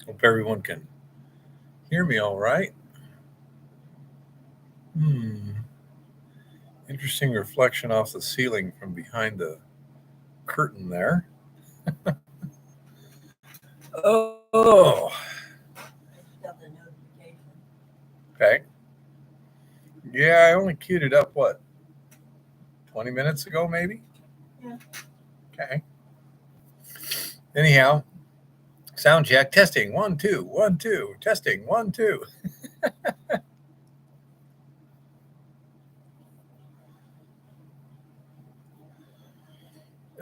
Hope everyone can hear me all right. Hmm. Interesting reflection off the ceiling from behind the curtain there. Oh, okay. Yeah, I only queued it up, what, 20 minutes ago, maybe? Okay. Anyhow, sound check, testing, one, two, one, two, testing, one, two.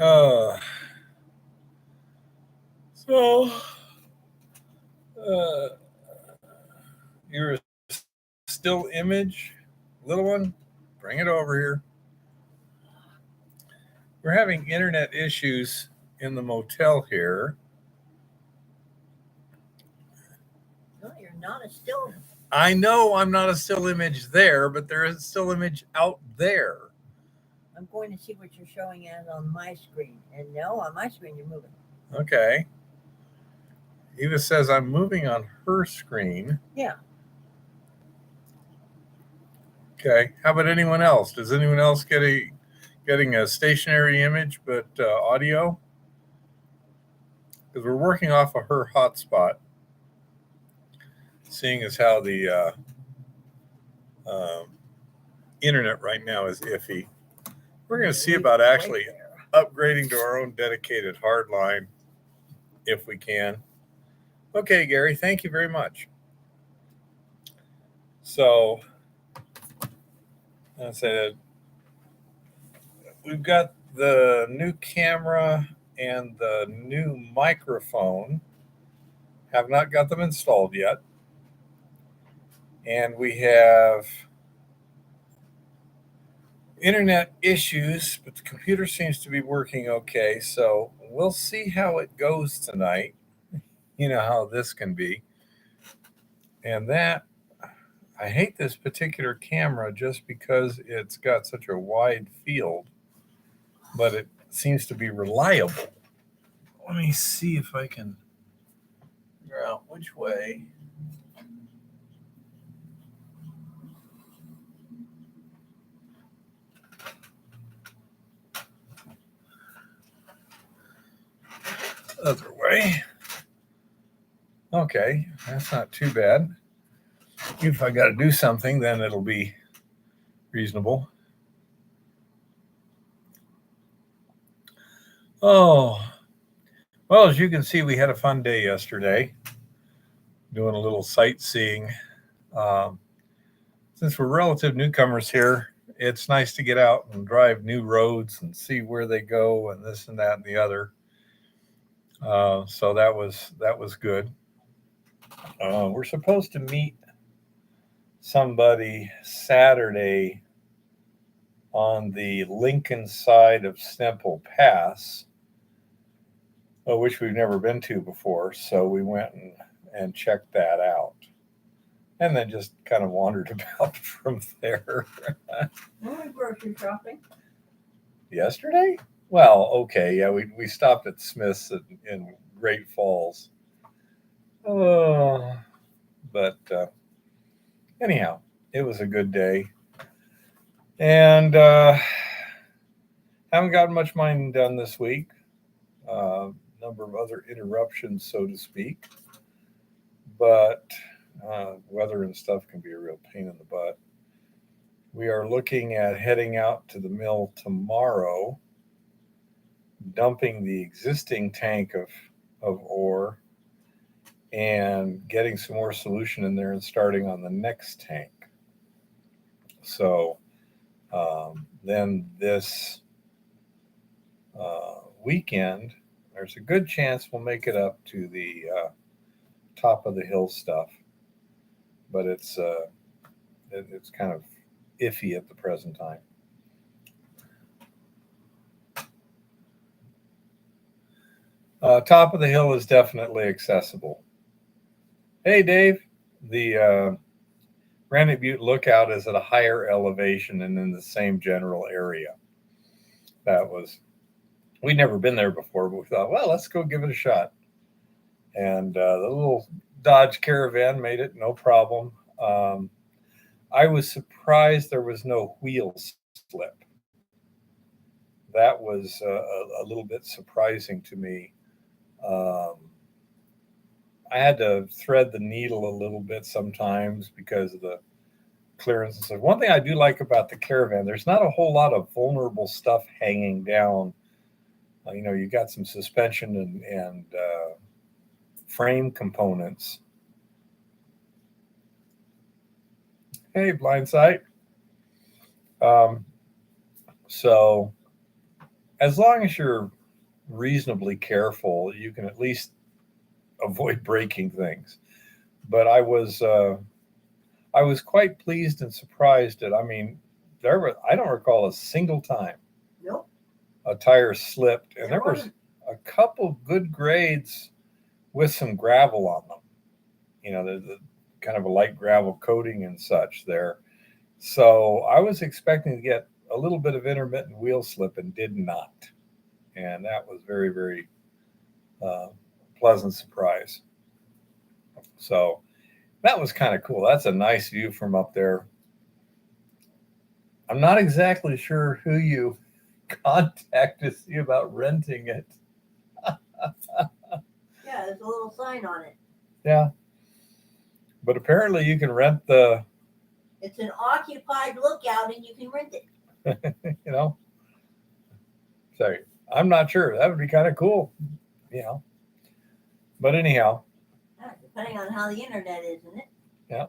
Uh, so, uh, you're a still image, little one? Bring it over here. We're having internet issues in the motel here. I know I'm not a still image there, but there is a still image out there. Okay. Eva says I'm moving on her screen. Okay. How about anyone else? Does anyone else getting a stationary image but audio? Because we're working off of her hotspot, seeing as how the um internet right now is iffy. We're going to see about actually upgrading to our own dedicated hard line if we can. Okay, Gary, thank you very much. So, I said we've got the new camera and the new microphone. Have not got them installed yet. And we have internet issues, but the computer seems to be working okay. So we'll see how it goes tonight. You know how this can be. And that, I hate this particular camera just because it's got such a wide field, but it seems to be reliable. Let me see if I can figure out which way. Other way. Okay, that's not too bad. If I got to do something, then it'll be reasonable. Oh, well, as you can see, we had a fun day yesterday doing a little sightseeing. Um, since we're relative newcomers here, it's nice to get out and drive new roads and see where they go and this and that and the other. So that was good. We're supposed to meet somebody Saturday on the Lincoln side of Stemple Pass, which we've never been to before. So we went and checked that out, and then just kind of wandered about from there. Yesterday? Well, okay, yeah, we stopped at Smith's in Great Falls. Oh, but anyhow, it was a good day, and haven't gotten much mining done this week. Number of other interruptions, so to speak, but weather and stuff can be a real pain in the butt. We are looking at heading out to the mill tomorrow, dumping the existing tank of ore and getting some more solution in there and starting on the next tank. So then this weekend, there's a good chance we'll make it up to the top of the hill stuff, but it's kind of iffy at the present time. Top of the hill is definitely accessible. Hey, Dave, the Granite Butte Lookout is at a higher elevation and in the same general area. We'd never been there before, but we thought, well, let's go give it a shot. And the little Dodge Caravan made it no problem. I was surprised there was no wheel slip. That was a little bit surprising to me. Um, I had to thread the needle a little bit sometimes because of the clearance and stuff. One thing I do like about the Caravan, there's not a whole lot of vulnerable stuff hanging down. You got some suspension and frame components. Hey, blind sight. Um, so as long as you're reasonably careful, you can at least avoid breaking things. But I was quite pleased and surprised at. I mean, I don't recall a single time Nope. a tire slipped, and There there was wasn't. a couple good grades with some gravel on them. The kind of a light gravel coating and such there. So I was expecting to get a little bit of intermittent wheel slip and did not, and that was very very uh, pleasant surprise. So that was kind of cool. That's a nice view from up there. I'm not exactly sure who you contact to see about renting it. Yeah, there's a little sign on it. Yeah, but apparently you can rent the, It's an occupied lookout, and you can rent it. you know, sorry, I'm not sure. That would be kind of cool, you know. But anyhow, Depending on how the internet is, isn't it? yeah,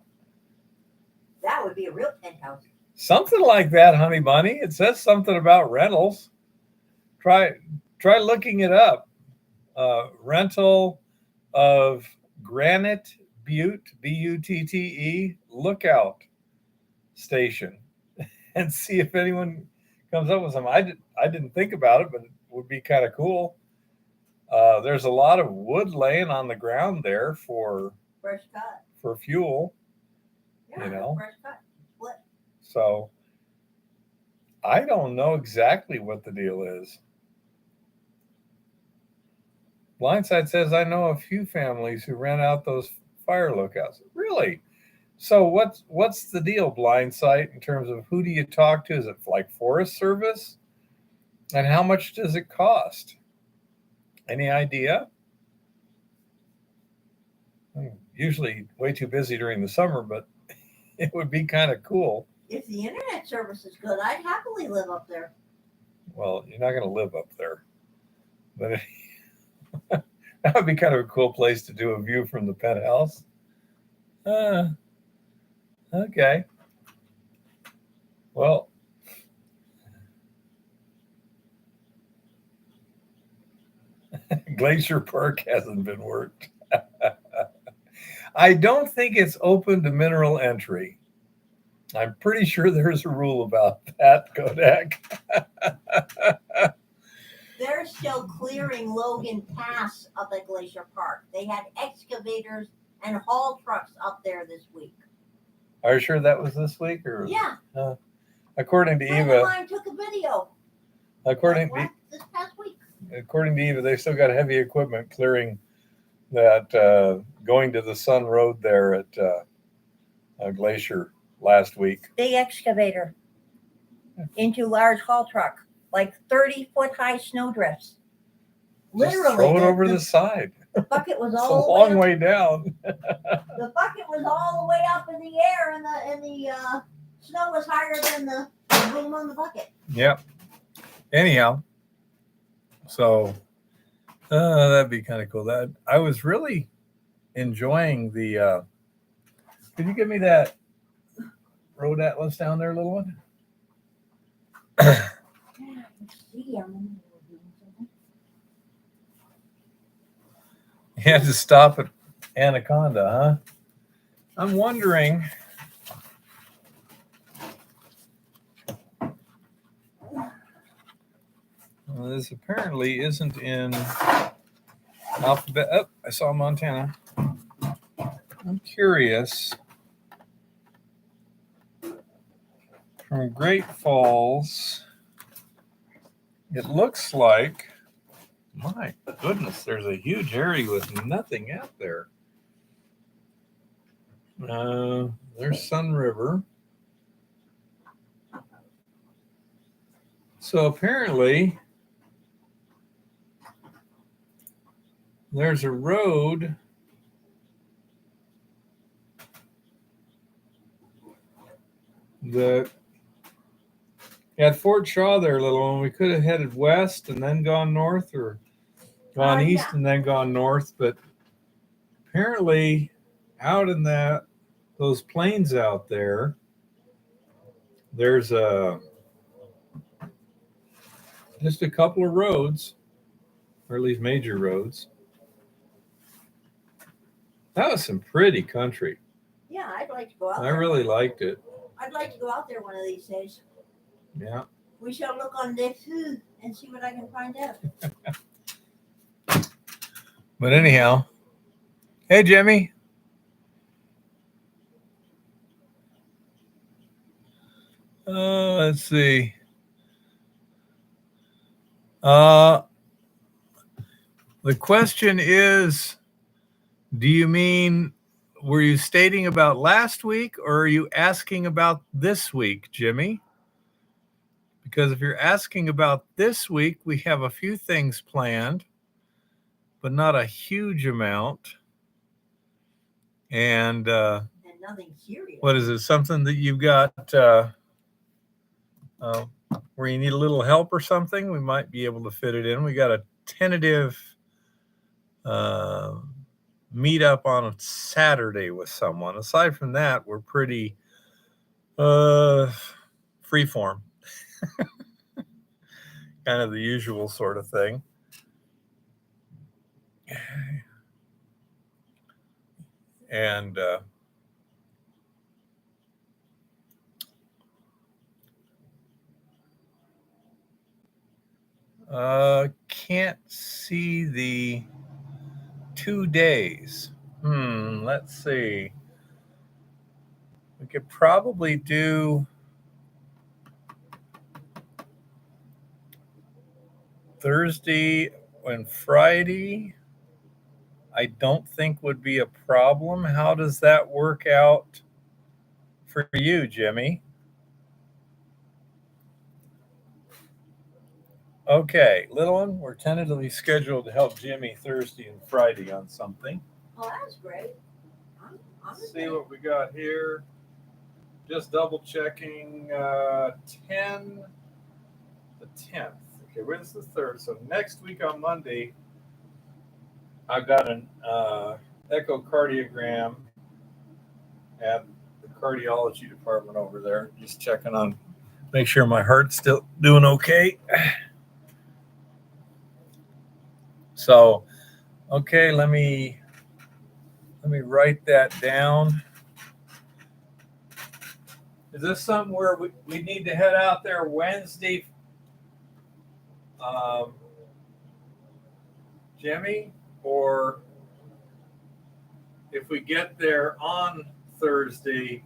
That would be a real penthouse. something like that, honey bunny. It says something about rentals. Try try looking it up. Rental of Granite Butte, Butte, lookout station, and see if anyone comes up with some. I didn't think about it, but it would be kind of cool. There's a lot of wood laying on the ground there Fresh cut. for fuel, Yeah, you know. fresh cut. Split. So I don't know exactly what the deal is. Blindside says I know a few families who rent out those fire lookouts. Really? So what's the deal, Blindside, in terms of who do you talk to? Is it like Forest Service? And how much does it cost? Any idea? I'm usually way too busy during the summer, but it would be kind of cool. If the internet service is good, I'd happily live up there. Well, you're not going to live up there, but that would be kind of a cool place to do a view from the penthouse. Uh, okay. Well, Glacier Park hasn't been worked. I don't think it's open to mineral entry. I'm pretty sure there's a rule about that, Kodak. They're still clearing Logan Pass up at Glacier Park. They had excavators and haul trucks up there this week. Are you sure that was this week, or Yeah. According to A friend of Eva? mine took a video. According This past week. according to Eva, they still got heavy equipment clearing that going to the Sun Road there at Glacier last week. Big excavator into large haul truck, like 30-foot high snowdrifts. Literally, just throw it over the side. The bucket was It's a all long the way way down. the bucket was all the way up in the air, and the snow was higher than the boom on the bucket. Yep. Anyhow, so that'd be kind of cool. That I was really enjoying the. Could you give me that road atlas down there, little one? You had to stop at Anaconda, huh? I'm wondering. Well, this apparently isn't in alphabet. Oh, I saw Montana. I'm curious. From Great Falls, it looks like My goodness, there's a huge area with nothing out there. There's Sun River. So apparently, there's a road that at Fort Shaw there, little one. We could have headed west and then gone north, or gone east Yeah. and then gone north. But apparently, out in those plains out there, there's just a couple of roads, or at least major roads. That was some pretty country. Yeah, I'd like to go out I there. really liked it. I'd like to go out there one of these days. Yeah. We shall look on the food and see what I can find out. But anyhow, hey Jimmy. Let's see. The question is, do you mean, were you stating about last week, or are you asking about this week, Jimmy? Because if you're asking about this week, we have a few things planned, but not a huge amount. And nothing serious. What is it? Something that you've got where you need a little help or something? We might be able to fit it in. We got a tentative meet up on a Saturday with someone. Aside from that, we're pretty freeform. Kind of the usual sort of thing. And can't see the 2 days. Let's see. We could probably do Thursday and Friday. I don't think would be a problem. How does that work out for you, Jimmy? Okay, little one, we're tentatively scheduled to help Jimmy Thursday and Friday on something. Oh, that's great. Let's see what we got here. Just double checking 10 the 10th. Okay, where's the 3rd? So next week on Monday, I've got an echocardiogram at the cardiology department over there. Just checking on, make sure my heart's still doing okay. So, okay, let me write that down. Is this something where we need to head out there Wednesday, Jimmy? Or if we get there on Thursday,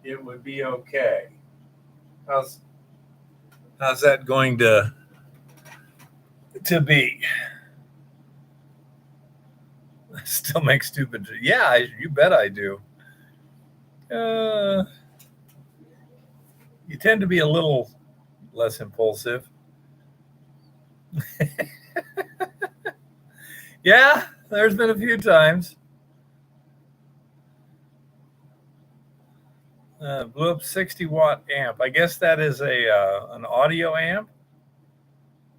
it would be okay? How's that going to be? Still make stupid. Yeah, you bet I do. You tend to be a little less impulsive. Yeah, there's been a few times. Blew up 60-watt amp. I guess that is an audio amp.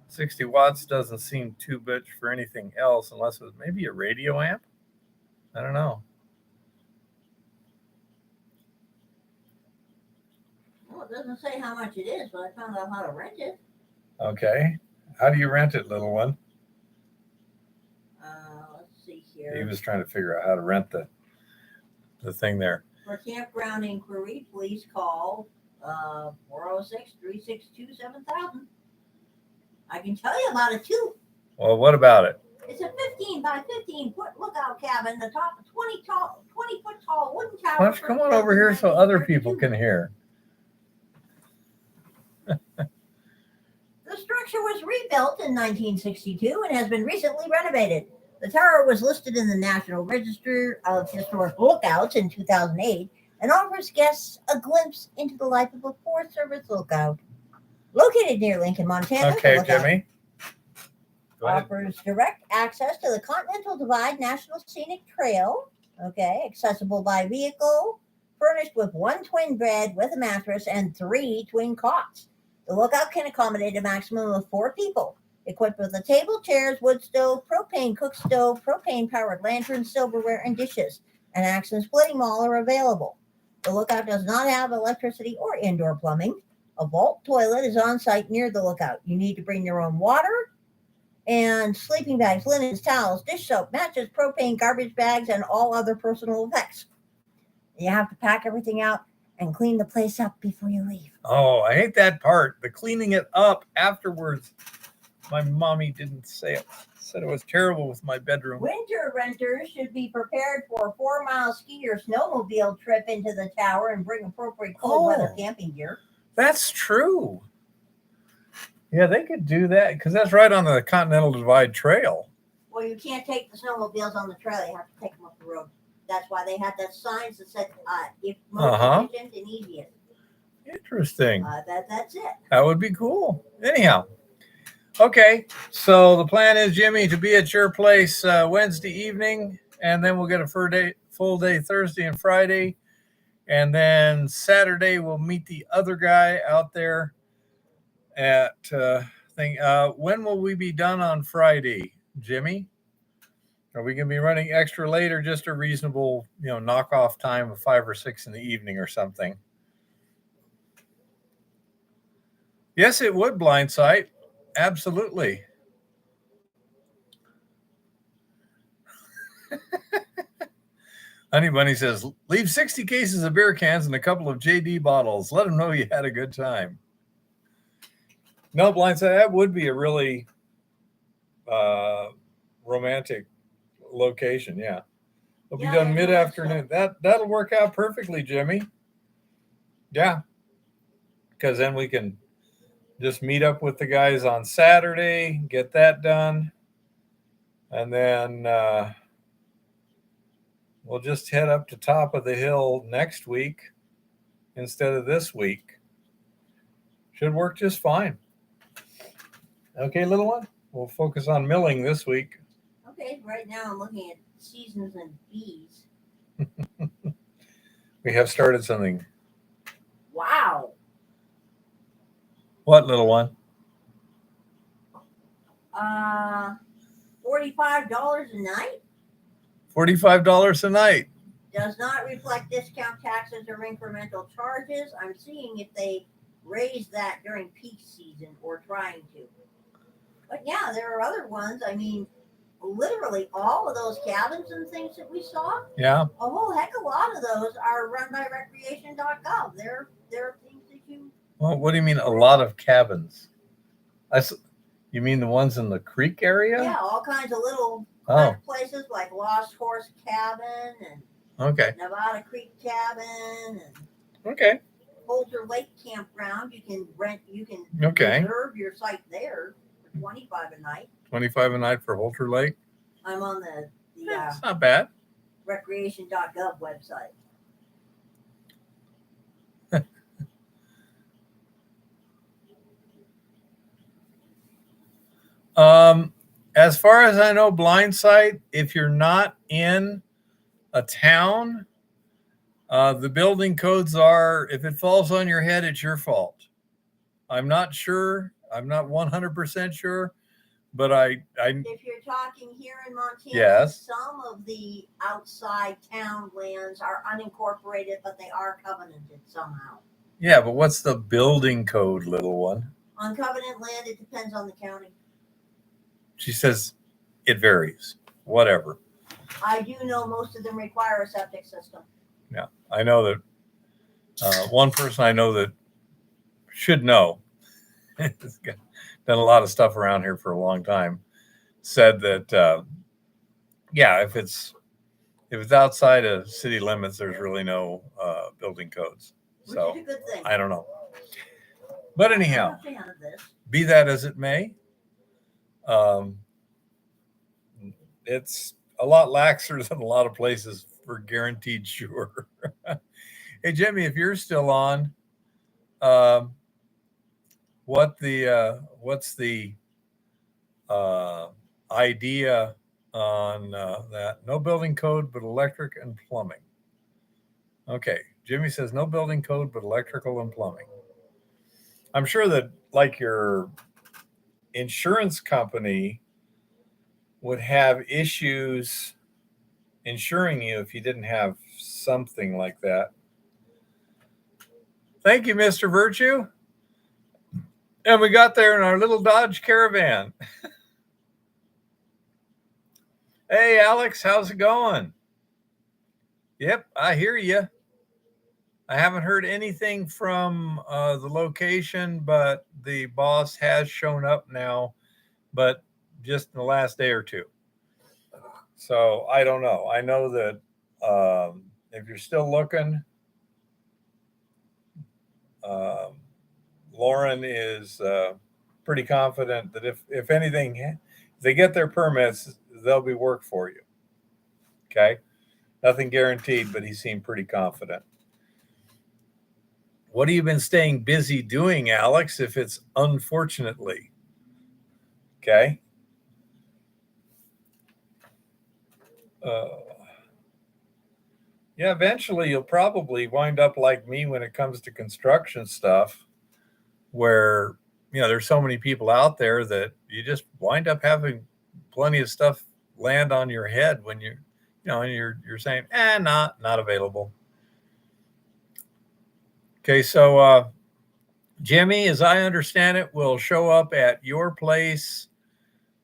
60 watts doesn't seem too much for anything else, unless it was maybe a radio amp. I don't know. Well, it doesn't say how much it is, but I found out how to rent it. Okay. How do you rent it, little one? Let's see here. He was trying to figure out how to rent the thing there. For campground inquiry, please call 406-362-7000. I can tell you about it too. Well, what about it? It's a 15 by 15 foot lookout cabin. The top of 20 foot tall wooden tower. Why don't you come on over here so other people can hear? The structure was rebuilt in 1962 and has been recently renovated. The tower was listed in the National Register of Historic Lookouts in 2008 and offers guests a glimpse into the life of a Forest Service lookout. Located near Lincoln, Montana, the Okay, lookout Jimmy. Go ahead. offers direct access to the Continental Divide National Scenic Trail, okay, accessible by vehicle, furnished with one twin bed with a mattress and 3 twin cots. The lookout can accommodate a maximum of 4 people, equipped with a table, chairs, wood stove, propane cook stove, propane-powered lanterns, silverware, and dishes. An axe and splitting maul are available. The lookout does not have electricity or indoor plumbing. A vault toilet is on site near the lookout. You need to bring your own water and sleeping bags, linens, towels, dish soap, matches, propane, garbage bags, and all other personal effects. You have to pack everything out and clean the place up before you leave. Oh, I hate that part. The cleaning it up afterwards. My mommy didn't say it. Said it was terrible with my bedroom. Winter renters should be prepared for a 4-mile ski or snowmobile trip into the tower and bring appropriate cold weather camping gear. That's true. Yeah, they could do that because that's right on the Continental Divide Trail. Well, you can't take the snowmobiles on the trail. You have to take them up the road. That's why they had that signs that said, if most efficient and easiest. Interesting. That's it. That would be cool. Anyhow. Okay, so the plan is, Jimmy, to be at your place Wednesday evening, and then we'll get a full day Thursday and Friday, and then Saturday we'll meet the other guy out there at thing. When will we be done on Friday, Jimmy? Are we going to be running extra late or just a reasonable, knock-off time of 5 or 6 in the evening or something? Yes, it would blindside. Absolutely. Honey Bunny says, leave 60 cases of beer cans and a couple of JD bottles. Let them know you had a good time. No, blindside, that would be a really romantic location. Yeah. It'll be done mid-afternoon. That'll work out perfectly, Jimmy. Yeah. Because then we can just meet up with the guys on Saturday, get that done, and then we'll just head up to top of the hill next week instead of this week. Should work just fine. Okay, little one? We'll focus on milling this week. Okay, right now I'm looking at seasons and bees. We have started something. Wow. What, little one? $45 a night? $45 a night. Does not reflect discount taxes or incremental charges. I'm seeing if they raise that during peak season or trying to. But yeah, there are other ones. I mean, literally all of those cabins and things that we saw, Yeah. a whole heck of a lot of those are run by recreation.gov. There are things that you... Well, what do you mean a lot of cabins? You mean the ones in the creek area? Yeah, all kinds of little places like Lost Horse Cabin and Nevada Creek Cabin and Holter Lake Campground. You can reserve your site there for $25 a night. $25 a night for Holter Lake. I'm on the it's not bad. recreation.gov website. As far as I know, blindside, if you're not in a town, the building codes are, if it falls on your head, it's your fault. I'm not sure. I'm not 100% sure, but if you're talking here in Montana, yes, some of the outside town lands are unincorporated, but they are covenanted somehow. Yeah, but what's the building code, little one? On covenant land, it depends on the county. She says it varies. Whatever. I do know most of them require a septic system. Yeah, I know that one person I know that should know, has done a lot of stuff around here for a long time, said that if it's outside of city limits, there's really no building codes. Which So is a good thing. I don't know. But anyhow, I'm a fan of this. be that as it may, um, it's a lot laxer than a lot of places for guaranteed sure. Hey, Jimmy, if you're still on, um, what's the uh, idea on that? No building code, but electric and plumbing. Okay, Jimmy says no building code, but electrical and plumbing. I'm sure that like your insurance company would have issues insuring you if you didn't have something like that. Thank you, Mr. Virtue. And we got there in our little Dodge Caravan. Hey, Alex, how's it going? Yep, I hear you. I haven't heard anything from the location, but the boss has shown up now, but just in the last day or two. So I don't know. I know that if you're still looking, um, Lauren is pretty confident that if anything, if they get their permits, they'll be work for you. Okay. Nothing guaranteed, but he seemed pretty confident. What have you been staying busy doing, Alex, if it's unfortunately? Okay. Yeah, eventually you'll probably wind up like me when it comes to construction stuff, where, there's so many people out there that you just wind up having plenty of stuff land on your head when and you're saying, not available. Okay, so Jimmy, as I understand it, will show up at your place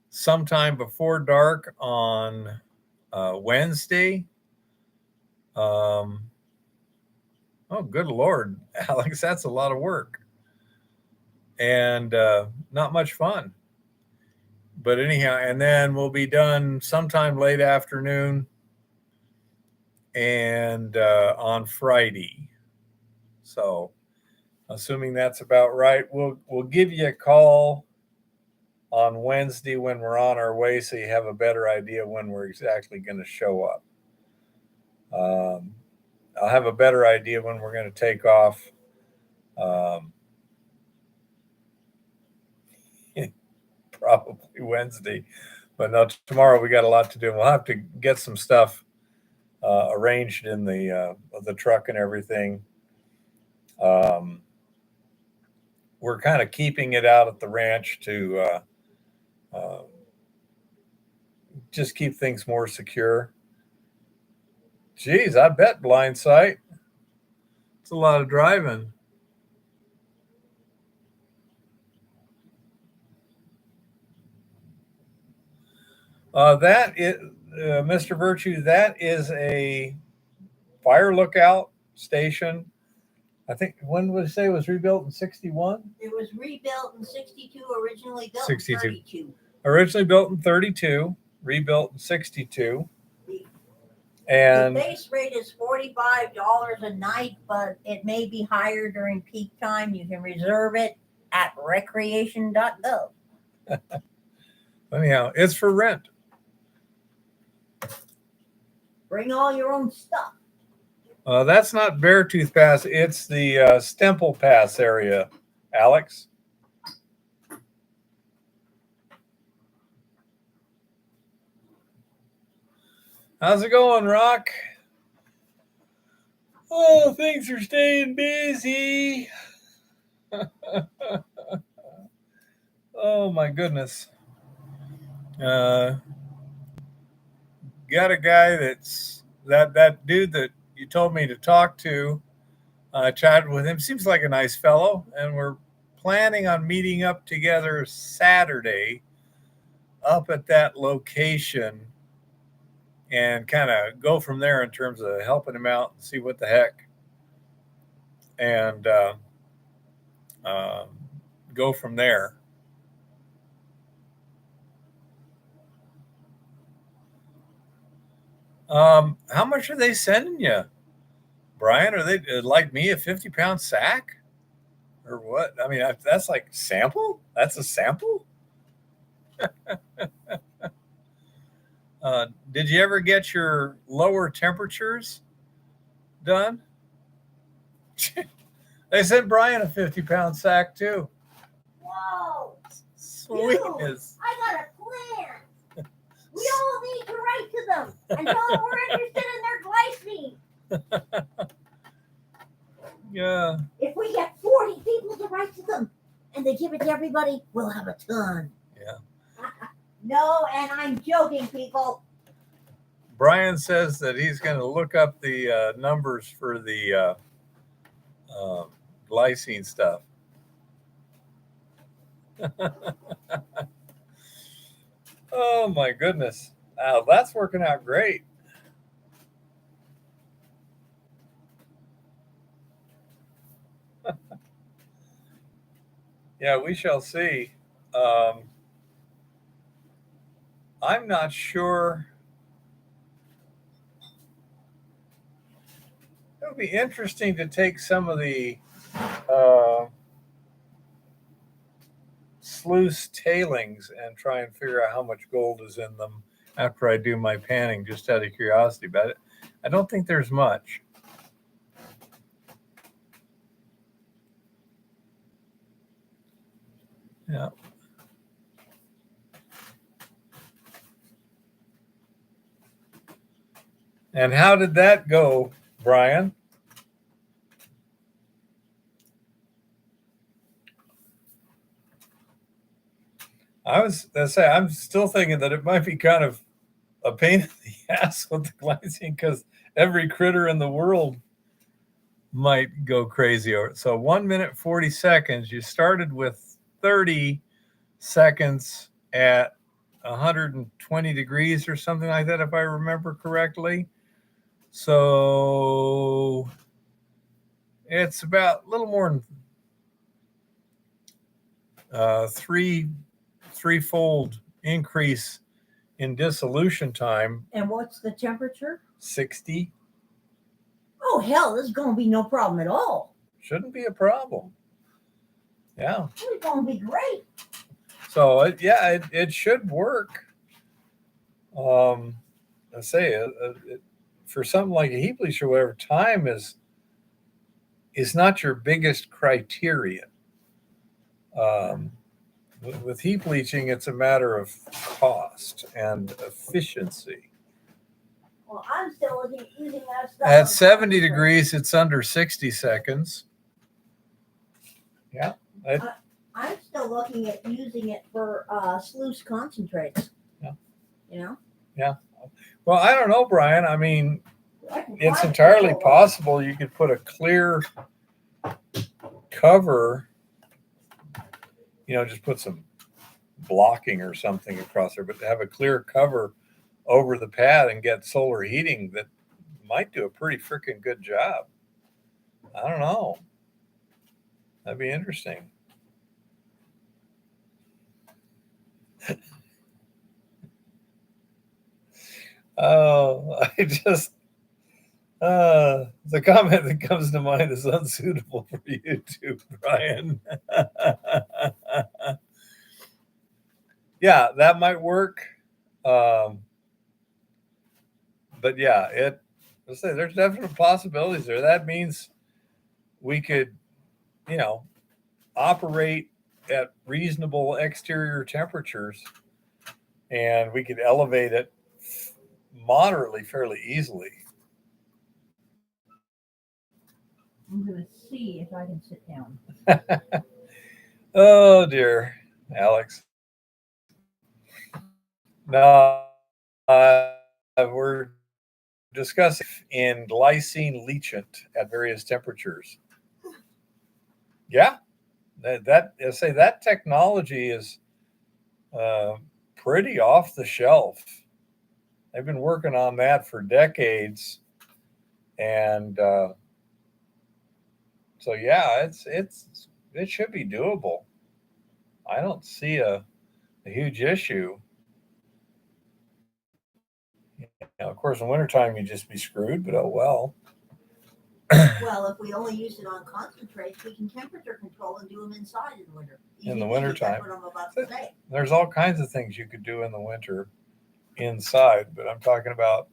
sometime before dark on Wednesday. Oh, good Lord, Alex, that's a lot of work and not much fun. But anyhow, and then we'll be done sometime late afternoon and on Friday. So, assuming that's about right, we'll give you a call on Wednesday when we're on our way, so you have a better idea when we're exactly going to show up. I'll have a better idea when we're going to take off. Probably Wednesday, but no, tomorrow we got a lot to do. We'll have to get some stuff arranged in the truck and everything. We're kind of keeping it out at the ranch to just keep things more secure. Geez, I bet blind sight. It's a lot of driving. That is, Mr. Virtue, that is a fire lookout station. I think, when would it say it was rebuilt in 61? It was rebuilt in 62, originally built 62. in 32. Originally built in 32, rebuilt in 62. The base rate is $45 a night, but it may be higher during peak time. You can reserve it at recreation.gov. Anyhow, it's for rent. Bring all your own stuff. That's not Beartooth Pass. It's the Stemple Pass area, Alex. How's it going, Rock? Oh, things are staying busy. Oh, my goodness. Got a guy that's that dude that you told me to talk to. Chatted with him. Seems like a nice fellow, and we're planning on meeting up together Saturday up at that location and kind of go from there in terms of helping him out and see what the heck, and go from there. How much are they sending you, Brian? Are they like me, a 50-pound sack? or what? I mean, that's like sample. That's a sample. Did you ever get your lower temperatures done? They sent Brian a 50-pound sack too. Whoa! Sweetness. I got a plan. We all need to write to them and tell them we're interested in their glycine. Yeah. If we get 40 people to write to them and they give it to everybody, we'll have a ton. Yeah. No, and I'm joking, people. Brian says that he's going to look up the numbers for the glycine stuff. Oh my goodness. Wow, that's working out great. Yeah, we shall see. I'm not sure. It would be interesting to take some of the sluice tailings and try and figure out how much gold is in them after I do my panning, just out of curiosity. But I don't think there's much. Yeah. And how did that go, Brian? I say I'm still thinking that it might be kind of a pain in the ass with the glycine because every critter in the world might go crazy over it. So 1 minute 40 seconds. You started with 30 seconds at 120 degrees or something like that, if I remember correctly. So it's about a little more than threefold increase in dissolution time. And what's the temperature? 60. Oh, hell, this is going to be no problem at all. Shouldn't be a problem. Yeah. It's going to be great. So, it should work. I say, for something like a heap leach or whatever, time is not your biggest criterion. With heap leaching, it's a matter of cost and efficiency. Well, I'm still using that stuff. At 70 degrees, it's under 60 seconds. Yeah. I'm still looking at using it for sluice concentrates. Yeah. You know? Yeah. Well, I don't know, Brian. I mean, it's entirely possible you could put a clear cover, just put some blocking or something across there, but to have a clear cover over the pad and get solar heating that might do a pretty freaking good job. I don't know. That'd be interesting. Oh, the comment that comes to mind is unsuitable for YouTube, Brian. Yeah, that might work. But yeah, let's say there's definite possibilities there. That means we could, operate at reasonable exterior temperatures, and we could elevate it moderately, fairly easily. I'm going to see if I can sit down. Oh, dear, Alex. No, we're discussing in glycine leachant at various temperatures. Yeah, that technology is pretty off the shelf. They've been working on that for decades, and so yeah, it should be doable. I don't see a huge issue. Of course, in wintertime you'd just be screwed, but oh well. Well, if we only use it on concentrates, we can temperature control and do them inside in the winter. In the Easy peasy, wintertime. That's what I'm about to say. There's all kinds of things you could do in the winter inside, but I'm talking about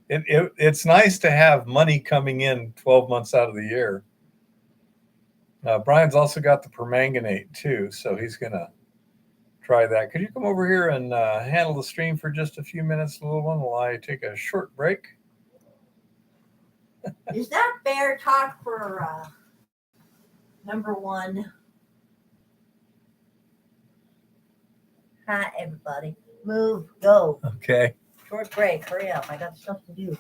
it's nice to have money coming in 12 months out of the year. Brian's also got the permanganate too, so he's going to try that. Could you come over here and handle the stream for just a few minutes, little one, while I take a short break? Is that bear talk for number one? Hi, everybody. Move, go. Okay. Short break. Hurry up. I got stuff to do.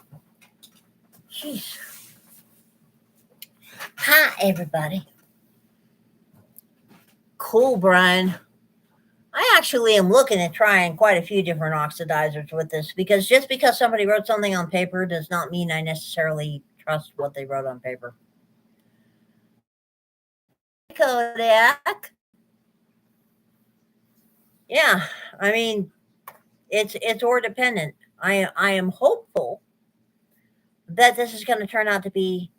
Jeez. Hi, everybody. Cool, Brian. I actually am looking at trying quite a few different oxidizers with this because just because somebody wrote something on paper does not mean I necessarily trust what they wrote on paper. Kodak. Yeah, I mean, it's ore dependent. I am hopeful that this is going to turn out to be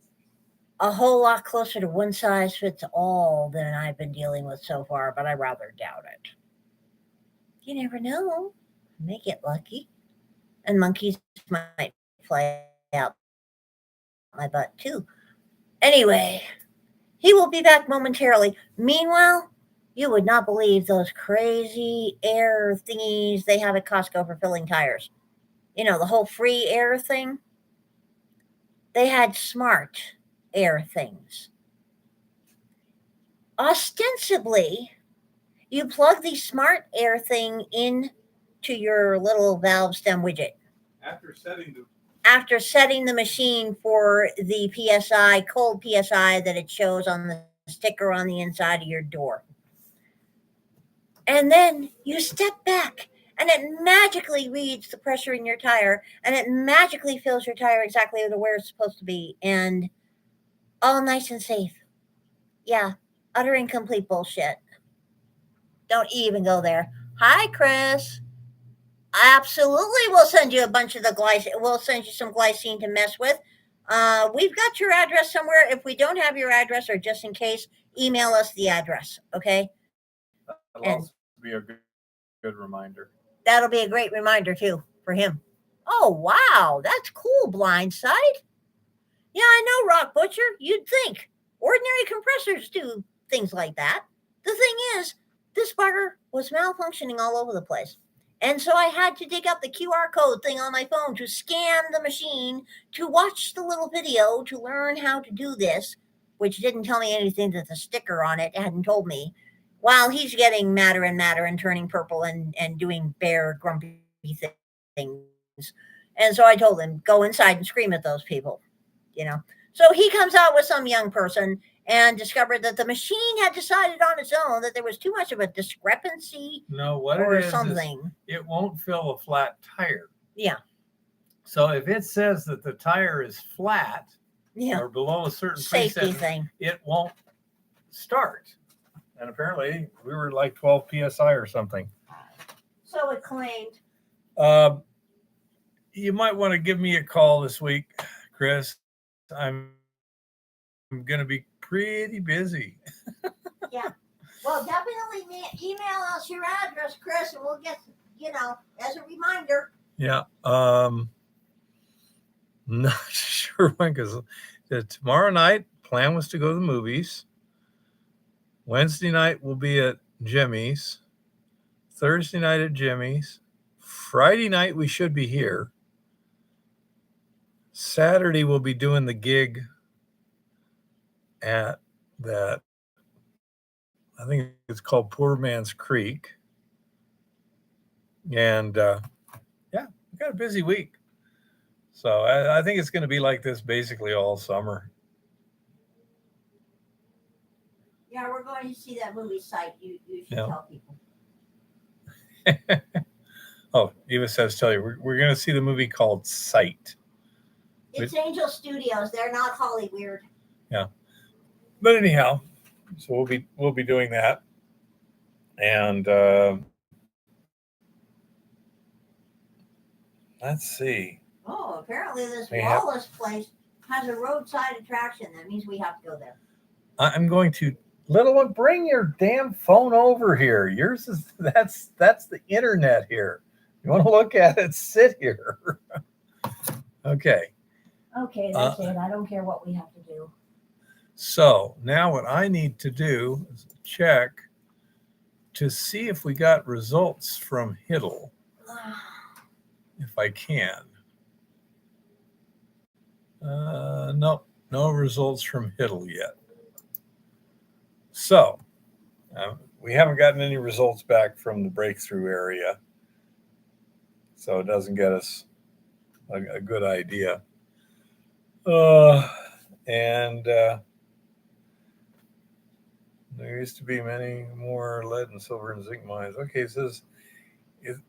a whole lot closer to one size fits all than I've been dealing with so far, but I rather doubt it. You never know. I may get lucky. And monkeys might fly out my butt too. Anyway, he will be back momentarily. Meanwhile, you would not believe those crazy air thingies they have at Costco for filling tires. You know, the whole free air thing. They had smart air things. Ostensibly, you plug the smart air thing in to your little valve stem widget. After setting the machine for the PSI, cold PSI that it shows on the sticker on the inside of your door. And then you step back and it magically reads the pressure in your tire and it magically fills your tire exactly to where it's supposed to be and all nice and safe. Yeah, utter incomplete bullshit. Don't even go there. Hi, Chris. Absolutely, we'll send you a bunch of the glycine. We'll send you some glycine to mess with. We've got your address somewhere. If we don't have your address, or just in case, email us the address. Okay. That'll also be a good reminder. That'll be a great reminder too for him. Oh wow, that's cool. Blindside. Yeah, I know, Rock Butcher. You'd think ordinary compressors do things like that. The thing is, this bugger was malfunctioning all over the place. And so I had to dig up the QR code thing on my phone to scan the machine, to watch the little video, to learn how to do this, which didn't tell me anything that the sticker on it hadn't told me, while he's getting madder and turning purple and doing bear grumpy things. And so I told him, go inside and scream at those people, you know. So he comes out with some young person and discovered that the machine had decided on its own that there was too much of a discrepancy or something. It won't fill a flat tire. Yeah. So if it says that the tire is flat or below a certain safety preset, thing, it won't start. And apparently we were like 12 PSI or something. So it claimed. You might want to give me a call this week, Chris. I'm going to be pretty busy. Yeah. Well, definitely email us your address, Chris, and we'll get, as a reminder. Yeah. Not sure when, because tomorrow night, plan was to go to the movies. Wednesday night will be at Jimmy's. Thursday night at Jimmy's. Friday night, we should be here. Saturday, we'll be doing the gig at that, I think it's called Poor Man's Creek. And yeah, we got a busy week. So I think it's going to be like this basically all summer. Yeah, we're going to see that movie Sight. You should tell people. Oh, Eva says, tell you, we're going to see the movie called Sight. It's Angel Studios. They're not Hollyweird. Yeah. But anyhow, so we'll be doing that. And let's see. Oh, apparently this Wallace place has a roadside attraction. That means we have to go there. I'm going to, little one, bring your damn phone over here. Yours is, that's the internet here. You want to look at it, sit here. Okay. Okay, that's it. I don't care what we have to do. So now what I need to do is check to see if we got results from Hiddle, if I can. Nope, no results from Hiddle yet. So we haven't gotten any results back from the breakthrough area, so it doesn't get us a good idea. And there used to be many more lead and silver and zinc mines. Okay, it says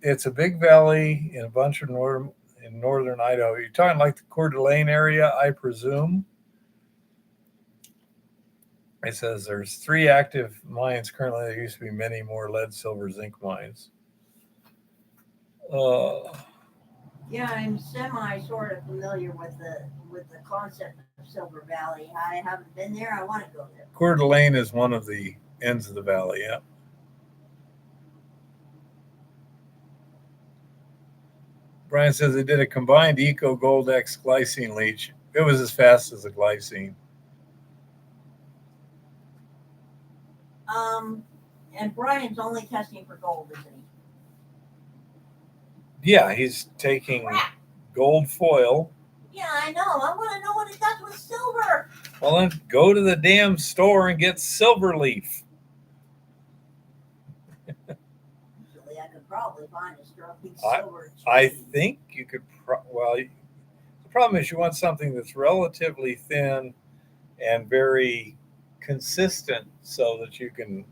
it's a big valley in a bunch of in northern Idaho. You're talking like the Coeur d'Alene area, I presume. It says there's 3 active mines currently. There used to be many more lead, silver, zinc mines. Yeah, I'm semi sort of familiar with the concept of Silver Valley. I haven't been there. I want to go there. Coeur d'Alene is one of the ends of the valley. Yeah. Brian says they did a combined Eco Gold X glycine leach. It was as fast as a glycine. And Brian's only testing for gold, isn't he? Yeah, he's taking gold foil. Yeah, I know. I want to know what it does with silver. Well, then go to the damn store and get silver leaf. Usually I could probably find a sterling silver. I think you could, well, the problem is you want something that's relatively thin and very consistent so that you can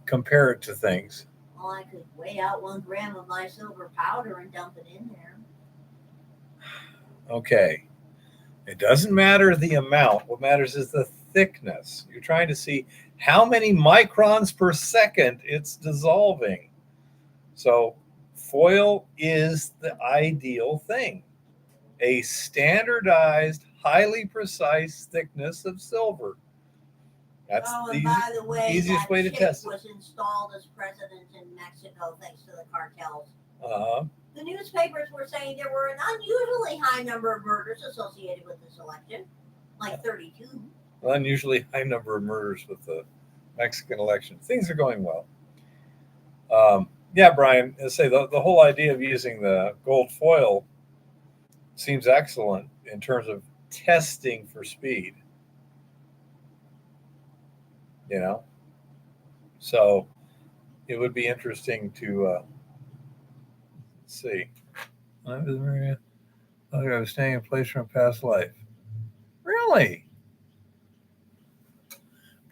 compare it to things. Well, I could weigh out 1 gram of my silver powder and dump it in there. Okay. It doesn't matter the amount. What matters is the thickness. You're trying to see how many microns per second it's dissolving. So foil is the ideal thing. A standardized, highly precise thickness of silver. That's by the way, easiest way to test it. Was installed as president in Mexico thanks to the cartels. Uh-huh. The newspapers were saying there were an unusually high number of murders associated with this election, like 32. An unusually high number of murders with the Mexican election. Things are going well. Yeah, Brian, I say the whole idea of using the gold foil seems excellent in terms of testing for speed. You know, so it would be interesting to see. I was staying in place from a past life. Really?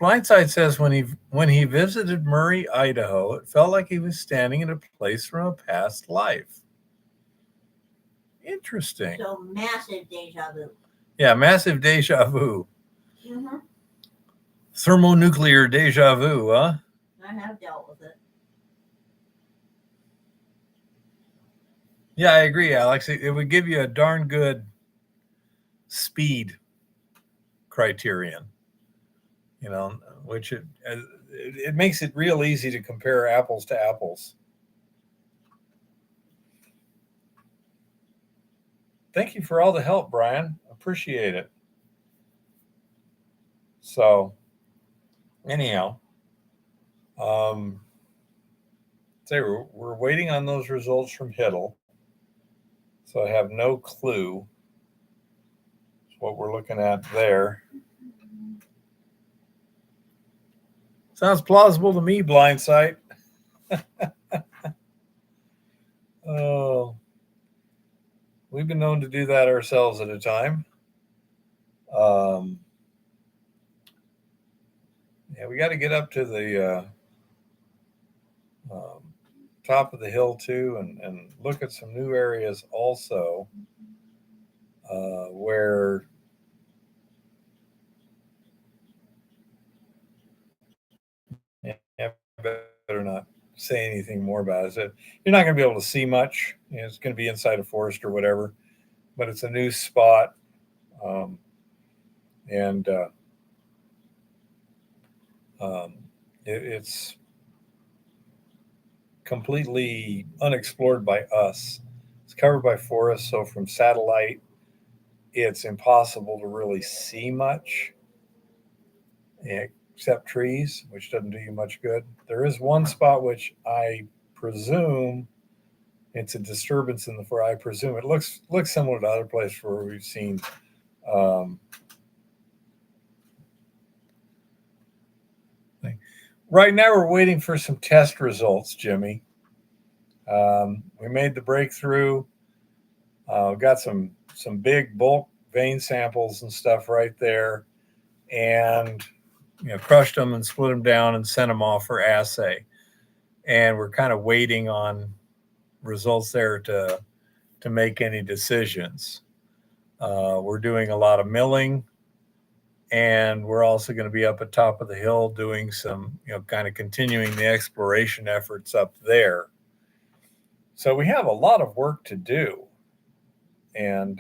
Blindside says when he visited Murray, Idaho, it felt like he was standing in a place from a past life. Interesting. So massive deja vu. Yeah, massive deja vu. Mm-hmm. Thermonuclear deja vu, huh? I have dealt with it. Yeah, I agree, Alex. It would give you a darn good speed criterion, you know, which it makes it real easy to compare apples to apples. Thank you for all the help, Brian. Appreciate it. So, anyhow, say we're waiting on those results from Hiddle. So I have no clue what we're looking at there. Sounds plausible to me, Blindsight. Oh, we've been known to do that ourselves at a time. Yeah, we got to get up to the top of the hill too, and look at some new areas also where better not say anything more about it. So you're not going to be able to see much. You know, it's going to be inside a forest or whatever, but it's a new spot. and it's completely unexplored by us. It's covered by forest, so from satellite, it's impossible to really see much except trees, which doesn't do you much good. There is one spot which I presume it's a disturbance in the forest. I presume it looks similar to other places where we've seen. Um, right now, we're waiting for some test results, Jimmy. We made the breakthrough. Got some big bulk vein samples and stuff right there, and crushed them and split them down and sent them off for assay. And we're kind of waiting on results there to make any decisions. We're doing a lot of milling, and we're also going to be up at top of the hill doing some, kind of continuing the exploration efforts up there. So we have a lot of work to do, and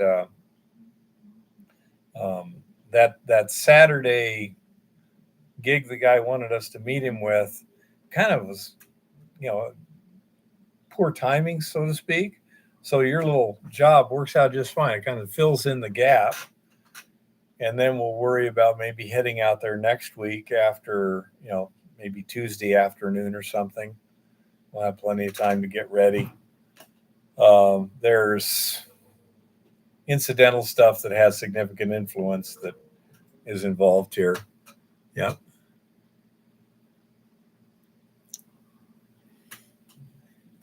that Saturday gig the guy wanted us to meet him with kind of was, poor timing, so to speak. So your little job works out just fine. It kind of fills in the gap. And then we'll worry about maybe heading out there next week after, maybe Tuesday afternoon or something. We'll have plenty of time to get ready. There's incidental stuff that has significant influence that is involved here. Yeah.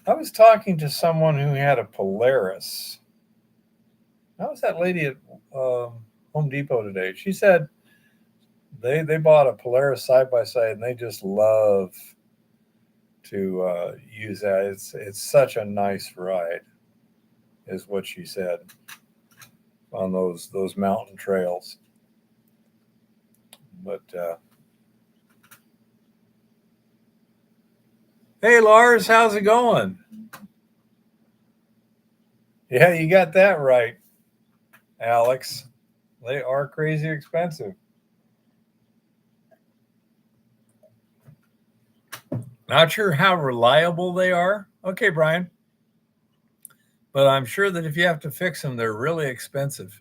I was talking to someone who had a Polaris. How was that lady at Home Depot today? She said they bought a Polaris side by side and they just love to use that. It's such a nice ride, is what she said, on those mountain trails. But hey, Lars, how's it going? Yeah, you got that right, Alex. They are crazy expensive. Not sure how reliable they are. Okay, Brian. But I'm sure that if you have to fix them, they're really expensive.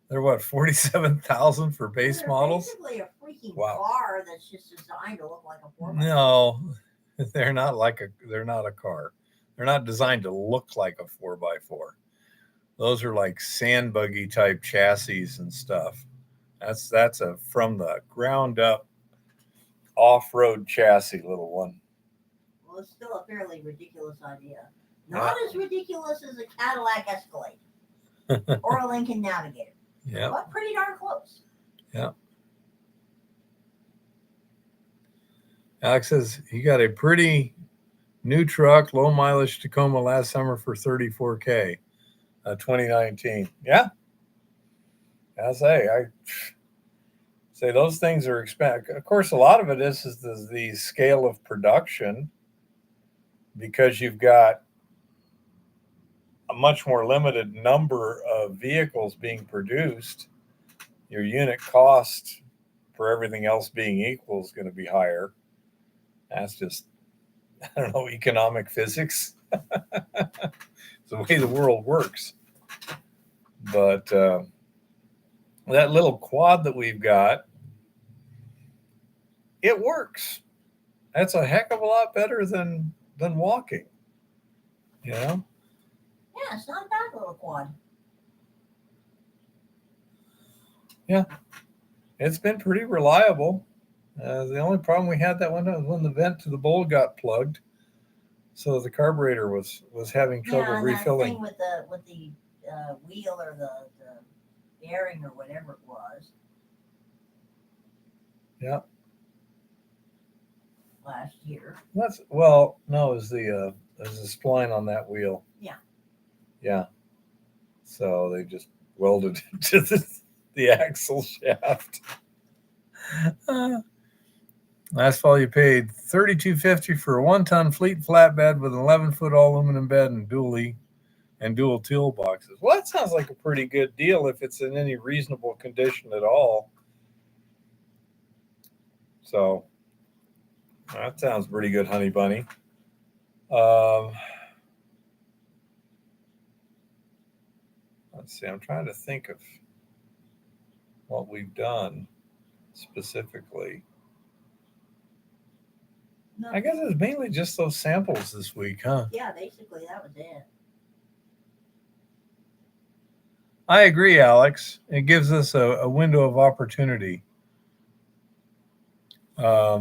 They're what, 47,000 for base models? Basically a freaking car that's just designed to look like a 4x4. No, they're not a car. They're not designed to look like a 4x4. Those are like sand buggy type chassis and stuff. That's a from the ground up off-road chassis, little one. Well, it's still a fairly ridiculous idea. Not as ridiculous as a Cadillac Escalade or a Lincoln Navigator. Yeah. But pretty darn close. Yeah. Alex says he got a pretty new truck, low mileage Tacoma last summer for $34,000, 2019. Yeah. I say those things are expensive. Of course, a lot of it is the scale of production, because you've got a much more limited number of vehicles being produced. Your unit cost for everything else being equal is going to be higher. That's just, I don't know, economic physics. It's the way the world works. But that little quad that we've got, it works. That's a heck of a lot better than walking. Yeah, it's not a bad little quad. Yeah, it's been pretty reliable. The only problem we had that one was when the vent to the bowl got plugged, so the carburetor was having trouble refilling. That thing with the wheel or the bearing or whatever it was. Yeah. Last year. No, it was the spline on that wheel. Yeah. Yeah. So they just welded it to the axle shaft. Last fall, you paid $32.50 for a 1-ton fleet flatbed with an 11-foot all aluminum bed and dually and dual toolboxes. Well, that sounds like a pretty good deal if it's in any reasonable condition at all. So that sounds pretty good, Honey Bunny. Let's see. I'm trying to think of what we've done specifically. No. I guess it's mainly just those samples this week, huh? Yeah, basically that was it. I agree, Alex. It gives us a window of opportunity. Yeah,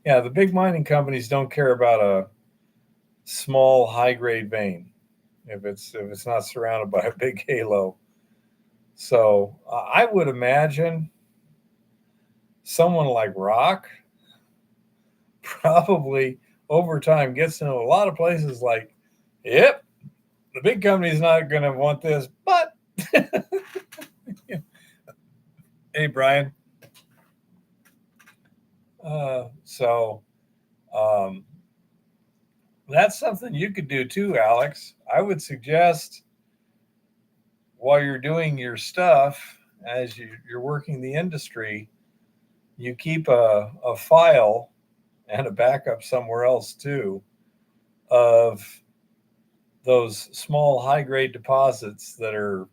the big mining companies don't care about a small, high-grade vein if it's not surrounded by a big halo. So I would imagine someone like Rock probably over time gets to know a lot of places like, yep, the big company's not going to want this, but hey, Brian. So that's something you could do too, Alex. I would suggest while you're doing your stuff, as you're working the industry, you keep a file and a backup somewhere else too of those small high grade deposits that are,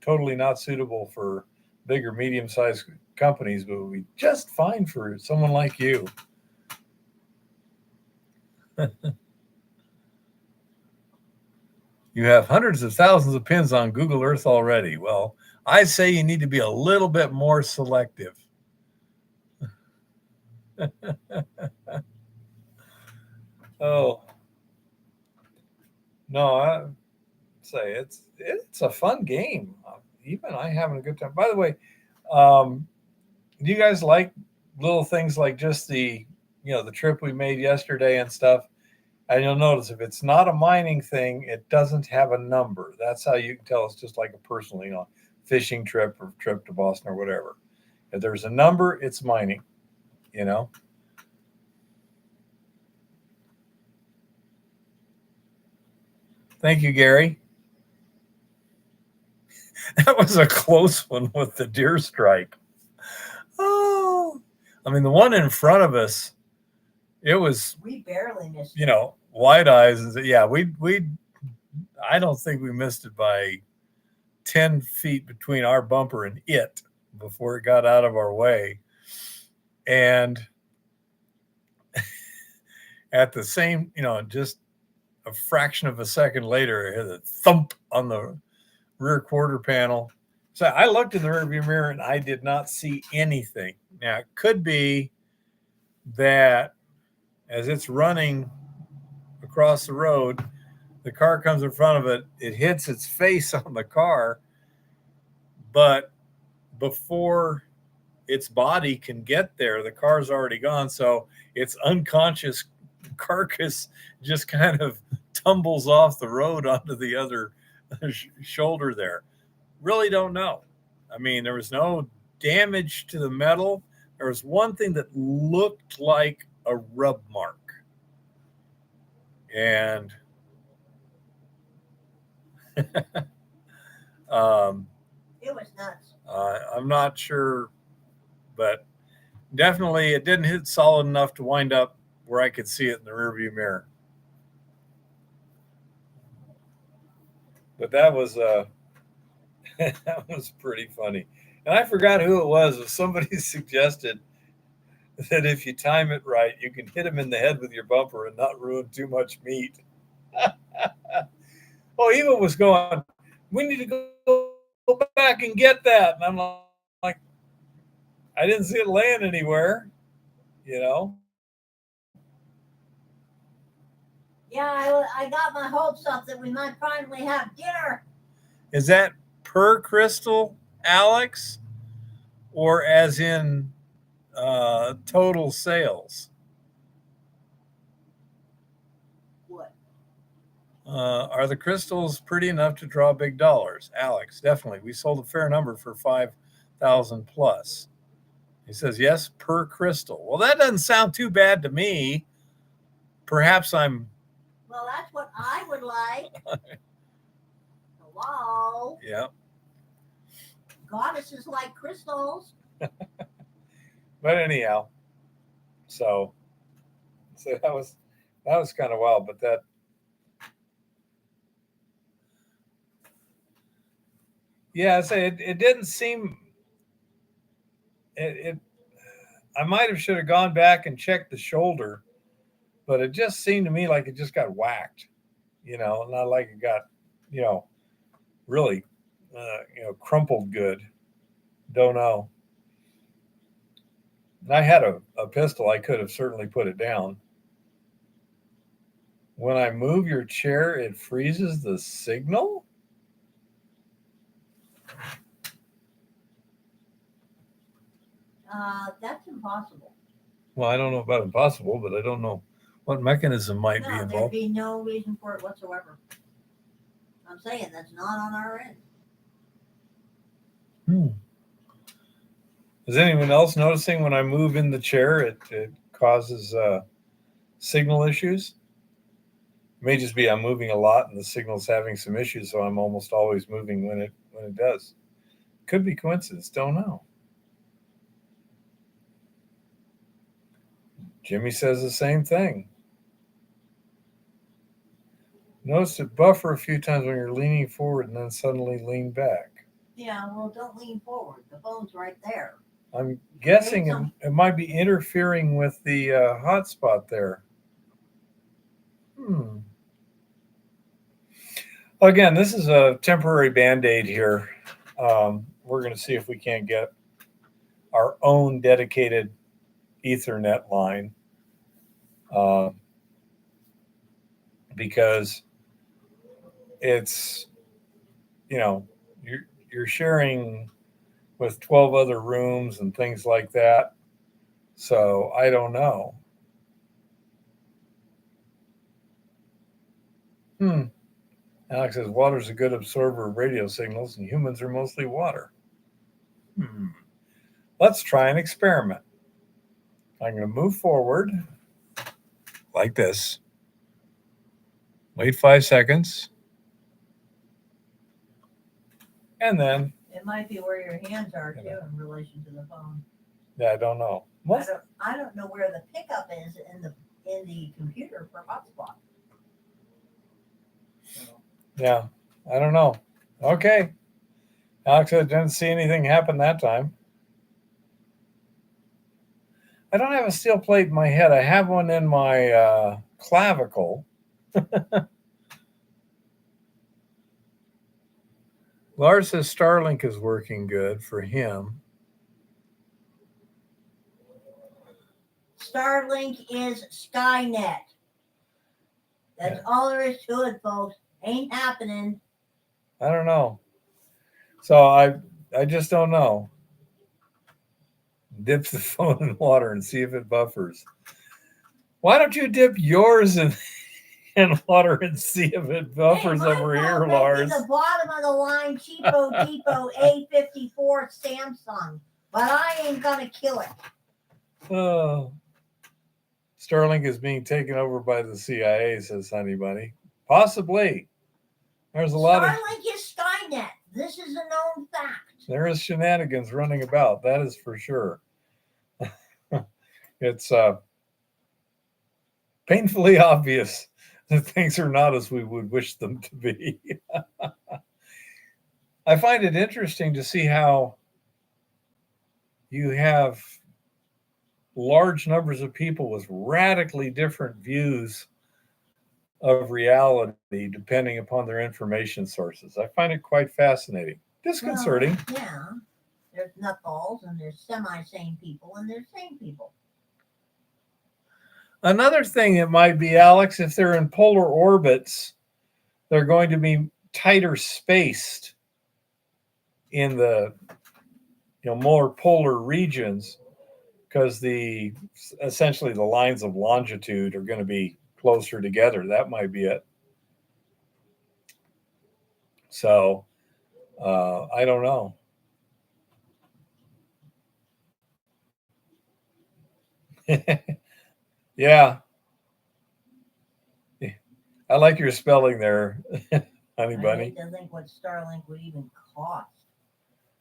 totally not suitable for big or medium sized companies, but would be just fine for someone like you. You have hundreds of thousands of pins on Google Earth already. Well, I say you need to be a little bit more selective. Oh, no, I say it's a fun game. Even I having a good time. By the way, do you guys like little things like just the trip we made yesterday and stuff? And you'll notice if it's not a mining thing, it doesn't have a number. That's how you can tell it's just like a personal, fishing trip or trip to Boston or whatever. If there's a number, it's mining, Thank you, Gary. That was a close one with the deer strike. Oh, I mean, the one in front of us, it was, We barely missed wide eyes. Yeah, I don't think we missed it by 10 feet between our bumper and it before it got out of our way. And at the same, just a fraction of a second later, it hit a thump on the rear quarter panel. So I looked in the rearview mirror and I did not see anything. Now, it could be that as it's running across the road, the car comes in front of it, it hits its face on the car, but before its body can get there, the car's already gone. So its unconscious carcass just kind of tumbles off the road onto the other shoulder there. Really don't know. I mean, there was no damage to the metal. There was one thing that looked like a rub mark. And it was nuts. I'm not sure, but definitely it didn't hit solid enough to wind up where I could see it in the rearview mirror. But that was that was pretty funny. And I forgot who it was. Somebody suggested that if you time it right, you can hit him in the head with your bumper and not ruin too much meat. Oh, Eva was going, we need to go back and get that. And I'm like, I didn't see it laying anywhere, Yeah, I got my hopes up that we might finally have dinner. Is that per crystal, Alex? Or as in total sales? What? Are the crystals pretty enough to draw big dollars? Alex, definitely. We sold a fair number for 5,000 plus. He says, yes, per crystal. Well, that doesn't sound too bad to me. Perhaps I'm Well, that's what I would like. Hello. Yeah. Goddesses like crystals. But anyhow, so that was kind of wild. But that, yeah, I say it didn't seem it. I might have should have gone back and checked the shoulder, but it just seemed to me like it just got whacked. Not like it got, you know, really, crumpled good. Don't know. And I had a pistol. I could have certainly put it down. When I move your chair, it freezes the signal? That's impossible. Well, I don't know about impossible, but I don't know what mechanism might be No, there'd involved. be no reason for it whatsoever. I'm saying that's not on our end. Is anyone else noticing when I move in the chair, it causes signal issues? It may just be I'm moving a lot and the signal's having some issues, so I'm almost always moving when it does. Could be coincidence. Don't know. Jimmy says the same thing. Notice it buffer a few times when you're leaning forward and then suddenly lean back. Yeah, well, don't lean forward. The phone's right there. I'm guessing it might be interfering with the hotspot there. Again, this is a temporary Band-Aid here. We're going to see if we can't get our own dedicated Ethernet line, because it's, you're sharing with 12 other rooms and things like that. So I don't know. Alex says water's a good absorber of radio signals and humans are mostly water. Let's try an experiment. I'm going to move forward like this. Wait 5 seconds. And then. It might be where your hands are too in relation to the phone. Yeah, I don't know. I don't know where the pickup is in the computer for hotspot. So. Yeah, I don't know. Okay. Alex, I didn't see anything happen that time. I don't have a steel plate in my head. I have one in my clavicle. Lars says Starlink is working good for him. Starlink is Skynet. That's all there is to it, folks. Ain't happening. I don't know. So I just don't know. Dip the phone in water and see if it buffers. Why don't you dip yours in water and see if it buffers over here, Lars? The bottom of the line cheapo depot A54 Samsung, but I ain't gonna kill it. Oh, Starlink is being taken over by the CIA, says Honey Bunny. Possibly. There's a lot of Starlink is Skynet. This is a known fact. There is shenanigans running about. That is for sure. It's painfully obvious that things are not as we would wish them to be. I find it interesting to see how you have large numbers of people with radically different views of reality depending upon their information sources. I find it quite fascinating. Disconcerting. Well, yeah. There's nutballs and there's semi-sane people and there's sane people. Another thing it might be, Alex, if they're in polar orbits, they're going to be tighter spaced in the more polar regions, because essentially the lines of longitude are going to be closer together. That might be it. So I don't know. Yeah. I like your spelling there, honey I bunny. hate to think what Starlink would even cost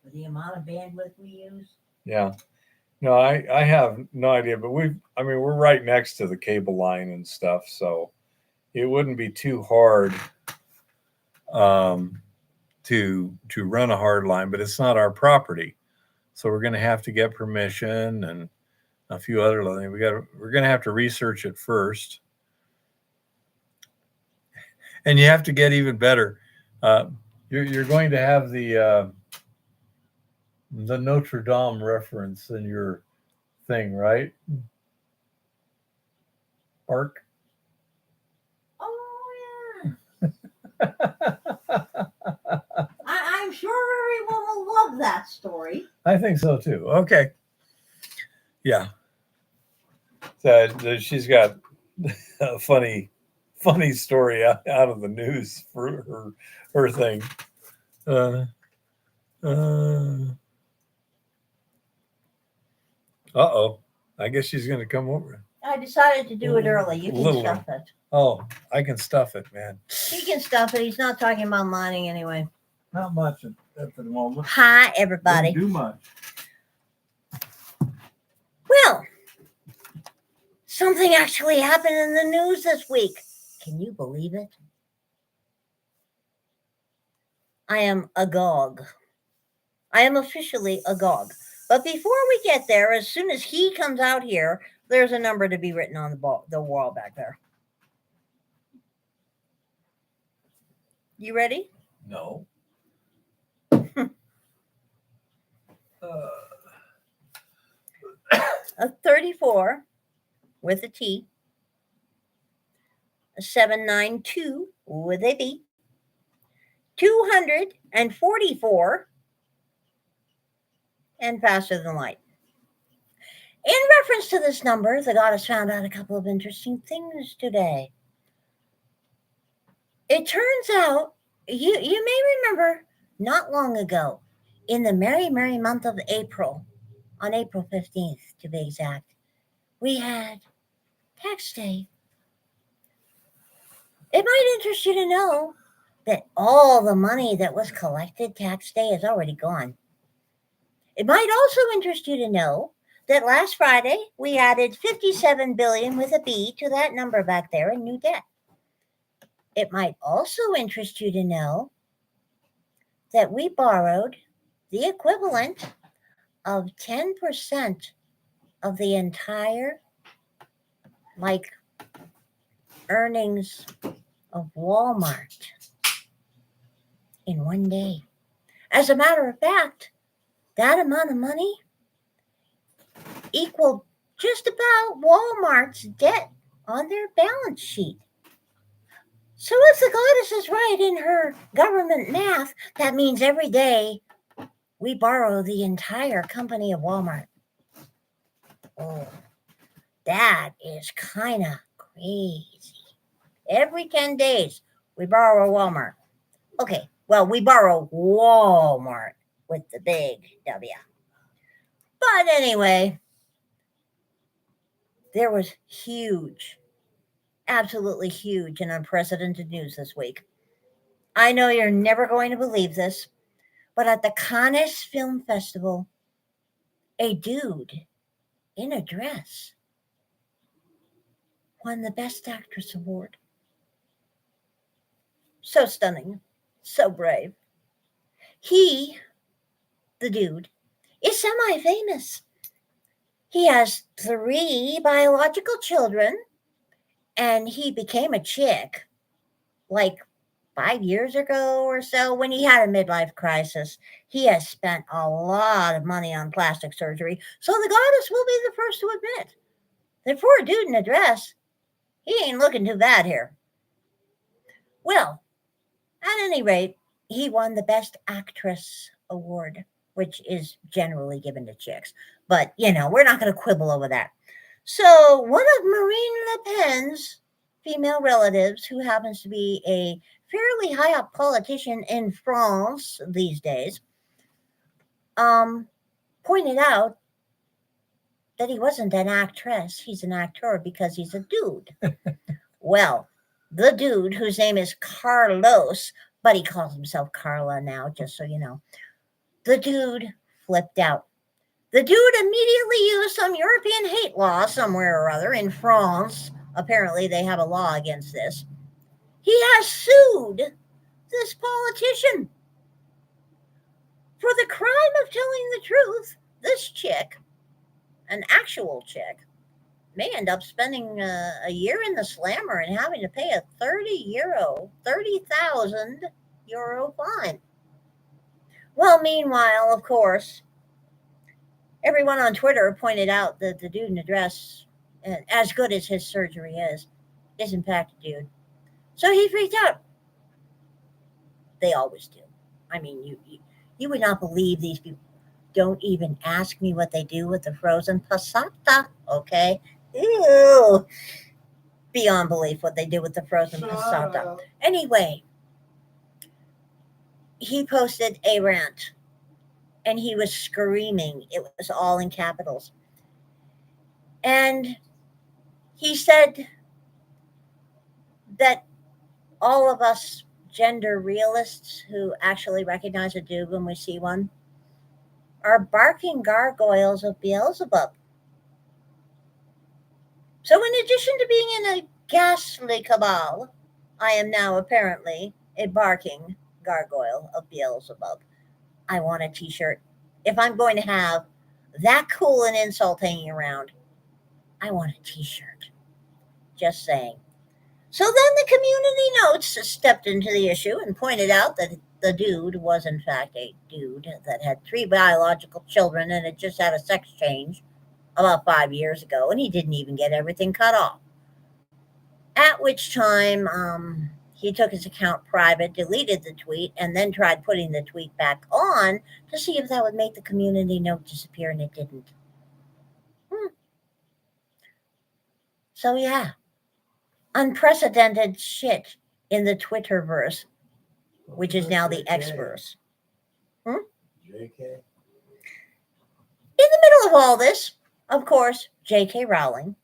for the amount of bandwidth we use. Yeah. No, I have no idea, but we're right next to the cable line and stuff, so it wouldn't be too hard um, to run a hard line, but it's not our property, so we're going to have to get permission and a few other things. We're going to have to research it first, and you have to get even better. You're going to have the Notre Dame reference in your thing, right? Arc. Oh yeah. I'm sure everyone will love that story. I think so too. Okay. Yeah. So she's got a funny story out of the news for her thing. Uh, oh. I guess she's going to come over. I decided to do it early. You can Little stuff one. it. Oh, I can stuff it, man. He can stuff it. He's not talking about mining anyway. Not much at the moment. Hi, everybody. Didn't do much. Well, something actually happened in the news this week. Can you believe it? I am agog. I am officially agog. But before we get there, as soon as he comes out here, there's a number to be written on the wall back there. You ready? No. A 34 with a T, a 792 with a B, 244, and faster than light. In reference to this number, the goddess found out a couple of interesting things today. It turns out, you may remember not long ago, in the merry month of April, on April 15th to be exact, we had tax day. It might interest you to know that all the money that was collected tax day is already gone. It might also interest you to know that last Friday we added 57 billion with a B to that number back there in new debt. It might also interest you to know that we borrowed the equivalent of 10% of the entire earnings of Walmart in one day. As a matter of fact, that amount of money equaled just about Walmart's debt on their balance sheet. So if the goddess is right in her government math, that means every day we borrow the entire company of Walmart. Oh, that is kind of crazy. Every 10 days, we borrow a Walmart. Okay, well, we borrow Walmart with the big W. But anyway, there was huge, absolutely huge and unprecedented news this week. I know you're never going to believe this, but at the Cannes Film Festival, a dude in a dress won the Best Actress Award. So stunning, so brave. He, the dude, is semi-famous. He has 3 biological children, and he became a chick 5 years ago or so when he had a midlife crisis. He has spent a lot of money on plastic surgery, so the goddess will be the first to admit that for a dude in a dress, he ain't looking too bad here. Well, at any rate, he won the Best Actress Award, which is generally given to chicks. But, we're not going to quibble over that. So one of Marine Le Pen's female relatives, who happens to be a fairly high up politician in France these days, pointed out that he wasn't an actress. He's an actor because he's a dude. Well, the dude, whose name is Carlos, but he calls himself Carla now, just so you know. The dude flipped out. The dude immediately used some European hate law somewhere or other in France. Apparently, they have a law against this. He has sued this politician for the crime of telling the truth. This chick, an actual chick, may end up spending a year in the slammer and having to pay a 30,000 euro fine. Well, meanwhile, of course, everyone on Twitter pointed out that the dude in the dress, as good as his surgery is in fact a dude. So he freaked out. They always do. I mean, you would not believe these people. Don't even ask me what they do with the frozen passata, okay? Ew. Beyond belief what they do with the frozen passata. Anyway, he posted a rant and he was screaming. It was all in capitals. And he said that all of us gender realists who actually recognize a dude when we see one are barking gargoyles of Beelzebub. So, in addition to being in a ghastly cabal, I am now apparently a barking gargoyle of Beelzebub. I want a t shirt. If I'm going to have that cool an insult hanging around, I want a t shirt. Just saying. So then the community notes stepped into the issue and pointed out that the dude was, in fact, a dude that had 3 biological children and had just had a sex change about 5 years ago, and he didn't even get everything cut off. At which time, he took his account private, deleted the tweet, and then tried putting the tweet back on to see if that would make the community note disappear, and it didn't. So, yeah, unprecedented shit in the Twitterverse, which is now the Xverse. JK? In the middle of all this, of course, J.K. Rowling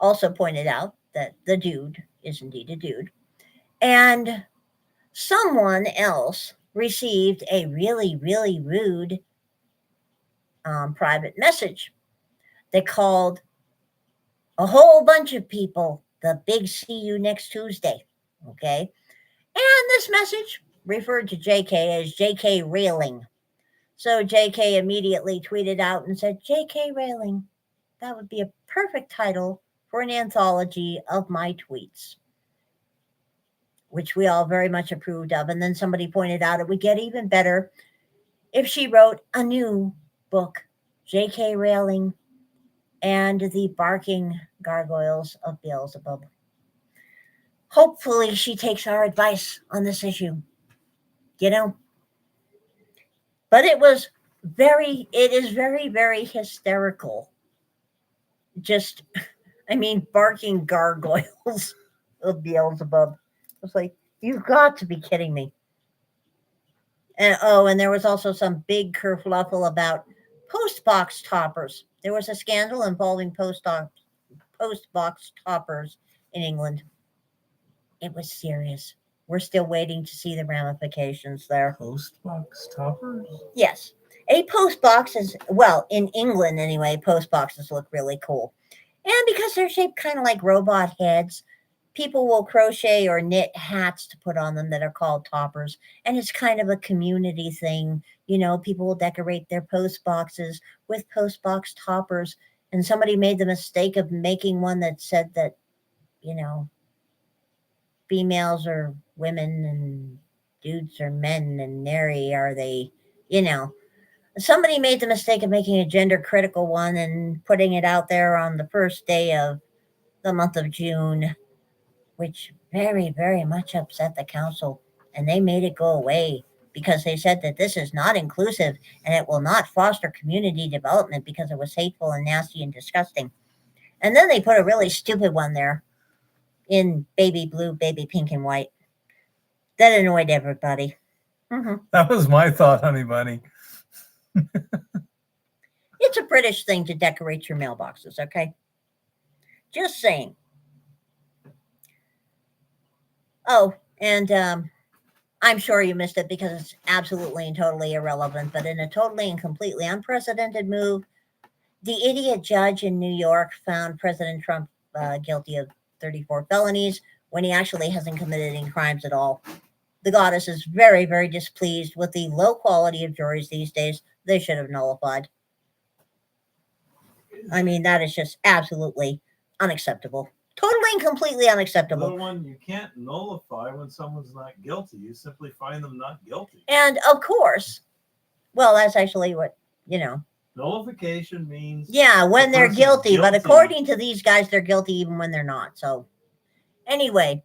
also pointed out that the dude is indeed a dude. And someone else received a really, really rude private message. They called a whole bunch of people the big see you next Tuesday. Okay. And this message referred to JK as JK Railing. So JK immediately tweeted out and said, JK Railing, that would be a perfect title for an anthology of my tweets, which we all very much approved of. And then somebody pointed out it would get even better if she wrote a new book, J.K. Rowling and the Barking Gargoyles of Beelzebub. Hopefully she takes our advice on this issue, you know. But it is very, very hysterical. Just, barking gargoyles of Beelzebub. It's like, you've got to be kidding me. And there was also some big kerfluffle about postbox toppers. There was a scandal involving postbox toppers in England. It was serious. We're still waiting to see the ramifications there. Postbox toppers? Yes. A postbox is, well, in England anyway, postboxes look really cool. And because they're shaped kind of like robot heads, people will crochet or knit hats to put on them that are called toppers. And it's kind of a community thing. You know, people will decorate their post boxes with post box toppers. And somebody made the mistake of making one that said that, females are women and dudes are men and nary are they, Somebody made the mistake of making a gender critical one and putting it out there on the first day of the month of June, which very, very much upset the council, and they made it go away because they said that this is not inclusive and it will not foster community development because it was hateful and nasty and disgusting. And then they put a really stupid one there in baby blue, baby pink, and white. That annoyed everybody. That was my thought, honey bunny. It's a British thing to decorate your mailboxes, okay? Just saying. Oh, and I'm sure you missed it because it's absolutely and totally irrelevant, but in a totally and completely unprecedented move, the idiot judge in New York found President Trump guilty of 34 felonies when he actually hasn't committed any crimes at all. The goddess is very, very displeased with the low quality of juries these days. They should have nullified. I mean, that is just absolutely unacceptable. Totally and completely unacceptable. Little one, you can't nullify when someone's not guilty. You simply find them not guilty. And of course, well, that's actually what, Nullification means yeah, when the they're person's guilty, but guilty. according to these guys, they're guilty even when they're not. So, anyway,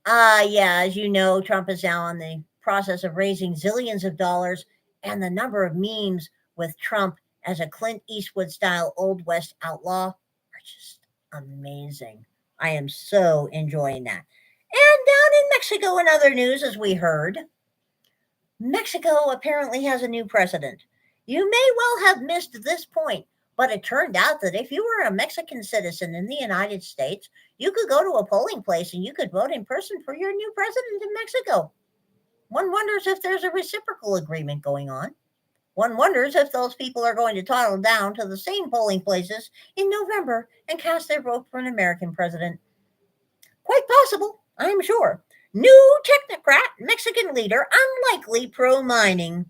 yeah, as you know, Trump is now in the process of raising zillions of dollars, and the number of memes with Trump as a Clint Eastwood style Old West outlaw are just amazing. I am so enjoying that. And down in Mexico, in other news, as we heard, Mexico apparently has a new president. You may well have missed this point, but it turned out that if you were a Mexican citizen in the United States, you could go to a polling place and you could vote in person for your new president in Mexico. One wonders if there's a reciprocal agreement going on. One wonders if those people are going to toddle down to the same polling places in November and cast their vote for an American president. Quite possible, I'm sure. New technocrat Mexican leader, unlikely pro-mining,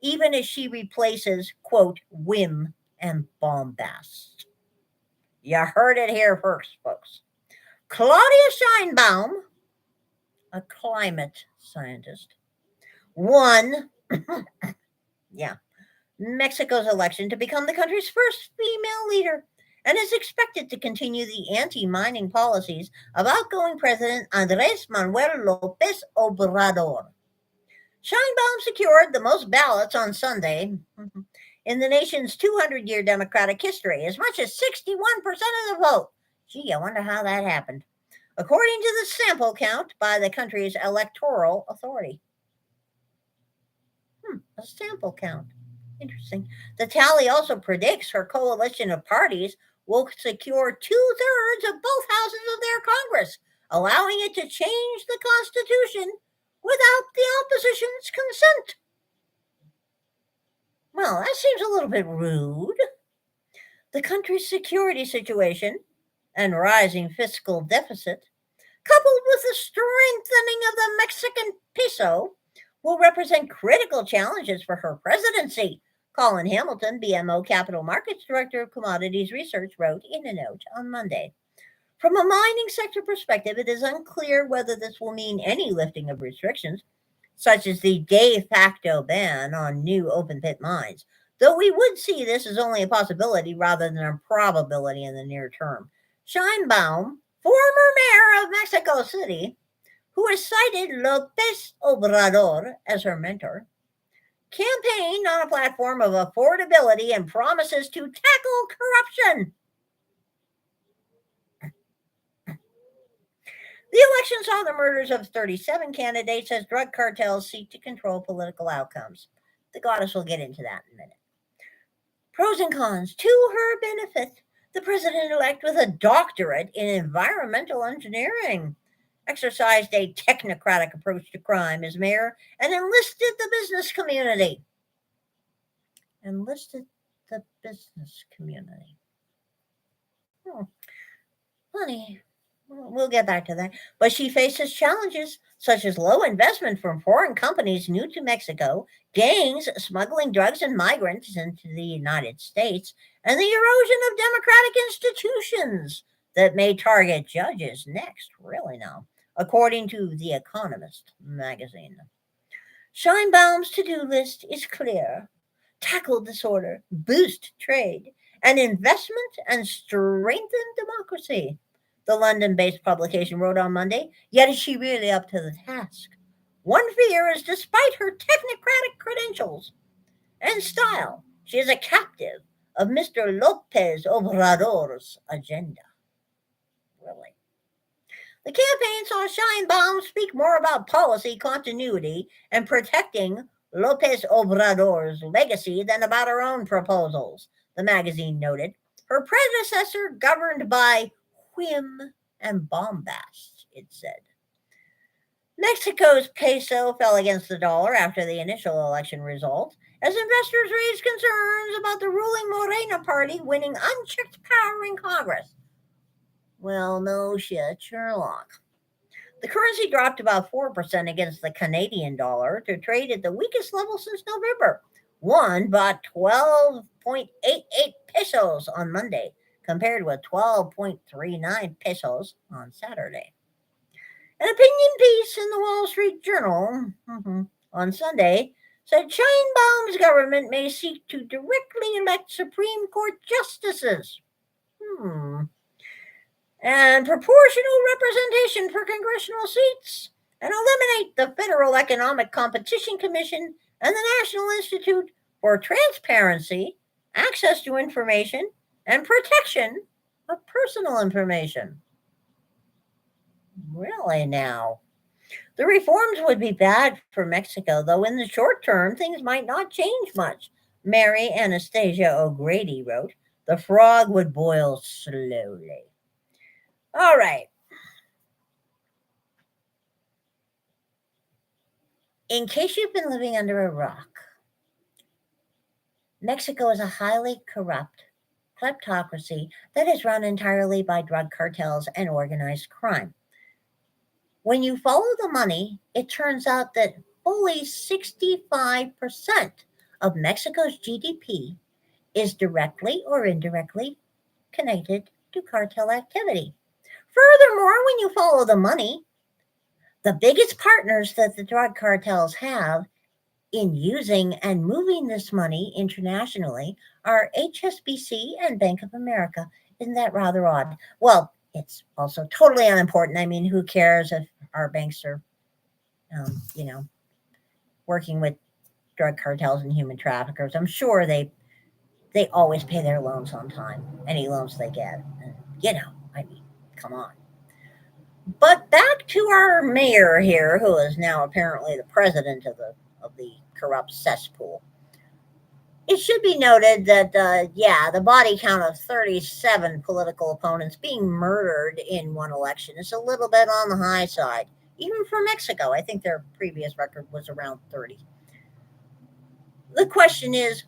even as she replaces, quote, whim and bombast. You heard it here first, folks. Claudia Sheinbaum, a climate scientist, won Mexico's election to become the country's first female leader and is expected to continue the anti-mining policies of outgoing President Andrés Manuel López Obrador. Sheinbaum secured the most ballots on Sunday in the nation's 200-year democratic history, as much as 61% of the vote. Gee, I wonder how that happened. According to the sample count by the country's electoral authority. A sample count. Interesting. The tally also predicts her coalition of parties will secure 2/3 of both houses of their Congress, allowing it to change the Constitution without the opposition's consent. Well, that seems a little bit rude. The country's security situation and rising fiscal deficit, coupled with the strengthening of the Mexican peso, will represent critical challenges for her presidency, Colin Hamilton, BMO Capital Markets Director of Commodities Research, wrote in a note on Monday. From a mining sector perspective, it is unclear whether this will mean any lifting of restrictions, such as the de facto ban on new open pit mines, though we would see this as only a possibility rather than a probability in the near term. Sheinbaum, former mayor of Mexico City, who has cited López Obrador as her mentor, campaigned on a platform of affordability and promises to tackle corruption. The election saw the murders of 37 candidates as drug cartels seek to control political outcomes. The goddess will get into that in a minute. Pros and cons to her benefit. The president-elect with a doctorate in environmental engineering exercised a technocratic approach to crime as mayor and enlisted the business community. Funny. We'll get back to that. But she faces challenges such as low investment from foreign companies new to Mexico, gangs smuggling drugs and migrants into the United States, and the erosion of democratic institutions that may target judges next, really now, according to The Economist magazine. Scheinbaum's to-do list is clear. Tackle disorder, boost trade, and investment, and strengthen democracy, the London-based publication wrote on Monday. Yet is she really up to the task? One fear is despite her technocratic credentials and style, she is a captive of Mr. López Obrador's agenda. Really? The campaign saw Sheinbaum speak more about policy continuity and protecting López Obrador's legacy than about her own proposals, the magazine noted. Her predecessor governed by whim and bombast, it said. Mexico's peso fell against the dollar after the initial election result, as investors raised concerns about the ruling Morena party winning unchecked power in Congress. Well, no shit, Sherlock. The currency dropped about 4% against the Canadian dollar to trade at the weakest level since November. One bought 12.88 pesos on Monday, compared with 12.39 pesos on Saturday. An opinion piece in the Wall Street Journal on Sunday said Sheinbaum's government may seek to directly elect Supreme Court justices. And proportional representation for congressional seats, and eliminate the Federal Economic Competition Commission and the National Institute for Transparency, Access to Information, and Protection of Personal Information. Really now? The reforms would be bad for Mexico, though in the short term, things might not change much. Mary Anastasia O'Grady wrote, "The frog would boil slowly." All right. In case you've been living under a rock, Mexico is a highly corrupt kleptocracy that is run entirely by drug cartels and organized crime. When you follow the money, it turns out that fully 65% of Mexico's GDP is directly or indirectly connected to cartel activity. Furthermore, when you follow the money, the biggest partners that the drug cartels have in using and moving this money internationally are HSBC and Bank of America. Isn't that rather odd? Well, it's also totally unimportant. I mean, who cares if our banks are, working with drug cartels and human traffickers? I'm sure they always pay their loans on time, any loans they get. And, come on. But back to our mayor here, who is now apparently the president of the corrupt cesspool. It should be noted that, the body count of 37 political opponents being murdered in one election is a little bit on the high side. Even for Mexico, I think their previous record was around 30. The question is,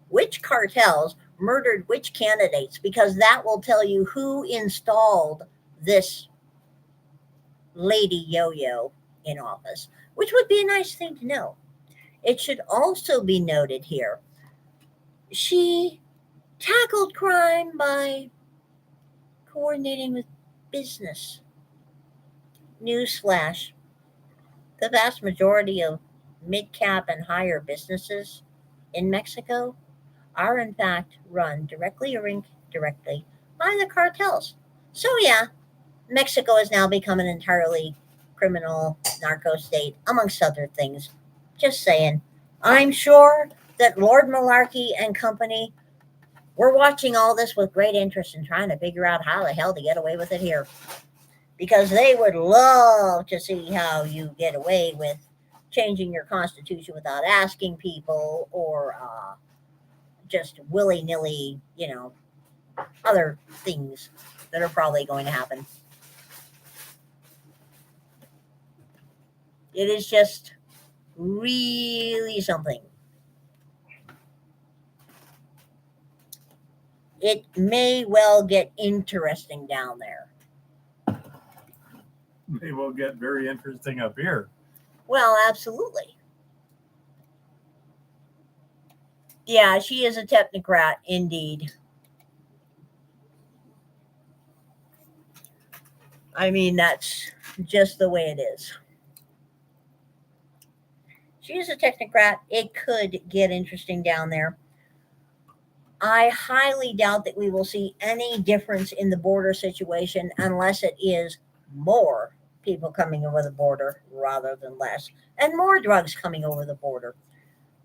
which cartels murdered which candidates? Because that will tell you who installed this Lady Yo-Yo in office, which would be a nice thing to know. It should also be noted here, she tackled crime by coordinating with business. Newsflash, the vast majority of mid-cap and higher businesses in Mexico are in fact run directly or indirectly by the cartels. So yeah, Mexico has now become an entirely criminal narco state, amongst other things. Just saying. I'm sure that Lord Malarkey and company were watching all this with great interest and trying to figure out how the hell to get away with it here. Because they would love to see how you get away with changing your constitution without asking people, or just willy-nilly, other things that are probably going to happen. It is just really something. It may well get interesting down there. They will get very interesting up here. Well, absolutely. Yeah, she is a technocrat indeed. I mean, that's just the way it is. She is a technocrat. It could get interesting down there. I highly doubt that we will see any difference in the border situation unless it is more people coming over the border rather than less, and more drugs coming over the border.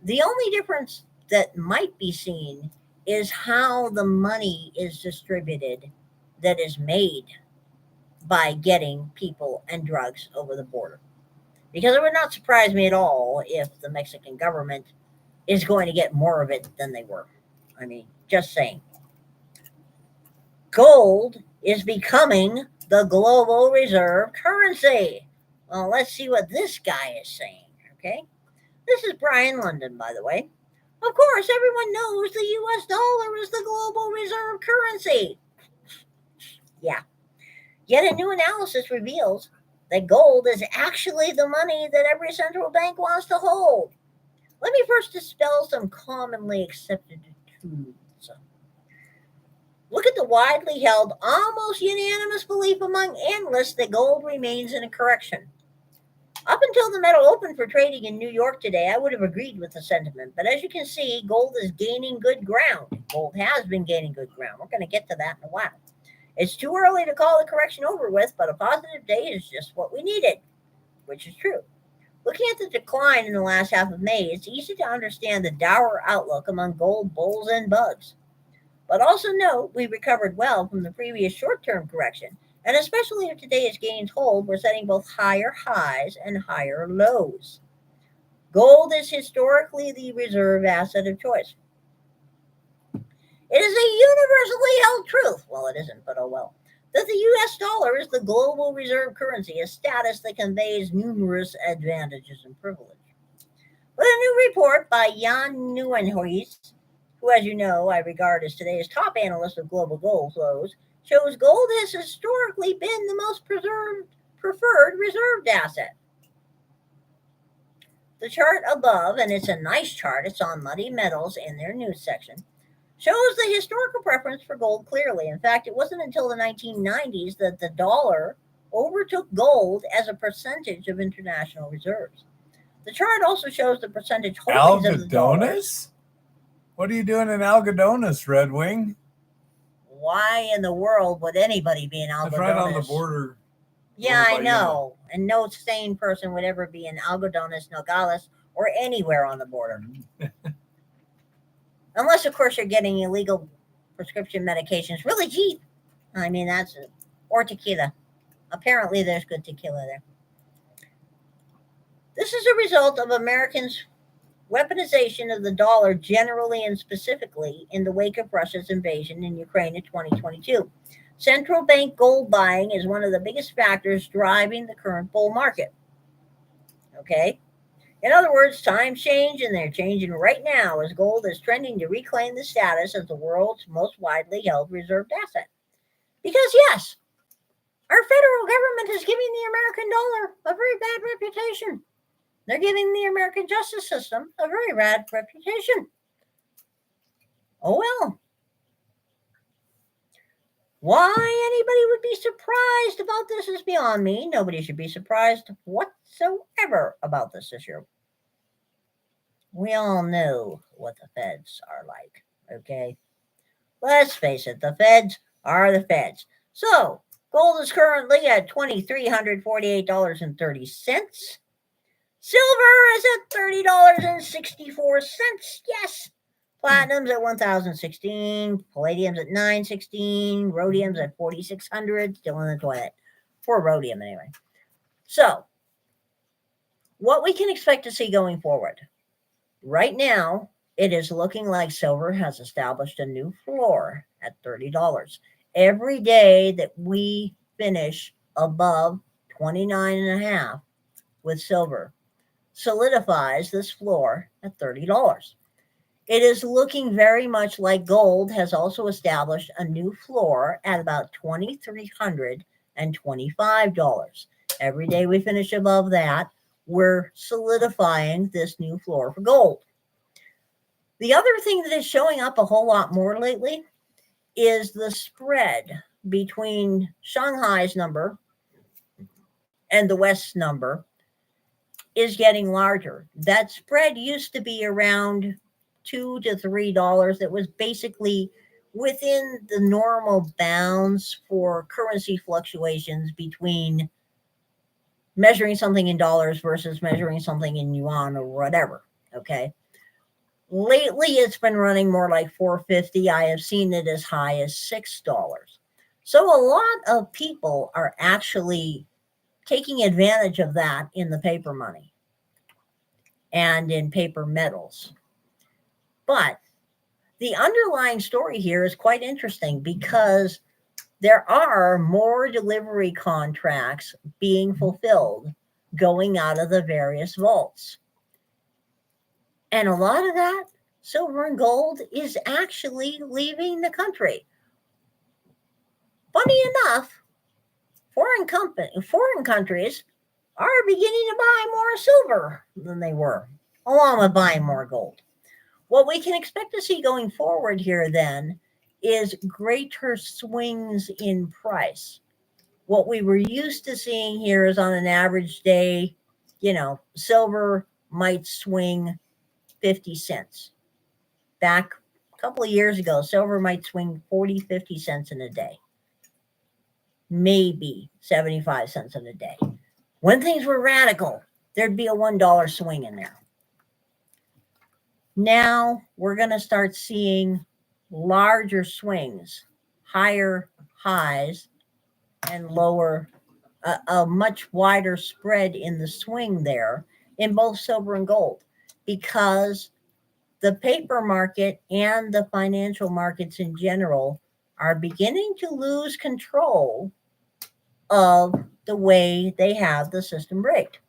The only difference that might be seen is how the money is distributed that is made by getting people and drugs over the border. Because it would not surprise me at all if the Mexican government is going to get more of it than they were. I mean, just saying. Gold is becoming the global reserve currency. Well, let's see what this guy is saying, okay? This is Brian London, by the way. Of course, everyone knows the US dollar is the global reserve currency. Yeah. Yet a new analysis reveals that gold is actually the money that every central bank wants to hold. Let me first dispel some commonly accepted truths. Look at the widely held, almost unanimous belief among analysts that gold remains in a correction. Up until the metal opened for trading in New York today, I would have agreed with the sentiment. But as you can see, gold is gaining good ground. Gold has been gaining good ground. We're going to get to that in a while. It's too early to call the correction over with, but a positive day is just what we needed, which is true. Looking at the decline in the last half of May, it's easy to understand the dour outlook among gold bulls and bugs. But also note we recovered well from the previous short-term correction, and especially if today's gains hold, we're setting both higher highs and higher lows. Gold is historically the reserve asset of choice. It is a universally held truth, well, it isn't, but oh well, that the US dollar is the global reserve currency, a status that conveys numerous advantages and privileges. But a new report by Jan Nieuwenhuis, who, as you know, I regard as today's top analyst of global gold flows, shows gold has historically been the most preferred reserved asset. The chart above, and it's a nice chart, it's on Muddy Metals in their news section, shows the historical preference for gold clearly. In fact, it wasn't until the 1990s that the dollar overtook gold as a percentage of international reserves. The chart also shows the percentage holdings of the dollar. Algodones? What are you doing in Algodones, Red Wing? Why in the world would anybody be in Algodones? It's right on the border. Yeah, over I by know. And no sane person would ever be in Algodones, Nogales, or anywhere on the border. Unless, of course, you're getting illegal prescription medications really cheap. I mean, that's it. Or tequila. Apparently, there's good tequila there. This is a result of Americans' weaponization of the dollar generally and specifically in the wake of Russia's invasion in Ukraine in 2022. Central bank gold buying is one of the biggest factors driving the current bull market. Okay? In other words, times change and they're changing right now as gold is trending to reclaim the status as the world's most widely held reserved asset. Because, yes, our federal government is giving the American dollar a very bad reputation. They're giving the American justice system a very bad reputation. Oh well. Why anybody would be surprised about this is beyond me. Nobody should be surprised whatsoever about this issue. We all know what the feds are like, okay? Let's face it, the feds are the feds. So, gold is currently at $2,348.30. Silver is at $30.64. Yes. Platinum's at 1,016. Palladium's at 916. Rhodium's at 4,600. Still in the toilet. For rhodium, anyway. So, what we can expect to see going forward. Right now, it is looking like silver has established a new floor at $30. Every day that we finish above 29.5 with silver solidifies this floor at $30. It is looking very much like gold has also established a new floor at about $2,325. Every day we finish above that, we're solidifying this new floor for gold. The other thing that is showing up a whole lot more lately is the spread between Shanghai's number and the West's number is getting larger. That spread used to be around $2 to $3. That was basically within the normal bounds for currency fluctuations between measuring something in dollars versus measuring something in yuan or whatever. Okay. Lately, it's been running more like $4.50. I have seen it as high as $6. So a lot of people are actually taking advantage of that in the paper money and in paper metals. But the underlying story here is quite interesting because there are more delivery contracts being fulfilled going out of the various vaults. And a lot of that silver and gold is actually leaving the country. Funny enough, foreign countries are beginning to buy more silver than they were, along with buying more gold. What we can expect to see going forward here then is greater swings in price. What we were used to seeing here is on an average day, silver might swing 50 cents. Back a couple of years ago, silver might swing 40, 50 cents in a day. Maybe 75 cents in a day. When things were radical, there'd be a $1 swing in there. Now we're going to start seeing larger swings, higher highs, and lower, a much wider spread in the swing there in both silver and gold, because the paper market and the financial markets in general are beginning to lose control of the way they have the system rigged.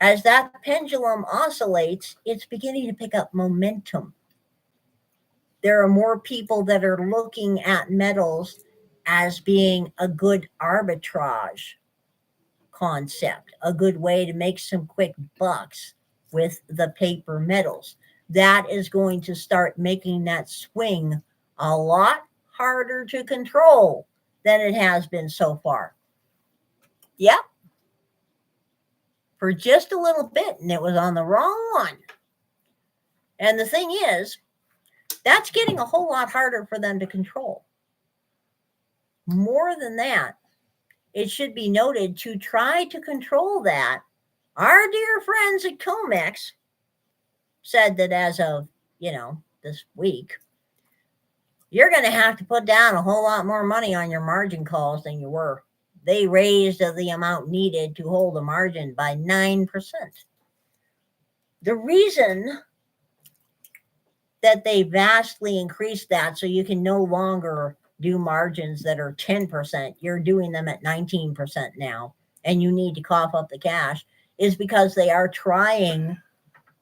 As that pendulum oscillates, it's beginning to pick up momentum. There are more people that are looking at metals as being a good arbitrage concept, a good way to make some quick bucks with the paper metals. That is going to start making that swing a lot harder to control than it has been so far. Yep. For just a little bit, and it was on the wrong one. And the thing is, that's getting a whole lot harder for them to control. More than that, it should be noted, to try to control that, our dear friends at COMEX said that as of, this week, you're going to have to put down a whole lot more money on your margin calls than you were. They raised the amount needed to hold the margin by 9%. The reason that they vastly increased that, so you can no longer do margins that are 10%, you're doing them at 19% now, and you need to cough up the cash, is because they are trying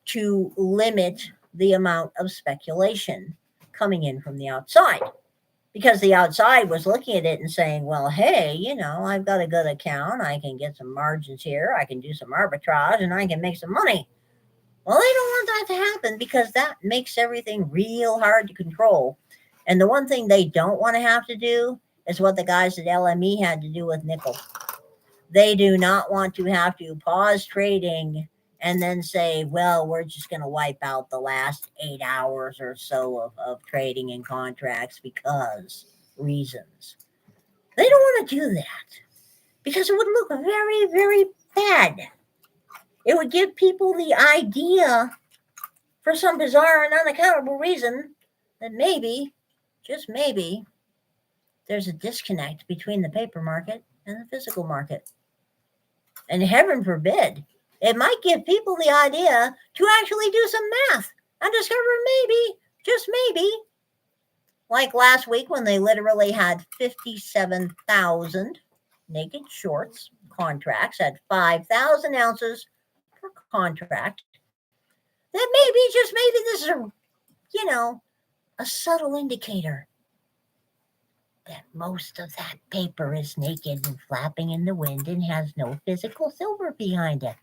to limit the amount of speculation coming in from the outside. Because the outside was looking at it and saying, well, hey, I've got a good account. I can get some margins here. I can do some arbitrage and I can make some money. Well, they don't want that to happen, because that makes everything real hard to control. And the one thing they don't want to have to do is what the guys at LME had to do with nickel. They do not want to have to pause trading and then say, well, we're just going to wipe out the last 8 hours or so of trading in contracts because reasons. They don't want to do that, because it would look very, very bad. It would give people the idea, for some bizarre and unaccountable reason, that maybe, just maybe, there's a disconnect between the paper market and the physical market. And heaven forbid, it might give people the idea to actually do some math and discover maybe, just maybe, like last week when they literally had 57,000 naked shorts contracts at 5,000 ounces per contract, that maybe, just maybe, this is a subtle indicator that most of that paper is naked and flapping in the wind and has no physical silver behind it.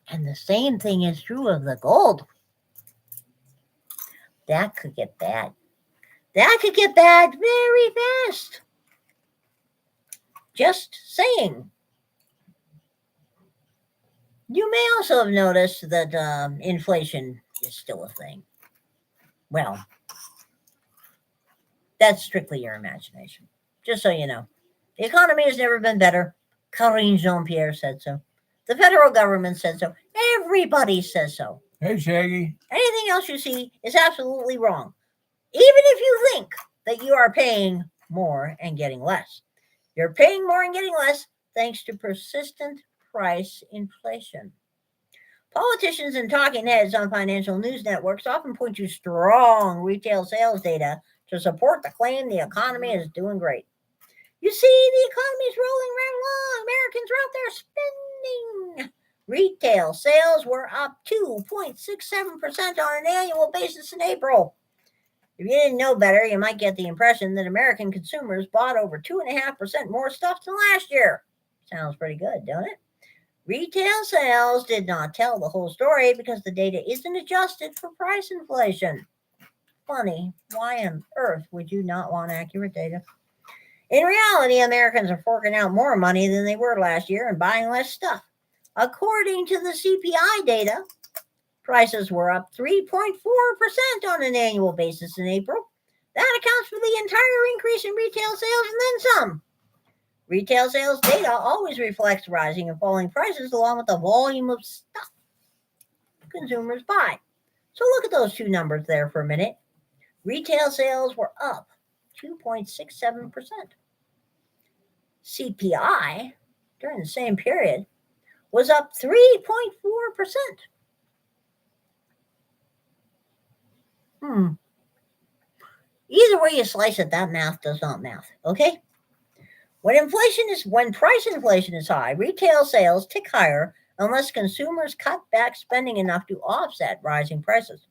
And the same thing is true of the gold. That could get bad. That could get bad very fast. Just saying. You may also have noticed that inflation is still a thing. Well, that's strictly your imagination. Just so you know. The economy has never been better. Karine Jean-Pierre said so. The federal government said so. Everybody says so. Hey, Shaggy. Anything else you see is absolutely wrong. Even if you think that you are paying more and getting less. You're paying more and getting less thanks to persistent price inflation. Politicians and talking heads on financial news networks often point to strong retail sales data to support the claim the economy is doing great. You see, the economy is rolling right along. Americans are out there spending. Retail sales were up 2.67% on an annual basis in April. If you didn't know better, you might get the impression that American consumers bought over 2.5% more stuff than last year. Sounds pretty good, don't it? Retail sales did not tell the whole story because the data isn't adjusted for price inflation. Funny, why on earth would you not want accurate data? In reality, Americans are forking out more money than they were last year and buying less stuff. According to the CPI data, prices were up 3.4% on an annual basis in April. That accounts for the entire increase in retail sales and then some. Retail sales data always reflects rising and falling prices along with the volume of stuff consumers buy. So look at those two numbers there for a minute. Retail sales were up 2.67%. CPI during the same period was up 3.4%. Either way you slice it, that math does not math, okay? When price inflation is high, retail sales tick higher unless consumers cut back spending enough to offset rising prices.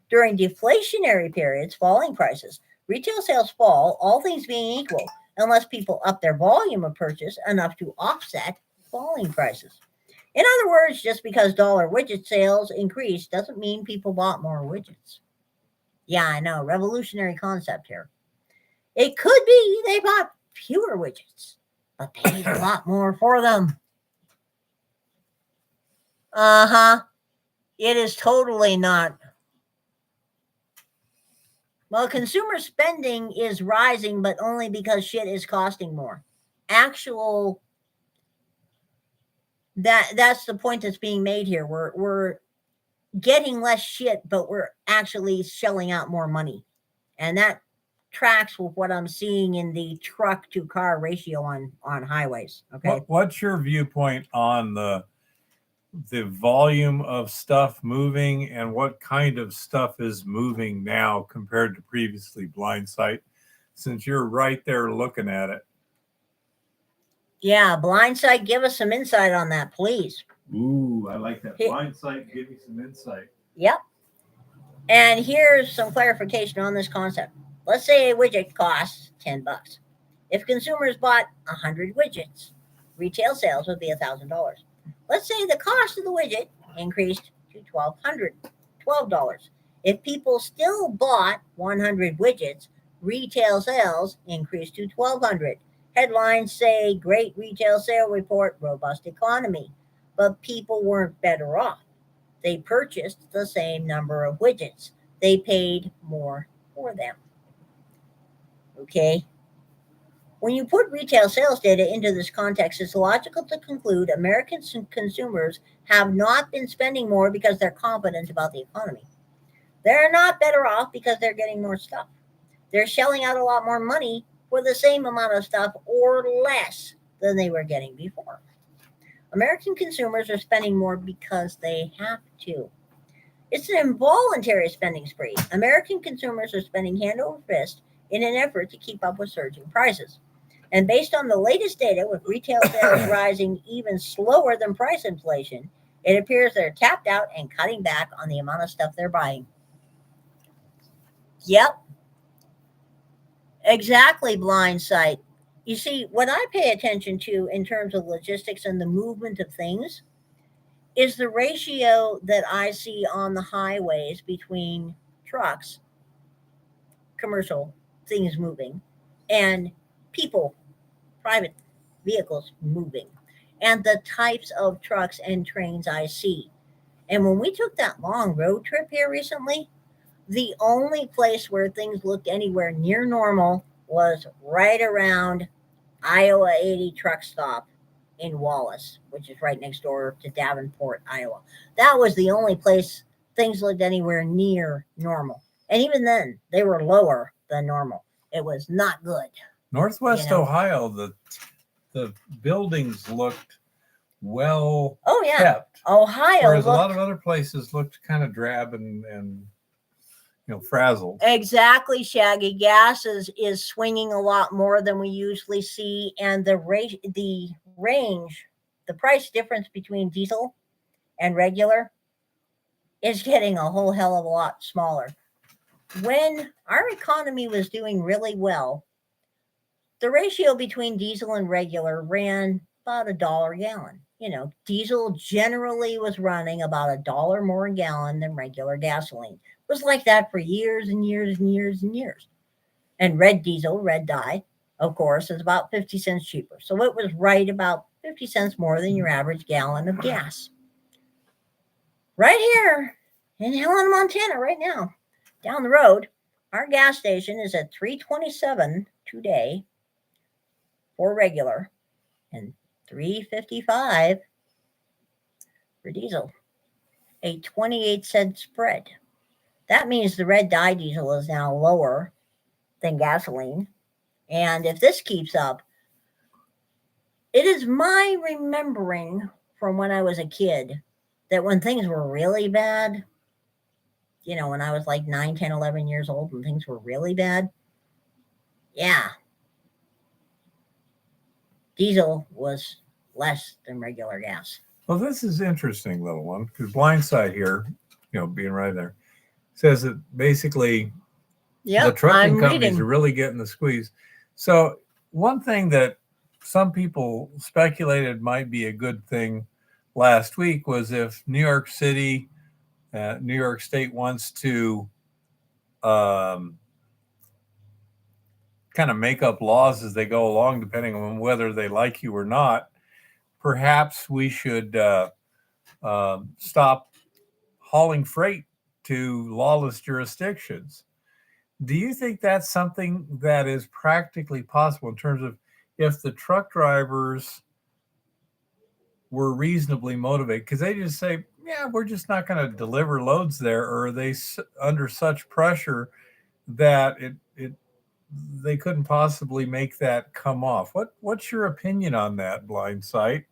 During deflationary periods, falling prices, retail sales fall, all things being equal, unless people up their volume of purchase enough to offset falling prices. In other words, just because dollar widget sales increased doesn't mean people bought more widgets. Yeah, I know, revolutionary concept here. It could be they bought fewer widgets, but paid a lot more for them. It is totally not. Well, consumer spending is rising, but only because shit is costing more. That's the point that's being made here. We're getting less shit, but we're actually shelling out more money. And that tracks with what I'm seeing in the truck to car ratio on highways. Okay. What's your viewpoint on the volume of stuff moving and what kind of stuff is moving now compared to previously, Blind Sight, since you're right there looking at it? Yeah, Blind Sight, give us some insight on that, please. Ooh, I like that. Blind Sight, give me some insight. Yep. And here's some clarification on this concept. Let's say a widget costs $10. If consumers bought 100 widgets, retail sales would be $1,000. Let's say the cost of the widget increased to $12. If people still bought 100 widgets, retail sales increased to $1,200. Headlines say, great retail sale report, robust economy. But people weren't better off. They purchased the same number of widgets. They paid more for them. Okay? When you put retail sales data into this context, it's logical to conclude American consumers have not been spending more because they're confident about the economy. They're not better off because they're getting more stuff. They're shelling out a lot more money for the same amount of stuff or less than they were getting before. American consumers are spending more because they have to. It's an involuntary spending spree. American consumers are spending hand over fist in an effort to keep up with surging prices. And based on the latest data, with retail sales rising even slower than price inflation, it appears they're tapped out and cutting back on the amount of stuff they're buying. Yep. Exactly, Blind Sight. You see, what I pay attention to in terms of logistics and the movement of things is the ratio that I see on the highways between trucks, commercial things moving, and people, private vehicles moving, and the types of trucks and trains I see. And when we took that long road trip here recently, the only place where things looked anywhere near normal was right around Iowa 80 truck stop in Wallace, which is right next door to Davenport, Iowa. That was the only place things looked anywhere near normal. And even then, they were lower than normal. It was not good. Northwest Ohio, the buildings looked well kept. Ohio. Whereas a lot of other places looked kind of drab and frazzled. Exactly, Shaggy. Gas is swinging a lot more than we usually see, and the range, the price difference between diesel and regular is getting a whole hell of a lot smaller. When our economy was doing really well, the ratio between diesel and regular ran about $1 a gallon. Diesel generally was running about $1 more a gallon than regular gasoline. It was like that for years and years and years and years. And red diesel, red dye, of course, is about 50 cents cheaper. So it was right about 50 cents more than your average gallon of gas. Right here in Helena, Montana, right now, down the road, our gas station is at $3.27 today for regular and $3.55 for diesel, a 28-cent spread. That means the red dye diesel is now lower than gasoline. And if this keeps up, it is my remembering from when I was a kid that when things were really bad, when I was like 9, 10, 11 years old and things were really bad, yeah, diesel was less than regular gas. Well, this is interesting, little one, because Blindside here, being right there, says that basically the trucking companies are really getting the squeeze. So one thing that some people speculated might be a good thing last week was if New York City, New York State wants to kind of make up laws as they go along, depending on whether they like you or not. Perhaps we should stop hauling freight to lawless jurisdictions. Do you think that's something that is practically possible in terms of if the truck drivers were reasonably motivated? Because they just say, yeah, we're just not going to deliver loads there, or are they under such pressure that they couldn't possibly make that come off? What's your opinion on that, Blind Sight?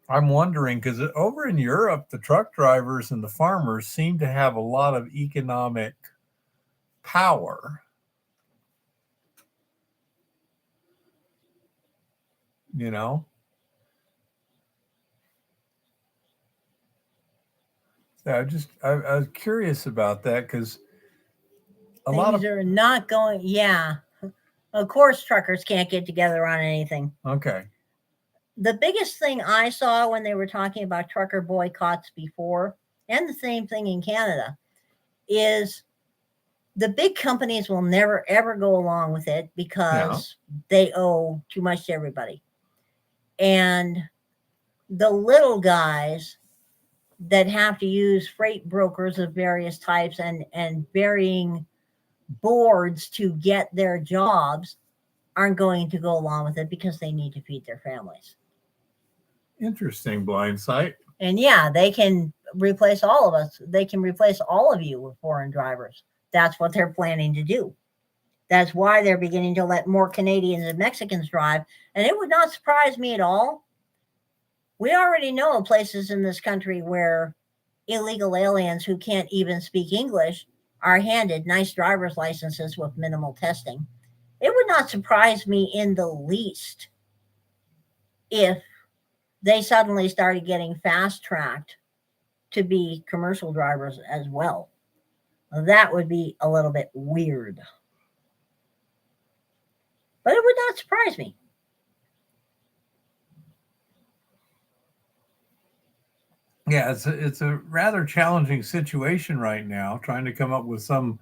I'm wondering, because over in Europe, the truck drivers and the farmers seem to have a lot of economic power. So I was curious about that because things are not going. Yeah, of course, truckers can't get together on anything. Okay. The biggest thing I saw when they were talking about trucker boycotts before, and the same thing in Canada, is the big companies will never ever go along with it because they owe too much to everybody. And the little guys that have to use freight brokers of various types and varying boards to get their jobs aren't going to go along with it because they need to feed their families. Interesting, Blind Sight. And yeah, they can replace all of us. They can replace all of you with foreign drivers. That's what they're planning to do. That's why they're beginning to let more Canadians and Mexicans drive. And it would not surprise me at all. We already know of places in this country where illegal aliens who can't even speak English are handed nice driver's licenses with minimal testing. It would not surprise me in the least if they suddenly started getting fast-tracked to be commercial drivers as well. That would be a little bit weird. But it would not surprise me. Yeah, it's a rather challenging situation right now, trying to come up with some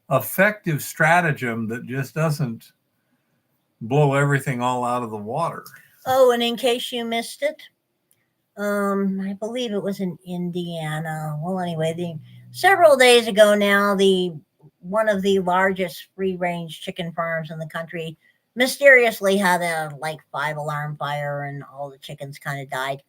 effective stratagem that just doesn't blow everything all out of the water. Oh, and in case you missed it, I believe it was in Indiana. Well, anyway, several days ago now, one of the largest free-range chicken farms in the country mysteriously had a 5-alarm fire, and all the chickens kind of died.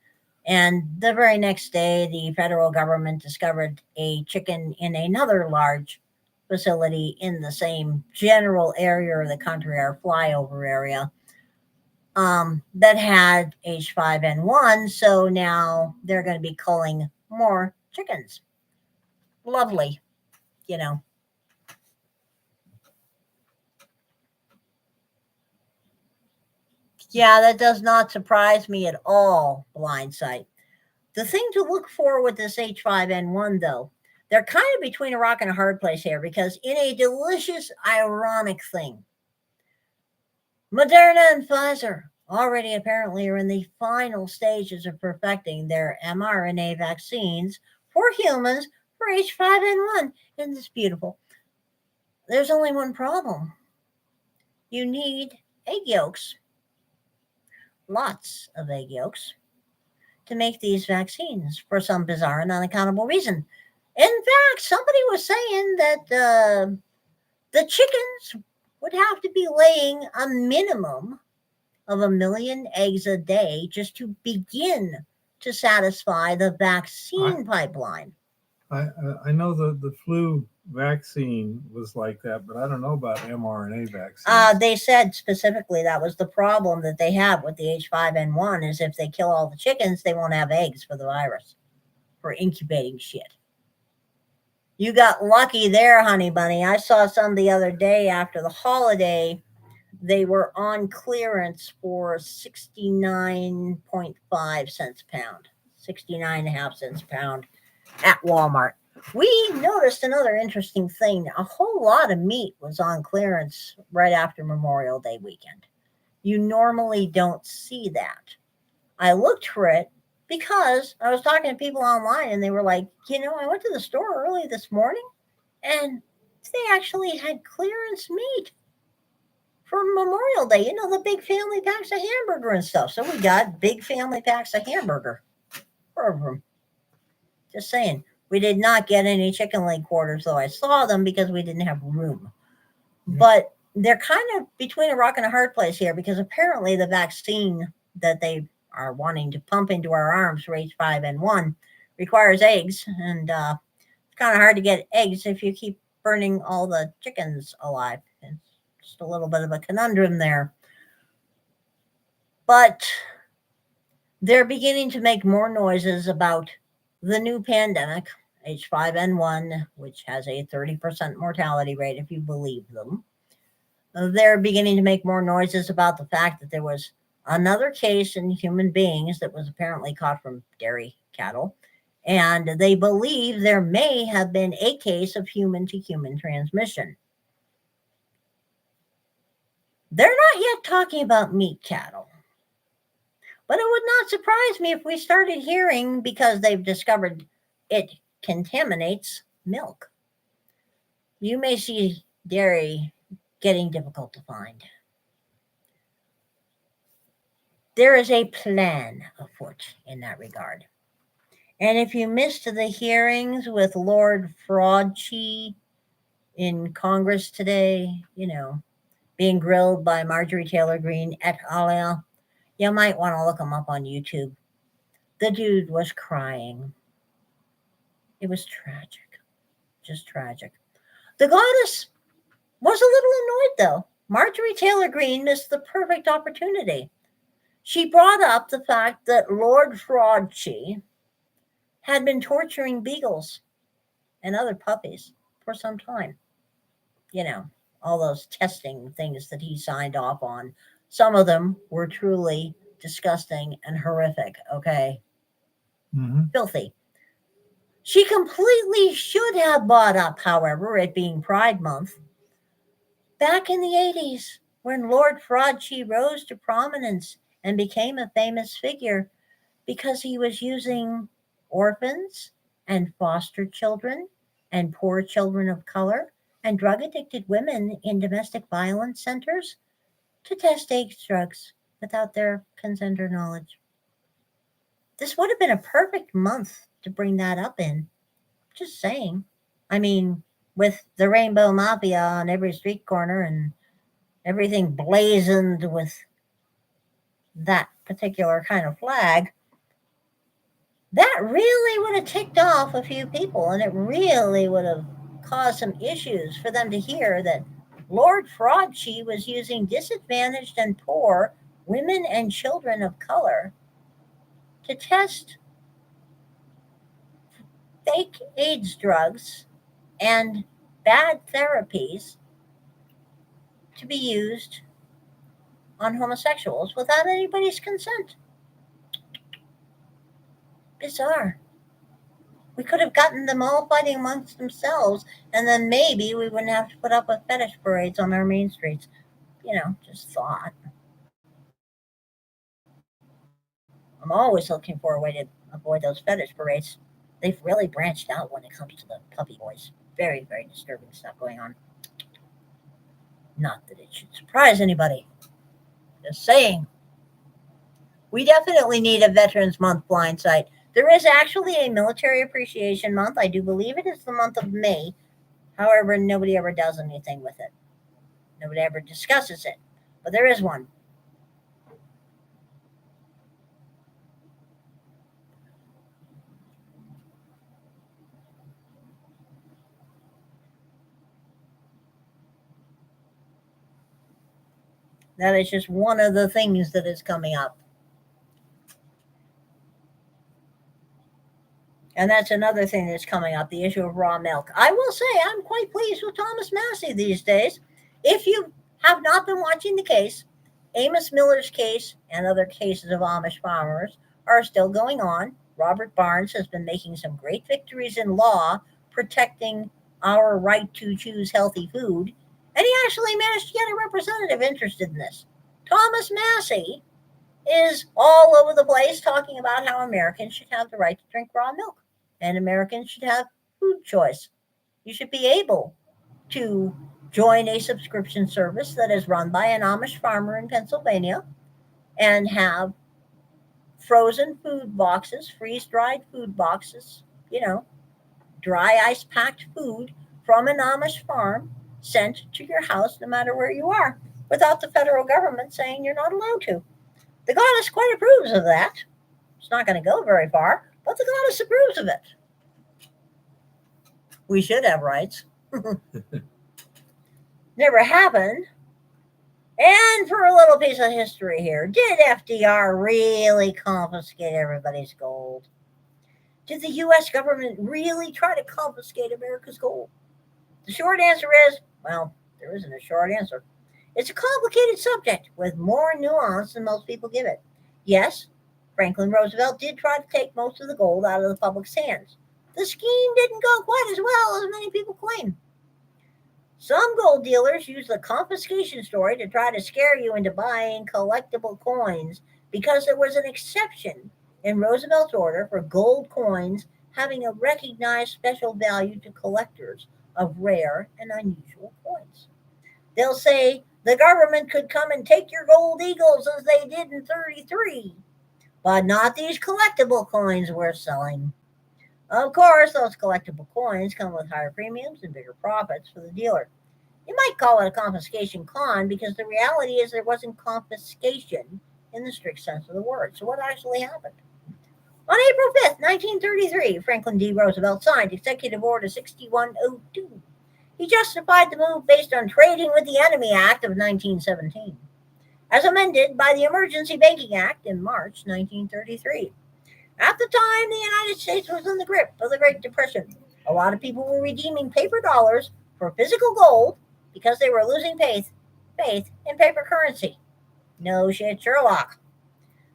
And the very next day, the federal government discovered a chicken in another large facility in the same general area of the country, our flyover area, that had H5N1. So now they're going to be culling more chickens. Lovely. you know. Yeah, that does not surprise me at all, Blindsight. The thing to look for with this H5N1, though, they're kind of between a rock and a hard place here because, in a delicious, ironic thing, Moderna and Pfizer already apparently are in the final stages of perfecting their mRNA vaccines for humans for H5N1. Isn't this beautiful? There's only one problem. You need egg yolks, lots of egg yolks, to make these vaccines for some bizarre and unaccountable reason. In fact, somebody was saying that the chickens would have to be laying a minimum of 1 million eggs a day just to begin to satisfy the vaccine pipeline. I know the flu vaccine was like that, but I don't know about mRNA vaccines. They said specifically that was the problem that they have with the H5N1 is if they kill all the chickens, they won't have eggs for the virus, for incubating shit. You got lucky there, honey bunny. I saw some the other day after the holiday. They were on clearance for 69.5 cents a pound, 69.5 cents a pound at Walmart. We noticed another interesting thing. A whole lot of meat was on clearance right after Memorial Day weekend. You normally don't see that. I looked for it because I was talking to people online and they were like, I went to the store early this morning and they actually had clearance meat for Memorial Day. The big family packs of hamburger and stuff. So we got big family packs of hamburger. Just saying. We did not get any chicken leg quarters, though I saw them because we didn't have room. But they're kind of between a rock and a hard place here because apparently the vaccine that they are wanting to pump into our arms for H5N1 requires eggs. And it's kind of hard to get eggs if you keep burning all the chickens alive. It's just a little bit of a conundrum there. But they're beginning to make more noises about the new pandemic, H5N1, which has a 30% mortality rate if you believe them. They're beginning to make more noises about the fact that there was another case in human beings that was apparently caught from dairy cattle. And they believe there may have been a case of human-to-human transmission. They're not yet talking about meat cattle. But it would not surprise me if we started hearing, because they've discovered it contaminates milk. You may see dairy getting difficult to find. There is a plan afoot in that regard. And if you missed the hearings with Lord Fraudchi in Congress today, being grilled by Marjorie Taylor Greene et al., you might want to look him up on YouTube. The dude was crying. It was tragic. Just tragic. The goddess was a little annoyed, though. Marjorie Taylor Greene missed the perfect opportunity. She brought up the fact that Lord Fraudchi had been torturing beagles and other puppies for some time. All those testing things that he signed off on. Some of them were truly disgusting and horrific, okay? Filthy. She completely should have brought up, however, it being Pride Month, back in the 80s, when Lord Fraudchi rose to prominence and became a famous figure because he was using orphans and foster children and poor children of color and drug-addicted women in domestic violence centers to test AIDS drugs without their consent or knowledge. This would have been a perfect month to bring that up in. Just saying. I mean, with the Rainbow Mafia on every street corner and everything blazoned with that particular kind of flag, that really would have ticked off a few people, and it really would have caused some issues for them to hear that Lord Fraudchi was using disadvantaged and poor women and children of color to test fake AIDS drugs and bad therapies to be used on homosexuals without anybody's consent. Bizarre. We could have gotten them all fighting amongst themselves, and then maybe we wouldn't have to put up with fetish parades on our main streets. Just thought. I'm always looking for a way to avoid those fetish parades. They've really branched out when it comes to the puppy boys. Very, very disturbing stuff going on. Not that it should surprise anybody. Just saying. We definitely need a Veterans Month blind site. There is actually a Military Appreciation Month. I do believe it is the month of May. However, nobody ever does anything with it. Nobody ever discusses it. But there is one. That is just one of the things that is coming up. And that's another thing that's coming up, the issue of raw milk. I will say I'm quite pleased with Thomas Massey these days. If you have not been watching the case, Amos Miller's case and other cases of Amish farmers are still going on. Robert Barnes has been making some great victories in law protecting our right to choose healthy food. And he actually managed to get a representative interested in this. Thomas Massey is all over the place talking about how Americans should have the right to drink raw milk and Americans should have food choice. You should be able to join a subscription service that is run by an Amish farmer in Pennsylvania and have frozen food boxes, freeze-dried food boxes, dry ice packed food from an Amish farm sent to your house no matter where you are without the federal government saying you're not allowed to. The goddess quite approves of that. It's not going to go very far, but the goddess approves of it. We should have rights. Never happened. And for a little piece of history here, did FDR really confiscate everybody's gold? Did the U.S. government really try to confiscate America's gold? The short answer is, well, there isn't a short answer. It's a complicated subject with more nuance than most people give it. Yes, Franklin Roosevelt did try to take most of the gold out of the public's hands. The scheme didn't go quite as well as many people claim. Some gold dealers use the confiscation story to try to scare you into buying collectible coins because there was an exception in Roosevelt's order for gold coins having a recognized special value to collectors of rare and unusual coins. They'll say the government could come and take your gold eagles as they did in 33, but not these collectible coins we're selling. Of course, those collectible coins come with higher premiums and bigger profits for the dealer. You might call it a confiscation con because the reality is there wasn't confiscation in the strict sense of the word. So what actually happened? On April 5th, 1933, Franklin D. Roosevelt signed Executive Order 6102. He justified the move based on Trading with the Enemy Act of 1917, as amended by the Emergency Banking Act in March 1933. At the time, the United States was in the grip of the Great Depression. A lot of people were redeeming paper dollars for physical gold because they were losing faith in paper currency. No shit, Sherlock.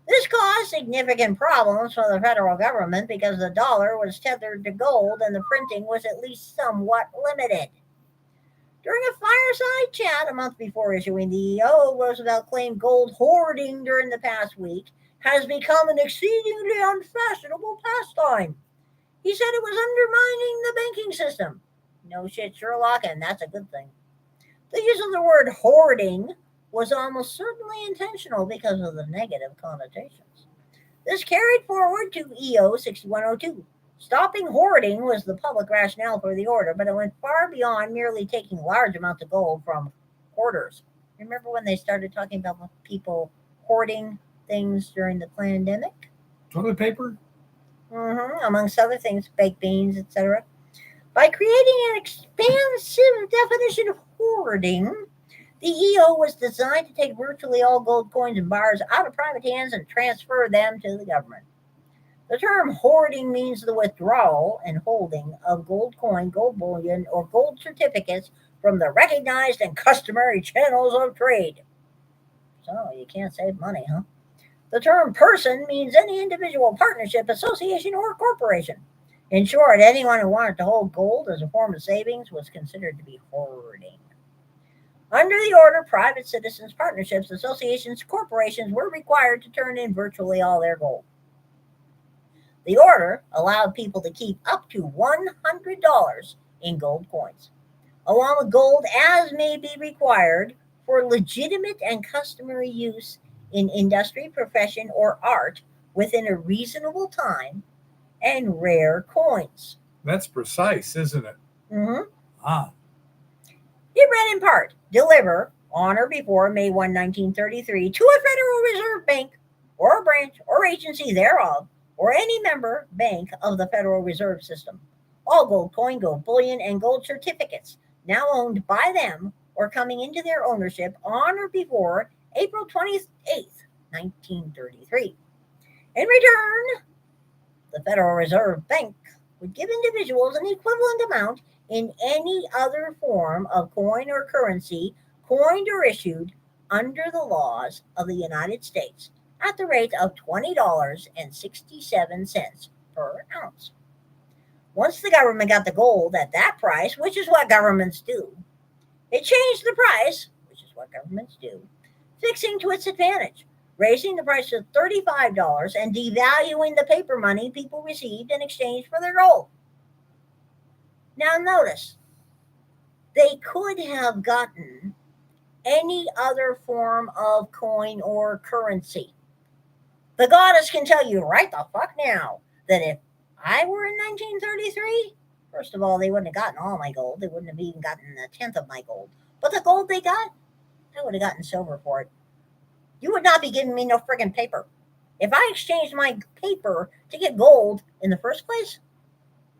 This caused significant problems for the federal government because the dollar was tethered to gold and the printing was at least somewhat limited. During a fireside chat a month before issuing the EO, Roosevelt claimed gold hoarding during the past week has become an exceedingly unfashionable pastime. He said it was undermining the banking system. No shit, Sherlock, and that's a good thing. The use of the word hoarding was almost certainly intentional because of the negative connotations. This carried forward to EO 6102. Stopping hoarding was the public rationale for the order, but it went far beyond merely taking large amounts of gold from hoarders. Remember when they started talking about people hoarding things during the pandemic? Toilet paper? Amongst other things, baked beans, etc. By creating an expansive definition of hoarding, the EO was designed to take virtually all gold coins and bars out of private hands and transfer them to the government. The term hoarding means the withdrawal and holding of gold coin, gold bullion, or gold certificates from the recognized and customary channels of trade. So you can't save money, huh? The term person means any individual, partnership, association, or corporation. In short, anyone who wanted to hold gold as a form of savings was considered to be hoarding. Under the order, private citizens, partnerships, associations, corporations were required to turn in virtually all their gold. The order allowed people to keep up to $100 in gold coins, along with gold as may be required for legitimate and customary use in industry, profession, or art within a reasonable time, and rare coins. That's precise, isn't it? Mhm. Ah, It read in part, deliver on or before May 1, 1933, to a Federal Reserve Bank or a branch or agency thereof, or any member bank of the Federal Reserve System, all gold coin, gold bullion, and gold certificates now owned by them or coming into their ownership on or before April 28th, 1933. In return, the Federal Reserve Bank would give individuals an equivalent amount in any other form of coin or currency coined or issued under the laws of the United States at the rate of $20.67 per ounce. Once the government got the gold at that price, which is what governments do, it changed the price, which is what governments do, fixing to its advantage, raising the price to $35 and devaluing the paper money people received in exchange for their gold. Now, notice, they could have gotten any other form of coin or currency. The goddess can tell you right the fuck now that if I were in 1933, first of all, they wouldn't have gotten all my gold. They wouldn't have even gotten a tenth of my gold. But the gold they got, I would have gotten silver for it. You would not be giving me no friggin' paper. If I exchanged my paper to get gold in the first place,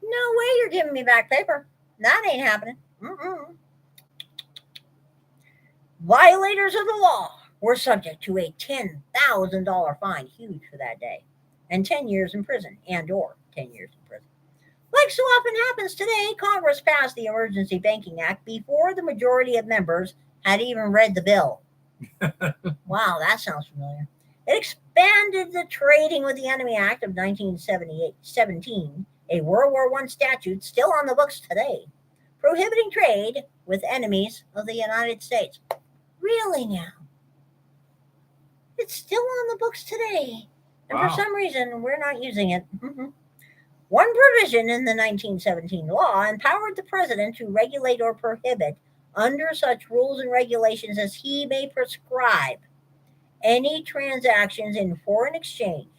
no way you're giving me back paper. That ain't happening. Mm-mm. Violators of the law were subject to a $10,000 fine, huge for that day, and 10 years in prison, and or 10 years in prison. Like so often happens today, Congress passed the Emergency Banking Act before the majority of members had even read the bill. Wow, that sounds familiar. It expanded the Trading with the Enemy Act of 1917, a World War I statute still on the books today, prohibiting trade with enemies of the United States. Really now? It's still on the books today. And Wow. for some reason, we're not using it. One provision in the 1917 law empowered the president to regulate or prohibit, under such rules and regulations as he may prescribe, any transactions in foreign exchange,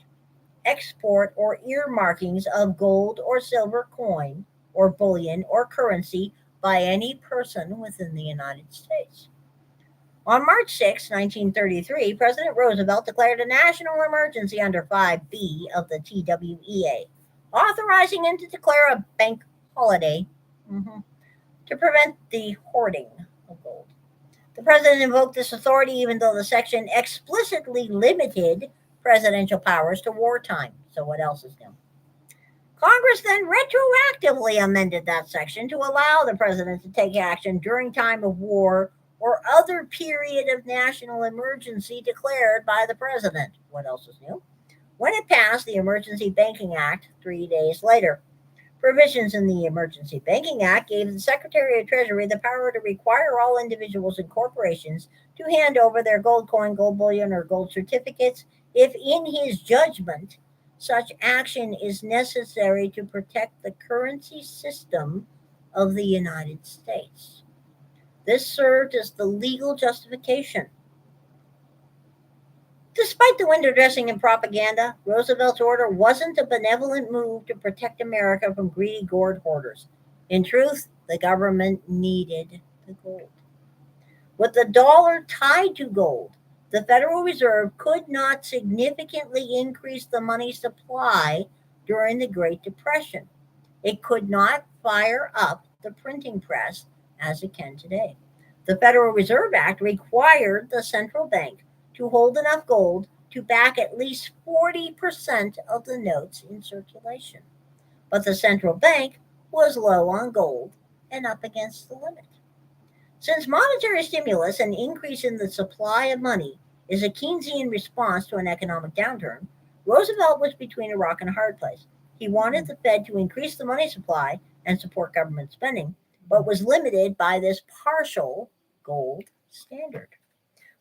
export, or earmarkings of gold or silver coin or bullion or currency by any person within the United States. On March 6, 1933, President Roosevelt declared a national emergency under 5B of the TWEA, authorizing him to declare a bank holiday to prevent the hoarding of gold. The president invoked this authority even though the section explicitly limited presidential powers to wartime. So what else is new? Congress then retroactively amended that section to allow the president to take action during time of war or other period of national emergency declared by the president. What else is new? When it passed the Emergency Banking Act 3 days later. Provisions in the Emergency Banking Act gave the Secretary of Treasury the power to require all individuals and corporations to hand over their gold coin, gold bullion, or gold certificates if, in his judgment, such action is necessary to protect the currency system of the United States. This served as the legal justification. Despite the window dressing and propaganda, Roosevelt's order wasn't a benevolent move to protect America from greedy gourd hoarders. In truth, the government needed the gold. With the dollar tied to gold, the Federal Reserve could not significantly increase the money supply during the Great Depression. It could not fire up the printing press as it can today. The Federal Reserve Act required the central bank to hold enough gold to back at least 40% of the notes in circulation. But the central bank was low on gold and up against the limit. Since monetary stimulus and increase in the supply of money is a Keynesian response to an economic downturn, Roosevelt was between a rock and a hard place. He wanted the Fed to increase the money supply and support government spending, but was limited by this partial gold standard.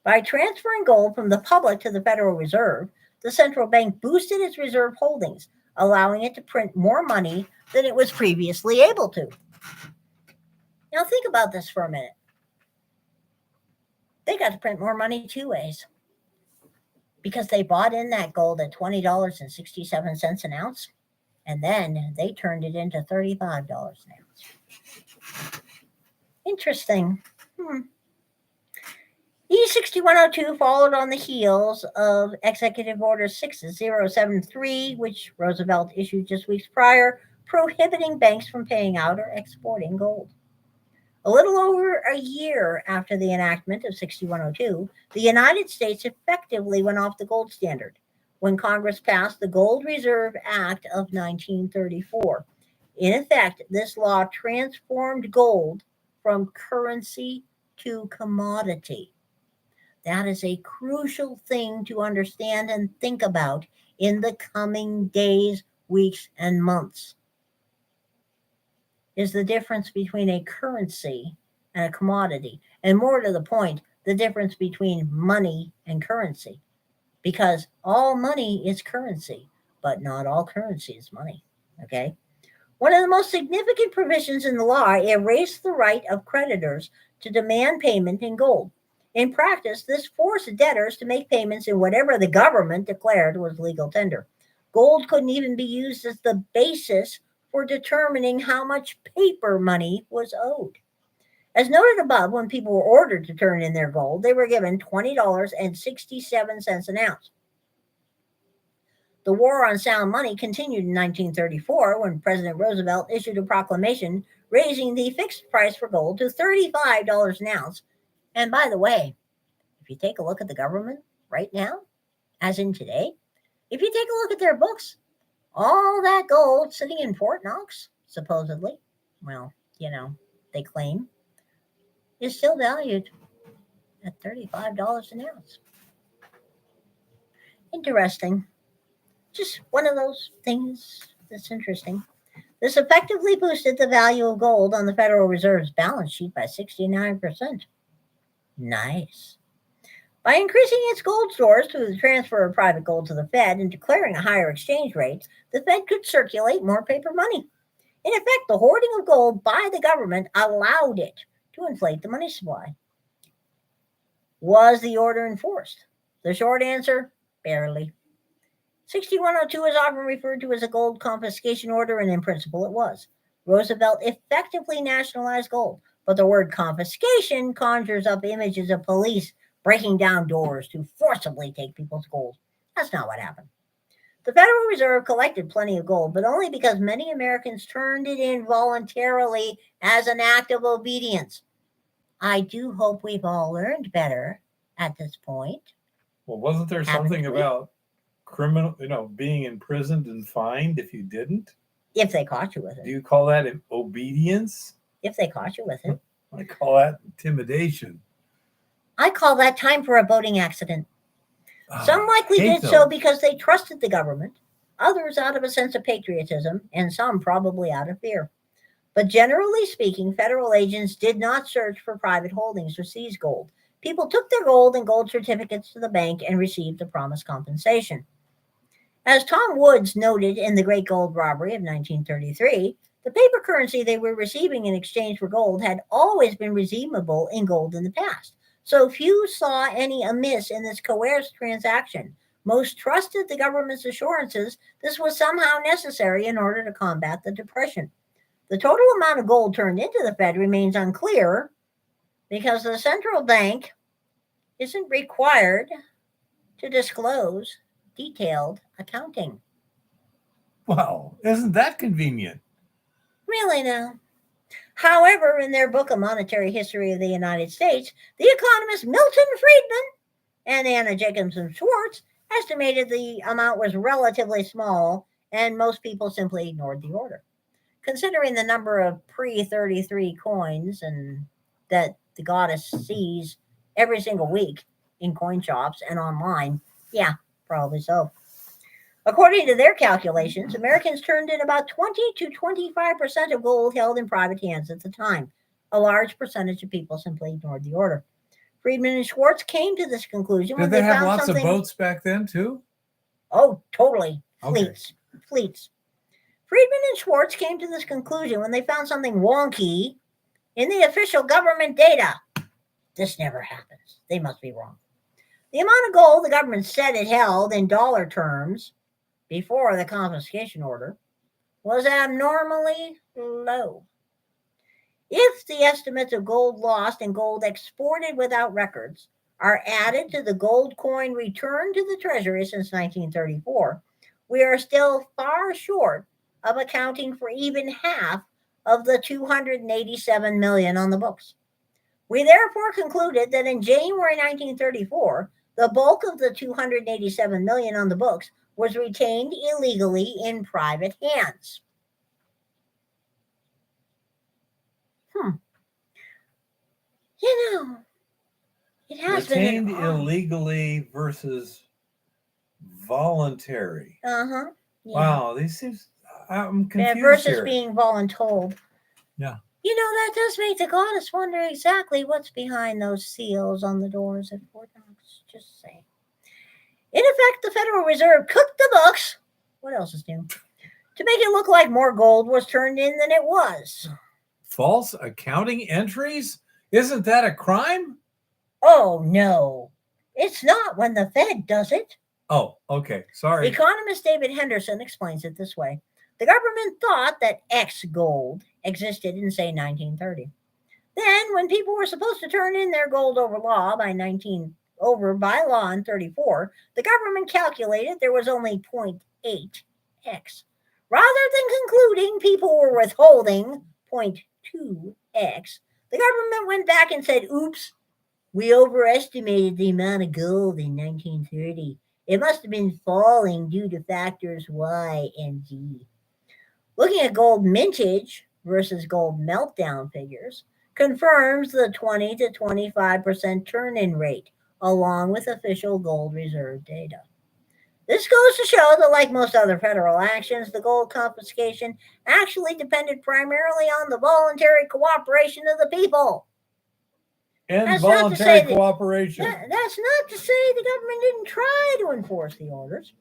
By transferring gold from the public to the Federal Reserve, the central bank boosted its reserve holdings, allowing it to print more money than it was previously able to. Now think about this for a minute. They got to print more money two ways. Because they bought in that gold at $20.67 an ounce, and then they turned it into $35 an ounce. Interesting. E6102 followed on the heels of Executive Order 6073, which Roosevelt issued just weeks prior, prohibiting banks from paying out or exporting gold. A little over a year after the enactment of 6102, the United States effectively went off the gold standard when Congress passed the Gold Reserve Act of 1934. In effect, this law transformed gold from currency to commodity. That is a crucial thing to understand and think about in the coming days, weeks, and months. Is the difference between a currency and a commodity. And more to the point, the difference between money and currency. Because all money is currency, but not all currency is money. Okay? One of the most significant provisions in the law erased the right of creditors to demand payment in gold. In practice, this forced debtors to make payments in whatever the government declared was legal tender. Gold couldn't even be used as the basis for determining how much paper money was owed. As noted above, when people were ordered to turn in their gold, they were given $20.67 an ounce. The war on sound money continued in 1934 when President Roosevelt issued a proclamation raising the fixed price for gold to $35 an ounce. And by the way, if you take a look at the government right now, as in today, if you take a look at their books, all that gold sitting in Fort Knox, supposedly, well, they claim, is still valued at $35 an ounce. Interesting. Just one of those things that's interesting. This effectively boosted the value of gold on the Federal Reserve's balance sheet by 69%. Nice. By increasing its gold stores through the transfer of private gold to the Fed and declaring a higher exchange rate, the Fed could circulate more paper money. In effect, the hoarding of gold by the government allowed it to inflate the money supply. Was the order enforced? The short answer, barely. 6102 is often referred to as a gold confiscation order, and in principle it was. Roosevelt effectively nationalized gold, but the word confiscation conjures up images of police breaking down doors to forcibly take people's gold. That's not what happened. The Federal Reserve collected plenty of gold, but only because many Americans turned it in voluntarily as an act of obedience. I do hope we've all learned better at this point. Well, wasn't there something about criminal, being imprisoned and fined if you didn't? If they caught you with it. Do you call that obedience? If they caught you with it. I call that intimidation. I call that time for a boating accident. Some likely did so because they trusted the government, others out of a sense of patriotism, and some probably out of fear. But generally speaking, federal agents did not search for private holdings or seize gold. People took their gold and gold certificates to the bank and received the promised compensation. As Tom Woods noted in The Great Gold Robbery of 1933, the paper currency they were receiving in exchange for gold had always been redeemable in gold in the past. So few saw any amiss in this coerced transaction. Most trusted the government's assurances this was somehow necessary in order to combat the Depression. The total amount of gold turned into the Fed remains unclear because the central bank isn't required to disclose detailed accounting. Well, isn't that convenient? Really now? However, in their book, A Monetary History of the United States, the economists Milton Friedman and Anna Jacobson Schwartz estimated the amount was relatively small, and most people simply ignored the order. Considering the number of pre-33 coins and that the goddess sees every single week in coin shops and online, yeah, probably so. According to their calculations, Americans turned in about 20 to 25% of gold held in private hands at the time. A large percentage of people simply ignored the order. Friedman and Schwartz came to this conclusion when Did they have found lots something. of boats back then too? Oh, totally. Okay. Fleets. Friedman and Schwartz came to this conclusion when they found something wonky in the official government data. This never happens. They must be wrong. The amount of gold the government said it held in dollar terms before the confiscation order was abnormally low. If the estimates of gold lost and gold exported without records are added to the gold coin returned to the Treasury since 1934, we are still far short of accounting for even half of the 287 million on the books. We therefore concluded that in January 1934, the bulk of the 287 million on the books was retained illegally in private hands. You know, it has Retained been illegally versus voluntary. Yeah. Wow, these seems I'm confused versus here. being voluntold. Yeah. That does make the goddess wonder exactly what's behind those seals on the doors at Fort Knox. Just saying. In effect, the Federal Reserve cooked the books. What else is new? To make it look like more gold was turned in than it was. False accounting entries? Isn't that a crime? Oh, no. It's not when the Fed does it. Oh, okay. Sorry. Economist David Henderson explains it this way. The government thought that X gold existed in, say, 1930. Then, when people were supposed to turn in their gold over law by law in 34, the government calculated there was only 0.8 X. Rather than concluding people were withholding 0.2 X, the government went back and said, oops, we overestimated the amount of gold in 1930. It must have been falling due to factors Y and Z. Looking at gold mintage versus gold meltdown figures confirms the 20 to 25% turn-in rate, along with official gold reserve data. This goes to show that, like most other federal actions, the gold confiscation actually depended primarily on the voluntary cooperation of the people. And That's not to voluntary say that- cooperation. That's not to say the government didn't try to enforce the orders.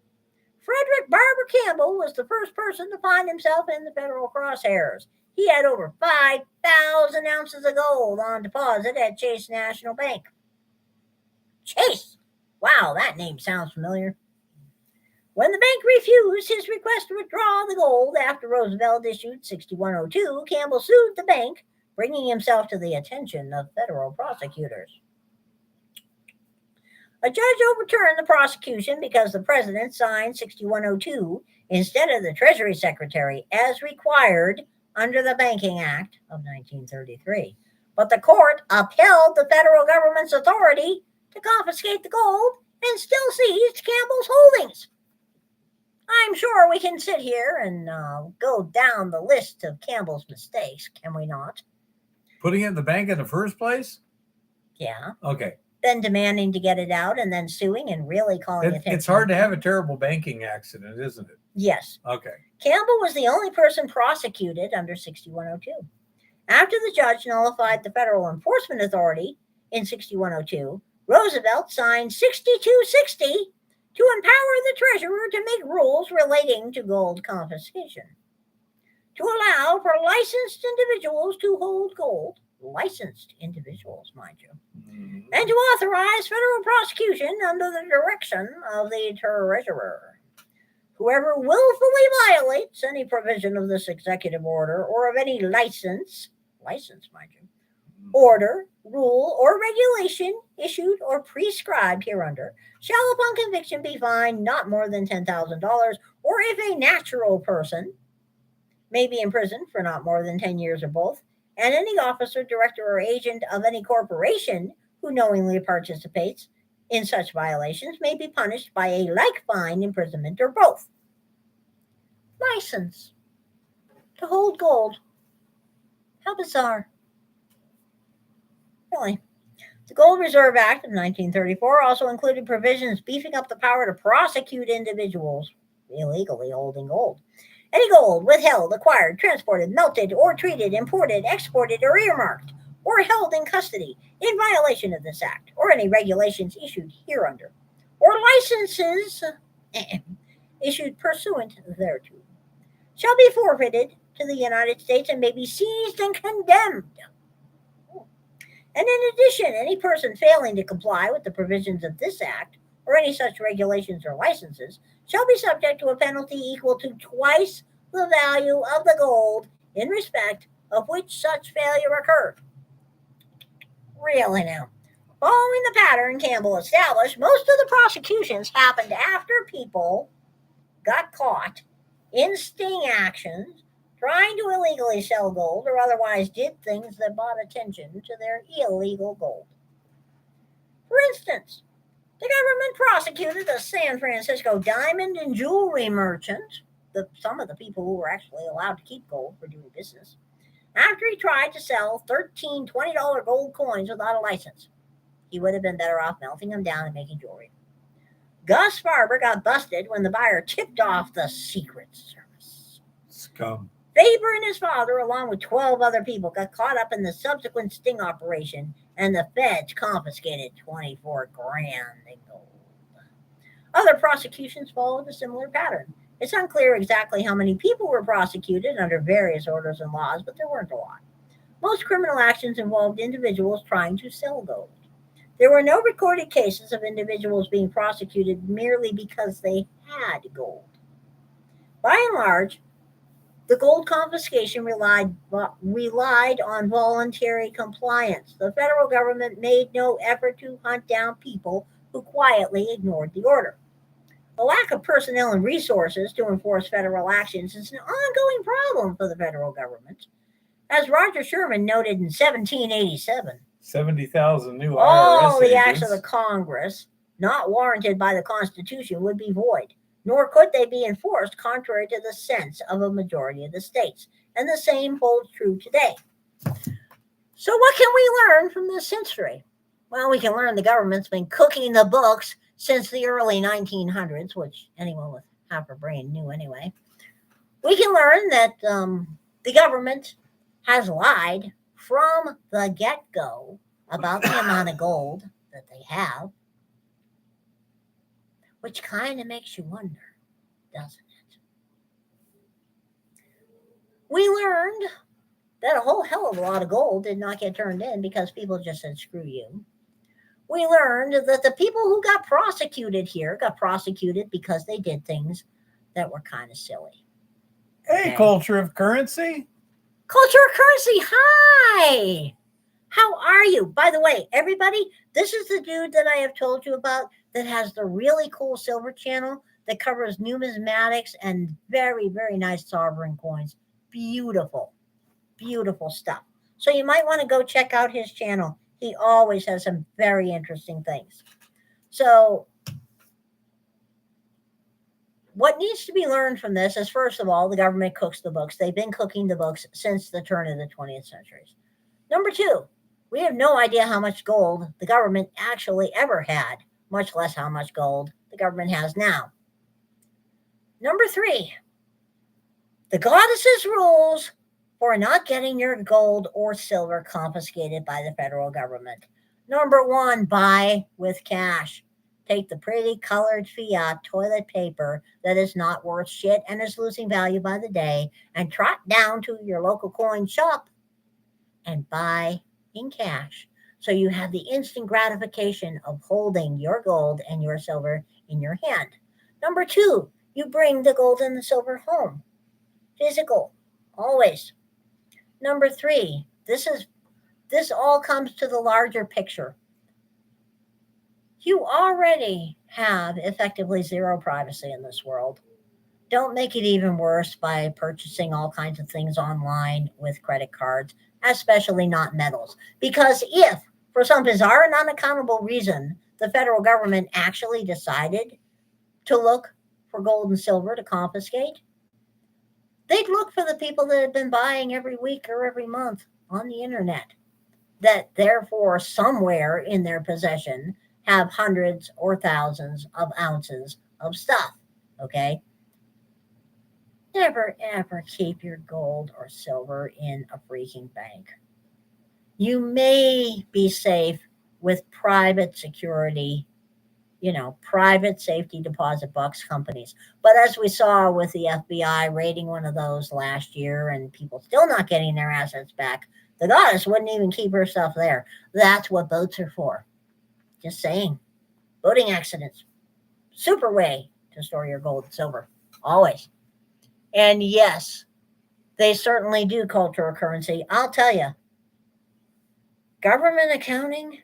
Frederick Barber Campbell was the first person to find himself in the federal crosshairs. He had over 5,000 ounces of gold on deposit at Chase National Bank. Chase! Wow, that name sounds familiar. When the bank refused his request to withdraw the gold after Roosevelt issued 6102, Campbell sued the bank, bringing himself to the attention of federal prosecutors. A judge overturned the prosecution because the president signed 6102 instead of the Treasury Secretary as required under the Banking Act of 1933. But the court upheld the federal government's authority to confiscate the gold and still seized Campbell's holdings. I'm sure we can sit here and go down the list of Campbell's mistakes, can we not? Putting it in the bank in the first place? Yeah. Okay. Then demanding to get it out and then suing and really calling attention. It's hard to have a terrible banking accident, isn't it? Yes. Okay. Campbell was the only person prosecuted under 6102. After the judge nullified the Federal Enforcement Authority in 6102, Roosevelt signed 6260 to empower the treasurer to make rules relating to gold confiscation. To allow for licensed individuals to hold gold, licensed individuals, mind you, and to authorize federal prosecution under the direction of the treasurer. Whoever willfully violates any provision of this executive order or of any license, mind you, order, rule, or regulation issued or prescribed hereunder shall upon conviction be fined not more than $10,000, or if a natural person may be imprisoned for not more than 10 years or both, and any officer, director, or agent of any corporation who knowingly participates in such violations may be punished by a like fine, imprisonment, or both. License to hold gold. How bizarre. Really. The Gold Reserve Act of 1934 also included provisions beefing up the power to prosecute individuals illegally holding gold. Any gold withheld, acquired, transported, melted, or treated, imported, exported, or earmarked, or held in custody in violation of this act, or any regulations issued hereunder, or licenses issued pursuant thereto, shall be forfeited to the United States and may be seized and condemned. And in addition, any person failing to comply with the provisions of this act or any such regulations or licenses shall be subject to a penalty equal to twice the value of the gold in respect of which such failure occurred. Really now. Following the pattern Campbell established, most of the prosecutions happened after people got caught in sting actions trying to illegally sell gold or otherwise did things that brought attention to their illegal gold. For instance, the government prosecuted a San Francisco diamond and jewelry merchant, some of the people who were actually allowed to keep gold for doing business, after he tried to sell 13 $20 gold coins without a license. He would have been better off melting them down and making jewelry. Gus Farber got busted when the buyer tipped off the Secret Service. Scum. Faber and his father, along with 12 other people, got caught up in the subsequent sting operation, and the feds confiscated 24 grand in gold. Other prosecutions followed a similar pattern. It's unclear exactly how many people were prosecuted under various orders and laws, but there weren't a lot. Most criminal actions involved individuals trying to sell gold. There were no recorded cases of individuals being prosecuted merely because they had gold. By and large, the gold confiscation relied on voluntary compliance. The federal government made no effort to hunt down people who quietly ignored the order. The lack of personnel and resources to enforce federal actions is an ongoing problem for the federal government. As Roger Sherman noted in 1787, 70,000 new all IRS the agents. acts of the Congress not warranted by the Constitution would be void, nor could they be enforced contrary to the sense of a majority of the states. And the same holds true today. So what can we learn from this history? Well, we can learn the government's been cooking the books since the early 1900s, which anyone with half a brain knew anyway. We can learn that the government has lied from the get-go about the amount of gold that they have, which kind of makes you wonder, doesn't it? We learned that a whole hell of a lot of gold did not get turned in because people just said, screw you. We learned that the people who got prosecuted here got prosecuted because they did things that were kind of silly. Hey, Okay. culture of currency. Culture of currency, hi! How are you? By the way, everybody, this is the dude that I have told you about that has the really cool silver channel that covers numismatics and very, very nice sovereign coins. Beautiful, beautiful stuff. So you might want to go check out his channel. He always has some very interesting things. So what needs to be learned from this is, first of all, the government cooks the books. They've been cooking the books since the turn of the 20th century. Number two, we have no idea how much gold the government actually ever had, much less how much gold the government has now. Number three, the goddess's rules for not getting your gold or silver confiscated by the federal government. Number one, buy with cash. Take the pretty colored fiat toilet paper that is not worth shit and is losing value by the day and trot down to your local coin shop and buy in cash. So you have the instant gratification of holding your gold and your silver in your hand. Number two, you bring the gold and the silver home. Physical, always. Number three, this all comes to the larger picture. You already have effectively zero privacy in this world. Don't make it even worse by purchasing all kinds of things online with credit cards, especially not metals. Because if, for some bizarre and unaccountable reason, the federal government actually decided to look for gold and silver to confiscate, they'd look for the people that had been buying every week or every month on the internet, that therefore somewhere in their possession have hundreds or thousands of ounces of stuff. Okay? Never ever keep your gold or silver in a freaking bank. You may be safe with private security, private safety deposit box companies. But as we saw with the FBI raiding one of those last year and people still not getting their assets back, the goddess wouldn't even keep her stuff there. That's what boats are for. Just saying. Boating accidents. Super way to store your gold and silver. Always. And yes, they certainly do cultural currency. I'll tell you, government accounting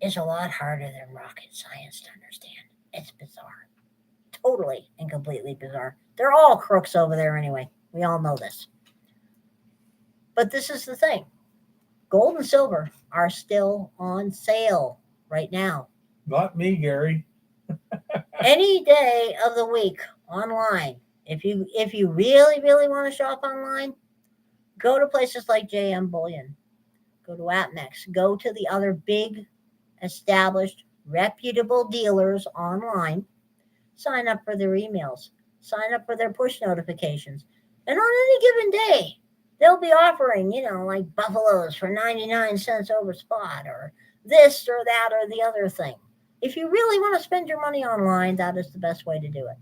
is a lot harder than rocket science to understand. It's bizarre. Totally and completely bizarre. They're all crooks over there anyway. We all know this. But this is the thing. Gold and silver are still on sale right now. Not me, Gary. Any day of the week online. If you really, really want to shop online, go to places like JM Bullion. Go to APMEX. Go to the other big, established, reputable dealers online. Sign up for their emails. Sign up for their push notifications. And on any given day, they'll be offering, like buffaloes for 99 cents over spot, or this or that or the other thing. If you really want to spend your money online, that is the best way to do it.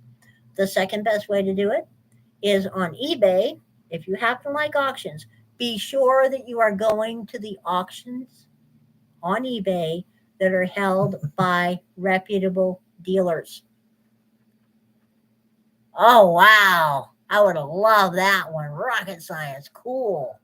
The second best way to do it is on eBay. If you happen to like auctions, be sure that you are going to the auctions on eBay that are held by reputable dealers. Oh, wow. I would have loved that one. Rocket science. Cool.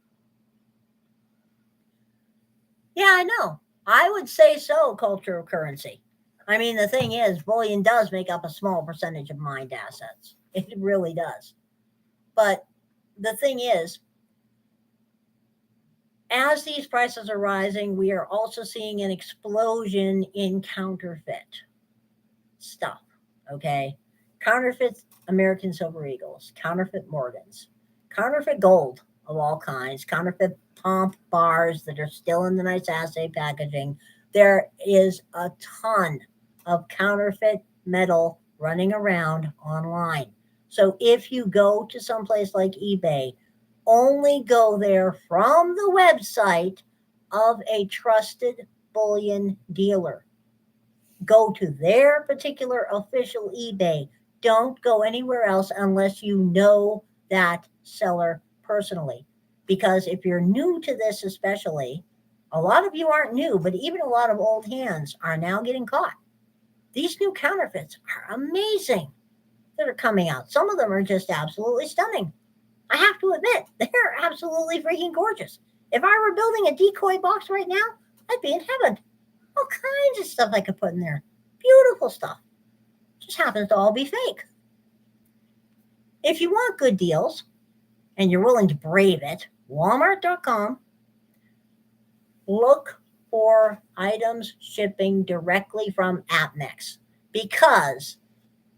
Yeah, I know. I would say so, cultural currency. I mean, the thing is, bullion does make up a small percentage of mined assets. It really does. But the thing is, as these prices are rising, we are also seeing an explosion in counterfeit stuff, okay? Counterfeit American Silver Eagles, counterfeit Morgans, counterfeit gold of all kinds, counterfeit pomp bars that are still in the nice assay packaging. There is a ton of counterfeit metal running around online. So if you go to someplace like eBay, only go there from the website of a trusted bullion dealer. Go to their particular official eBay. Don't go anywhere else unless you know that seller personally. Because if you're new to this especially, a lot of you aren't new, but even a lot of old hands are now getting caught. These new counterfeits are amazing that are coming out. Some of them are just absolutely stunning. I have to admit, they're absolutely freaking gorgeous. If I were building a decoy box right now, I'd be in heaven. All kinds of stuff I could put in there. Beautiful stuff. Just happens to all be fake. If you want good deals and you're willing to brave it, Walmart.com, look for items shipping directly from APMEX, because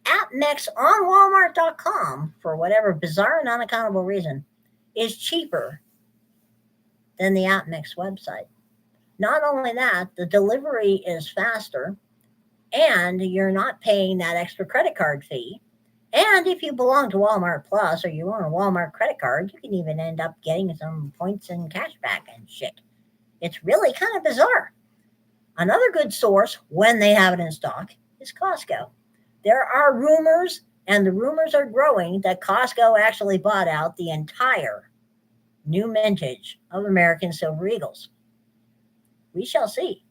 APMEX on Walmart.com, for whatever bizarre and unaccountable reason, is cheaper than the APMEX website. Not only that, the delivery is faster, and you're not paying that extra credit card fee. And if you belong to Walmart Plus or you own a Walmart credit card, you can even end up getting some points and cash back and shit. It's really kind of bizarre. Another good source, when they have it in stock, is Costco. There are rumors, and the rumors are growing, that Costco actually bought out the entire new mintage of American Silver Eagles. We shall see.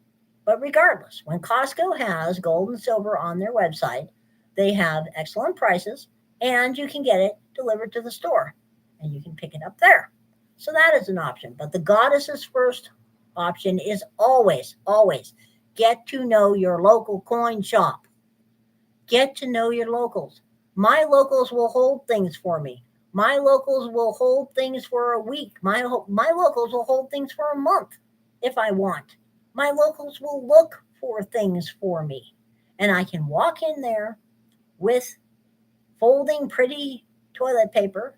But regardless, when Costco has gold and silver on their website, they have excellent prices, and you can get it delivered to the store, and you can pick it up there. So that is an option. But the goddess's first option is always, always get to know your local coin shop. Get to know your locals. My locals will hold things for me. My locals will hold things for a week. My locals will hold things for a month if I want. My locals will look for things for me. And I can walk in there with folding pretty toilet paper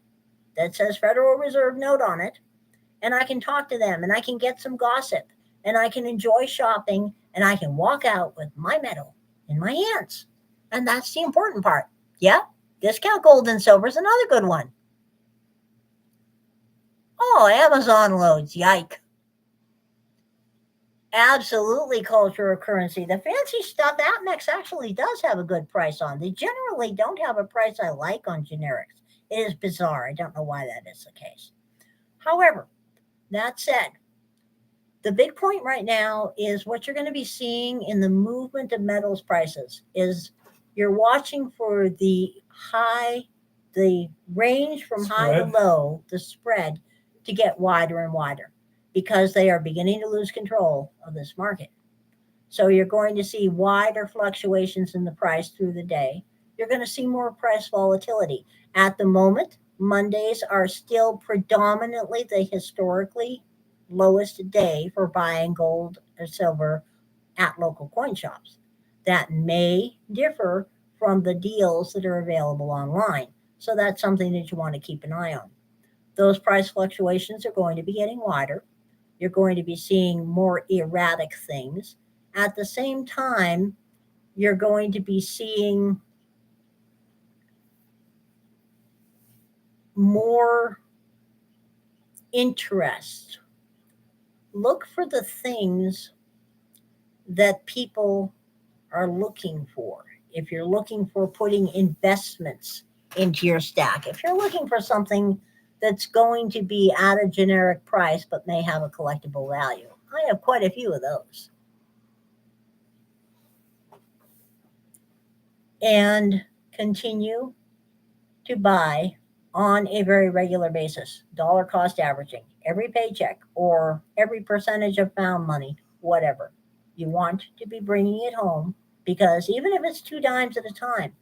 that says Federal Reserve note on it, and I can talk to them and I can get some gossip and I can enjoy shopping and I can walk out with my medal in my hands. And that's the important part. Yeah, discount gold and silver is another good one. Oh, Amazon loads, yike. Absolutely culture or currency. The fancy stuff Atmex actually does have a good price on. They generally don't have a price I like on generics. It is bizarre. I don't know why that is the case. However, that said, the big point right now is what you're going to be seeing in the movement of metals prices is you're watching for the range from high to Spread. low, the spread to get wider and wider because they are beginning to lose control of this market. So you're going to see wider fluctuations in the price through the day. You're going to see more price volatility. At the moment, Mondays are still predominantly the historically lowest day for buying gold or silver at local coin shops. That may differ from the deals that are available online. So that's something that you want to keep an eye on. Those price fluctuations are going to be getting wider. You're going to be seeing more erratic things. At the same time, you're going to be seeing more interest. Look for the things that people are looking for. If you're looking for putting investments into your stack, if you're looking for something that's going to be at a generic price but may have a collectible value, I have quite a few of those. And continue to buy on a very regular basis, dollar cost averaging, every paycheck or every percentage of found money, whatever. You want to be bringing it home because even if it's 2 dimes at a time,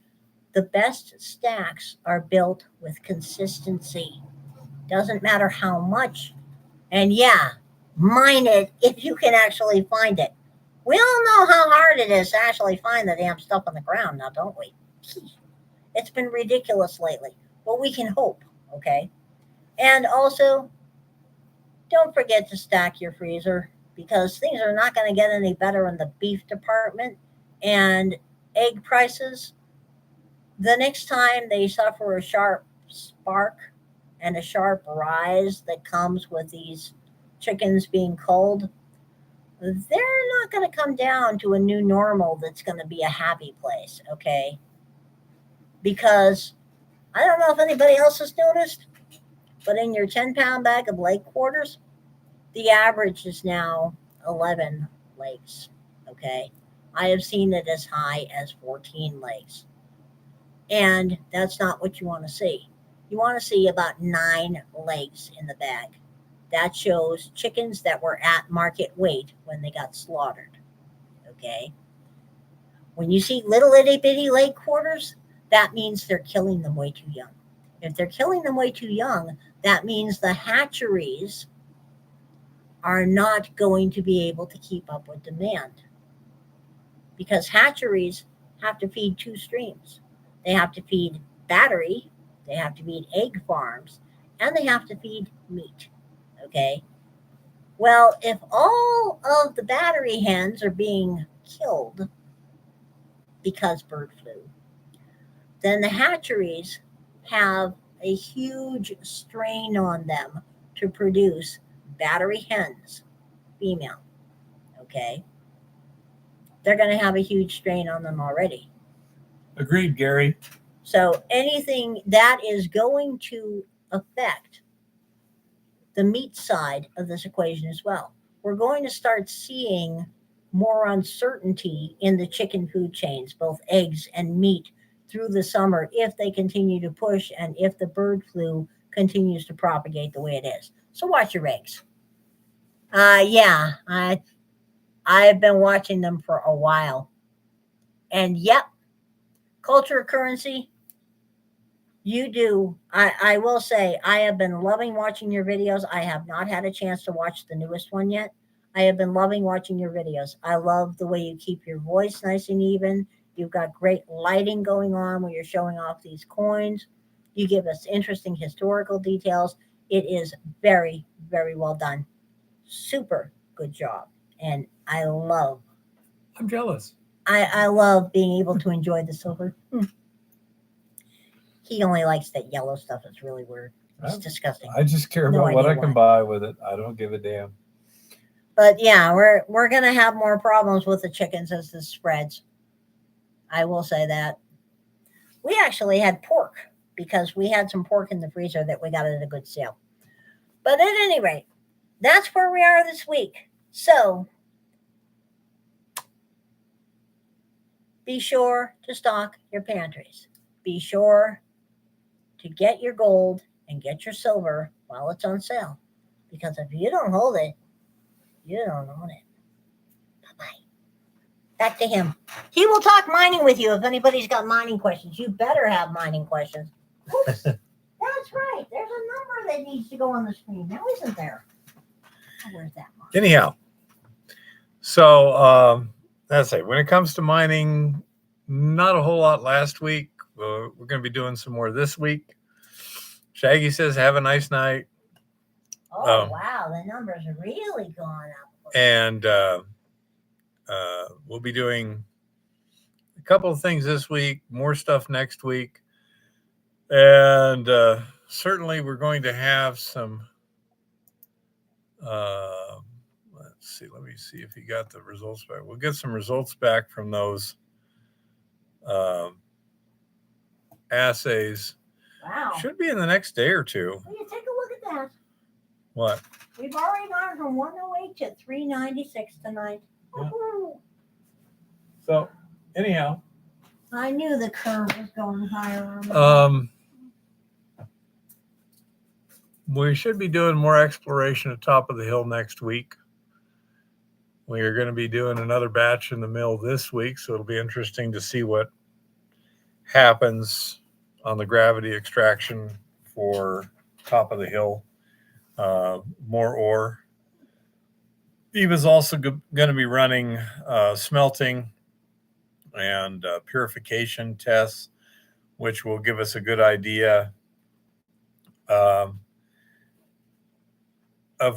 the best stacks are built with consistency. Doesn't matter how much. And yeah, mine it if you can actually find it. We all know how hard it is to actually find the damn stuff on the ground now, don't we? It's been ridiculous lately. But we can hope, okay? And also, don't forget to stack your freezer because things are not going to get any better in the beef department. And egg prices, the next time they suffer a sharp spark and a sharp rise that comes with these chickens being culled, they're not going to come down to a new normal that's going to be a happy place, okay? Because I don't know if anybody else has noticed, but in your 10-pound bag of leg quarters, the average is now 11 legs. Okay. I have seen it as high as 14 legs. And that's not what you want to see. You want to see about 9 legs in the bag. That shows chickens that were at market weight when they got slaughtered. Okay. When you see little itty bitty leg quarters, that means they're killing them way too young. If they're killing them way too young, that means the hatcheries are not going to be able to keep up with demand because hatcheries have to feed 2 streams. They have to feed battery, they have to feed egg farms, and they have to feed meat. Okay. Well, if all of the battery hens are being killed because bird flu, then the hatcheries have a huge strain on them to produce battery hens, female. Okay. They're going to have a huge strain on them already. Agreed, Gary. So anything that is going to affect the meat side of this equation as well. We're going to start seeing more uncertainty in the chicken food chains, both eggs and meat, through the summer if they continue to push and if the bird flu continues to propagate the way it is. So watch your eggs. Yeah, I've been watching them for a while. And yep, culture currency, you do. I will say I have been loving watching your videos. I have not had a chance to watch the newest one yet. I have been loving watching your videos. I love the way you keep your voice nice and even. You've got great lighting going on when you're showing off these coins. You give us interesting historical details. It is very, very well done. Super good job. And I'm jealous. I love being able to enjoy the silver. He only likes that yellow stuff. It's really weird. It's disgusting. I just care No about what idea I can why. buy with it. I don't give a damn. But yeah, we're gonna have more problems with the chickens as this spreads. I will say that. We actually had pork because we had some pork in the freezer that we got at a good sale. But at any rate, that's where we are this week. So be sure to stock your pantries. Be sure to get your gold and get your silver while it's on sale. Because if you don't hold it, you don't own it. Bye bye. Back to him. He will talk mining with you if anybody's got mining questions. You better have mining questions. Oops. That's right. There's a number that needs to go on the screen. Now, isn't there? Oh, where's that mark? Anyhow, so that's it. When it comes to mining, not a whole lot last week. We're going to be doing some more this week. Shaggy says, have a nice night. Oh, wow. The numbers are really going up. And we'll be doing a couple of things this week, more stuff next week. And certainly we're going to have some, let's see, let me see if he got the results back. We'll get some results back from those assays. Wow. Should be in the next day or two. Will you take a look at that? What? We've already gone from 108 to 396 tonight. Yeah. So, anyhow. I knew the curve was going higher. We should be doing more exploration at top of the hill next week. We are going to be doing another batch in the mill this week, so it'll be interesting to see what happens on the gravity extraction for top of the hill. More ore. Eva's also going to be running smelting and purification tests, which will give us a good idea of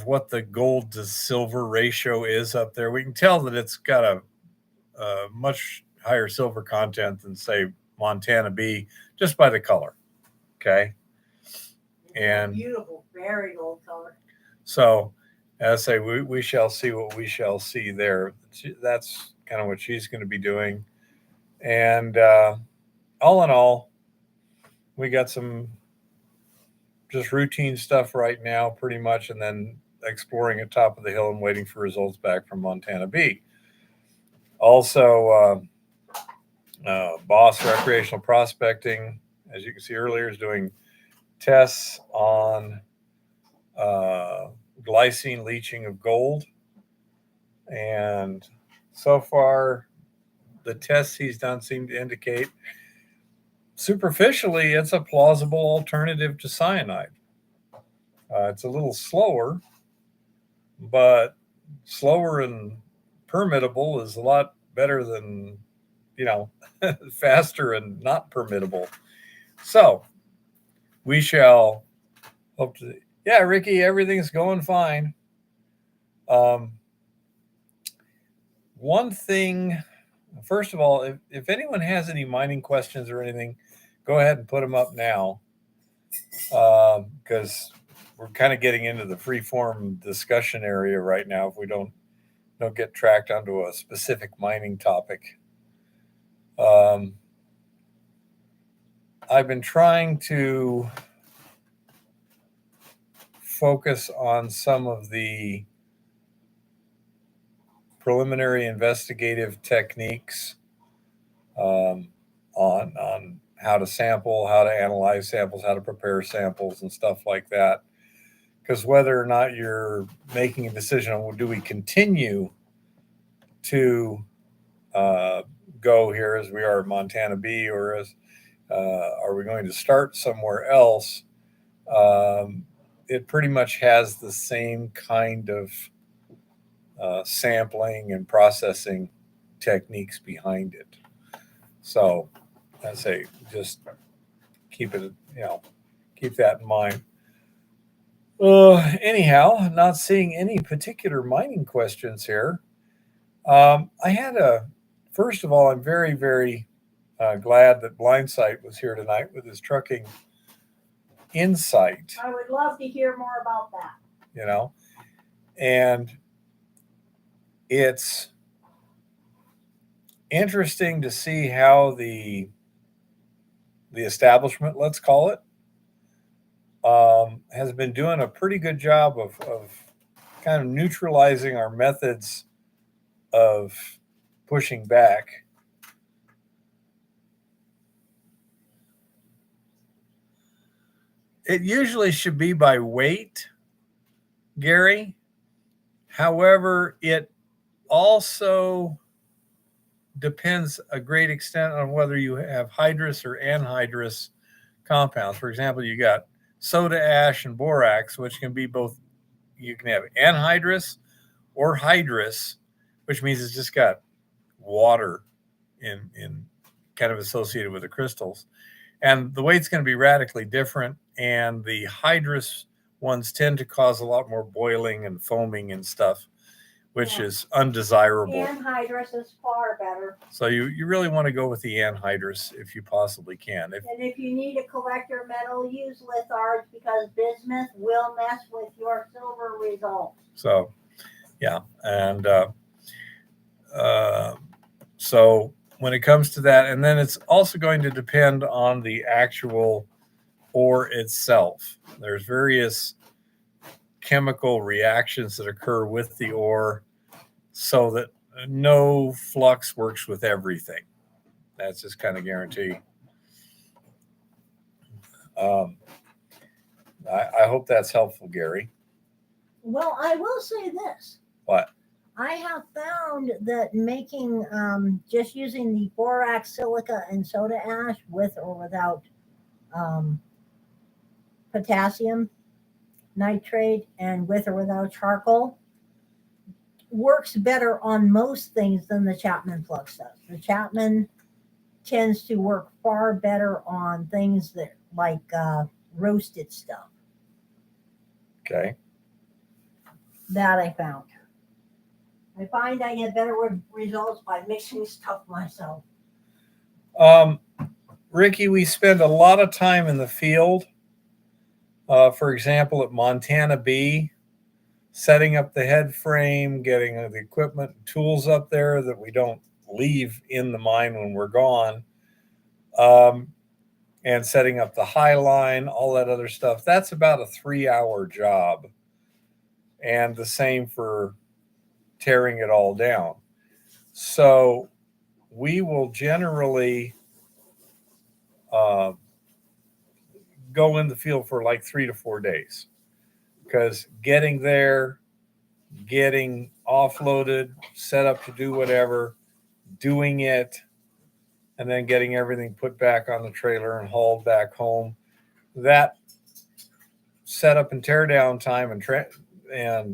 what the gold to silver ratio is up there. We can tell that it's got a much higher silver content than, say, Montana B, just by the color. Okay. And beautiful, very gold color. So, as I say, we shall see what we shall see there. That's kind of what she's going to be doing. And all in all, we got some just routine stuff right now, pretty much, and then exploring at top of the hill and waiting for results back from Montana B. Also, Boss Recreational Prospecting, as you can see earlier, is doing tests on glycine leaching of gold. And so far, the tests he's done seem to indicate superficially it's a plausible alternative to cyanide. It's a little slower, but slower and permittable is a lot better than, faster and not permittable. So we shall hope to. Yeah, Ricky, everything's going fine. One thing, first of all, if anyone has any mining questions or anything, go ahead and put them up now, because we're kind of getting into the free-form discussion area right now if we don't get tracked onto a specific mining topic. I've been trying to focus on some of the preliminary investigative techniques on how to sample, how to analyze samples, how to prepare samples and stuff like that. Because whether or not you're making a decision on, well, do we continue to go here as we are at Montana B, or are we going to start somewhere else? It pretty much has the same kind of sampling and processing techniques behind it. So I say just keep it, keep that in mind. Anyhow, not seeing any particular mining questions here. First of all, I'm very, very glad that Blindsight was here tonight with his trucking insight, I would love to hear more about that. And it's interesting to see how the establishment, let's call it, has been doing a pretty good job of kind of neutralizing our methods of pushing back. It usually should be by weight, Gary. However, it also depends a great extent on whether you have hydrous or anhydrous compounds. For example, you got soda ash and borax, which can be both. You can have anhydrous or hydrous, which means it's just got water in kind of associated with the crystals. And the weight's going to be radically different. And the hydrous ones tend to cause a lot more boiling and foaming and stuff, which is undesirable. Anhydrous is far better. So you really want to go with the anhydrous if you possibly can. And if you need a collector metal, use litharge because bismuth will mess with your silver results. So, yeah. And so when it comes to that, and then it's also going to depend on the actual ore itself. There's various chemical reactions that occur with the ore so that no flux works with everything. That's just kind of guarantee. I hope that's helpful, Gary. Well, I will say this. What? I have found that making just using the borax, silica, and soda ash with or without potassium nitrate and with or without charcoal works better on most things than the Chapman flux does. The Chapman tends to work far better on things that like roasted stuff. Okay. That I found. I find I get better results by mixing stuff myself. Ricky, we spend a lot of time in the field. For example, at Montana B, setting up the head frame, getting the equipment and tools up there that we don't leave in the mine when we're gone, and setting up the high line, all that other stuff. That's about a 3-hour job. And the same for tearing it all down. So we will generally go in the field for like 3 to 4 days, because getting there, getting offloaded, set up to do whatever, doing it, and then getting everything put back on the trailer and hauled back home, that setup and tear down time and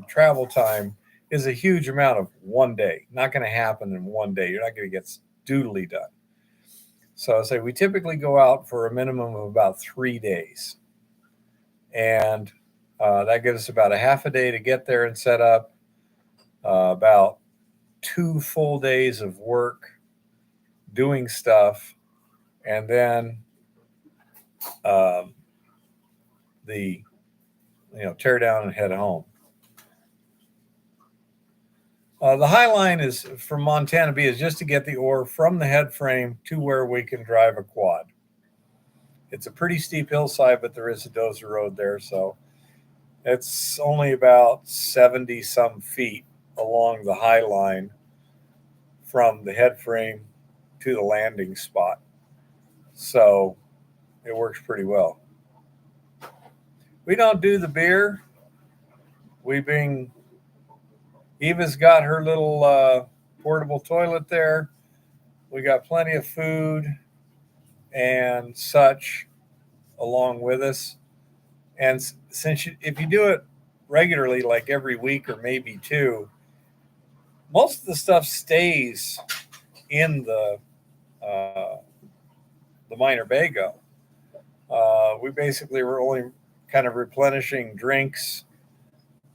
travel time is a huge amount of one day. Not going to happen in one day. You're not going to get doodly done. So I say we typically go out for a minimum of about 3 days. And that gives us about a half a day to get there and set up, about 2 full days of work doing stuff, and then the tear down and head home. The high line is from Montana B is just to get the ore from the head frame to where we can drive a quad. It's a pretty steep hillside, but there is a dozer road there, so it's only about 70 some feet along the high line from the head frame to the landing spot. So it works pretty well. We don't do the beer. Eva's got her little portable toilet there. We got plenty of food and such along with us. And if you do it regularly, like every week or maybe 2, most of the stuff stays in the minor bago. We basically were only kind of replenishing drinks,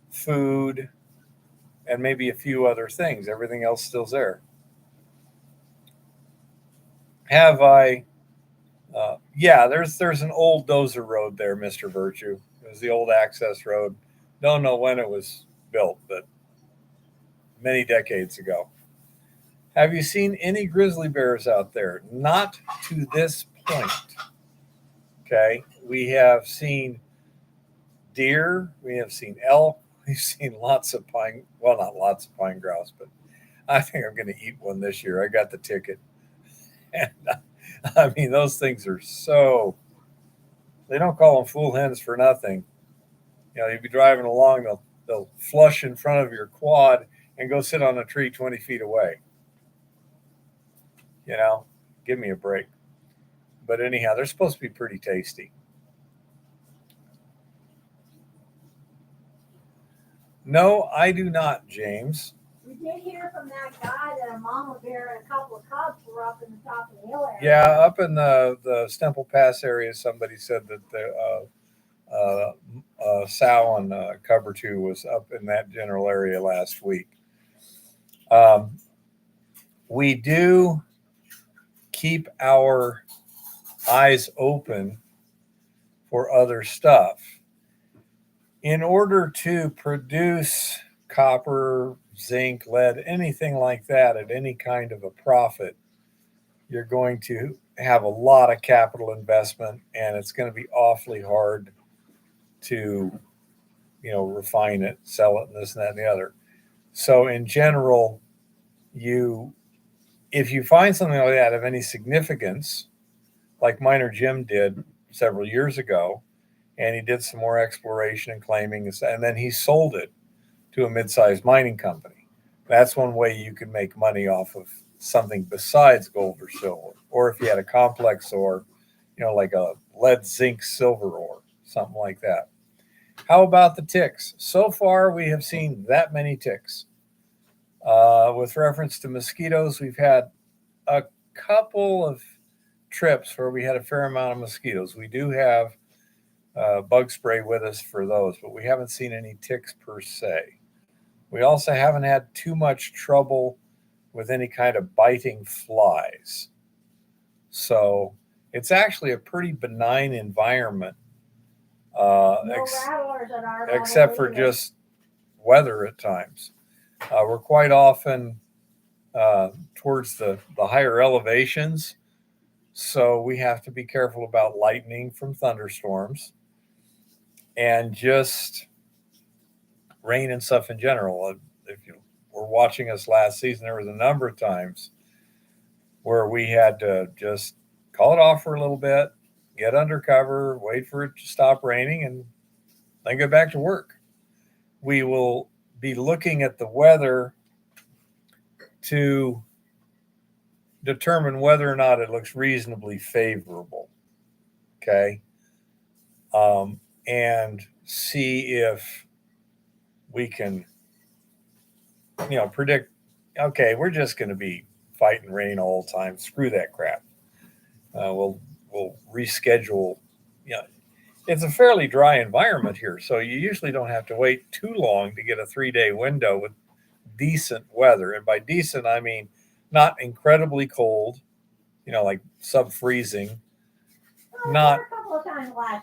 food, and maybe a few other things. Everything else still's there. Have I? Yeah, there's an old dozer road there, Mister Virtue. It was the old access road. Don't know when it was built, but many decades ago. Have you seen any grizzly bears out there? Not to this point. Okay, we have seen deer, we have seen elk, we've seen lots of pine. Well, not lots of pine grouse, but I think I'm going to eat one this year. I got the ticket, and I mean those things are so. They don't call them fool hens for nothing. You know, you'd be driving along, they'll flush in front of your quad and go sit on a tree 20 feet away. You know, give me a break. But anyhow, they're supposed to be pretty tasty. No, I do not, James. We did hear from that guy that a mama bear and a couple of cubs were up in the top of the hill area. Yeah, up in the Stemple Pass area, somebody said that the sow on cub or two was up in that general area last week. We do keep our eyes open for other stuff. In order to produce copper, zinc, lead, anything like that at any kind of a profit, you're going to have a lot of capital investment, and it's going to be awfully hard to, refine it, sell it, and this and that and the other. So in general, if you find something like that of any significance, like Miner Jim did several years ago, and he did some more exploration and claiming, and then he sold it to a mid-sized mining company. That's one way you can make money off of something besides gold or silver. Or if you had a complex ore, like a lead, zinc, silver ore, something like that. How about the ticks? So far, we have seen that many ticks. With reference to mosquitoes, we've had a couple of trips where we had a fair amount of mosquitoes. We do have bug spray with us for those, but we haven't seen any ticks per se. We also haven't had too much trouble with any kind of biting flies. So it's actually a pretty benign environment, rattlers at our except for just weather at times. We're quite often towards the higher elevations, so we have to be careful about lightning from thunderstorms and just rain and stuff in general. If you were watching us last season, there was a number of times where we had to just call it off for a little bit, get under cover, wait for it to stop raining, and then get back to work. We will be looking at the weather to determine whether or not it looks reasonably favorable. Okay. And see if we can, predict, okay, we're just going to be fighting rain all the time. Screw that crap. We'll reschedule. It's a fairly dry environment here, so you usually don't have to wait too long to get a 3-day window with decent weather. And by decent, I mean not incredibly cold, like sub-freezing, not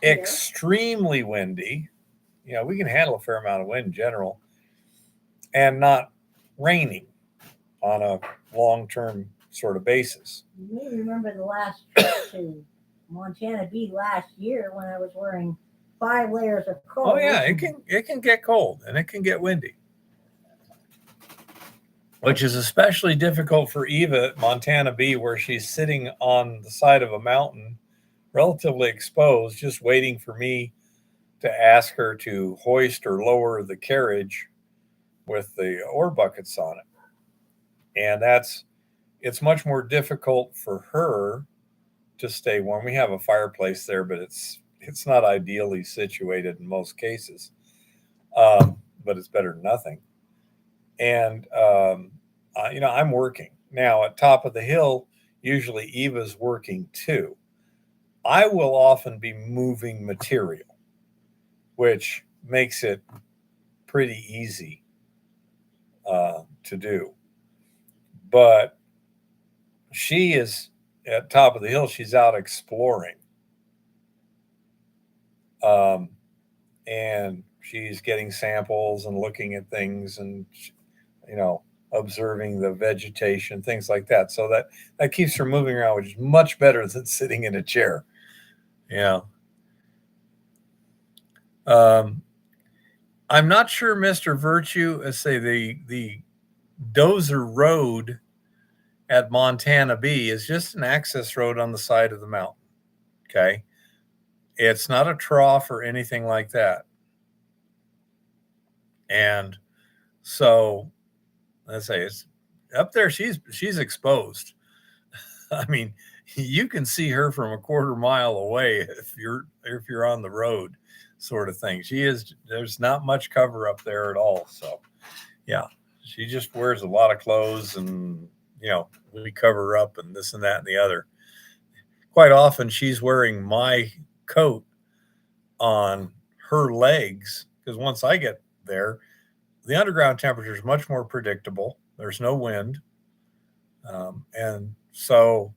extremely windy. We can handle a fair amount of wind in general, and not raining on a long-term sort of basis. You may remember the last trip to Montana Bee last year when I was wearing 5 layers of coat. Oh yeah, it can get cold and it can get windy, which is especially difficult for Eva at Montana Bee, where she's sitting on the side of a mountain, relatively exposed, just waiting for me to ask her to hoist or lower the carriage with the ore buckets on it. And it's much more difficult for her to stay warm. We have a fireplace there, but it's not ideally situated in most cases. But it's better than nothing. And I'm working now at top of the hill. Usually Eva's working too. I will often be moving material, which makes it pretty easy to do. But she is at top of the hill. She's out exploring, um, and she's getting samples and looking at things, and you know, observing the vegetation, things like that. So that keeps her moving around, which is much better than sitting in a chair. Yeah. Um, I'm not sure, Mr. Virtue, say the Dozer Road at Montana B is just an access road on the side of the mountain. Okay. It's not a trough or anything like that. And so let's say it's up there. She's exposed. I mean, you can see her from a quarter mile away if you're on the road, sort of thing. There's not much cover up there at all. So yeah, she just wears a lot of clothes, and we cover her up and this and that and the other. Quite often she's wearing my coat on her legs, because once I get there, the underground temperature is much more predictable. There's no wind. And so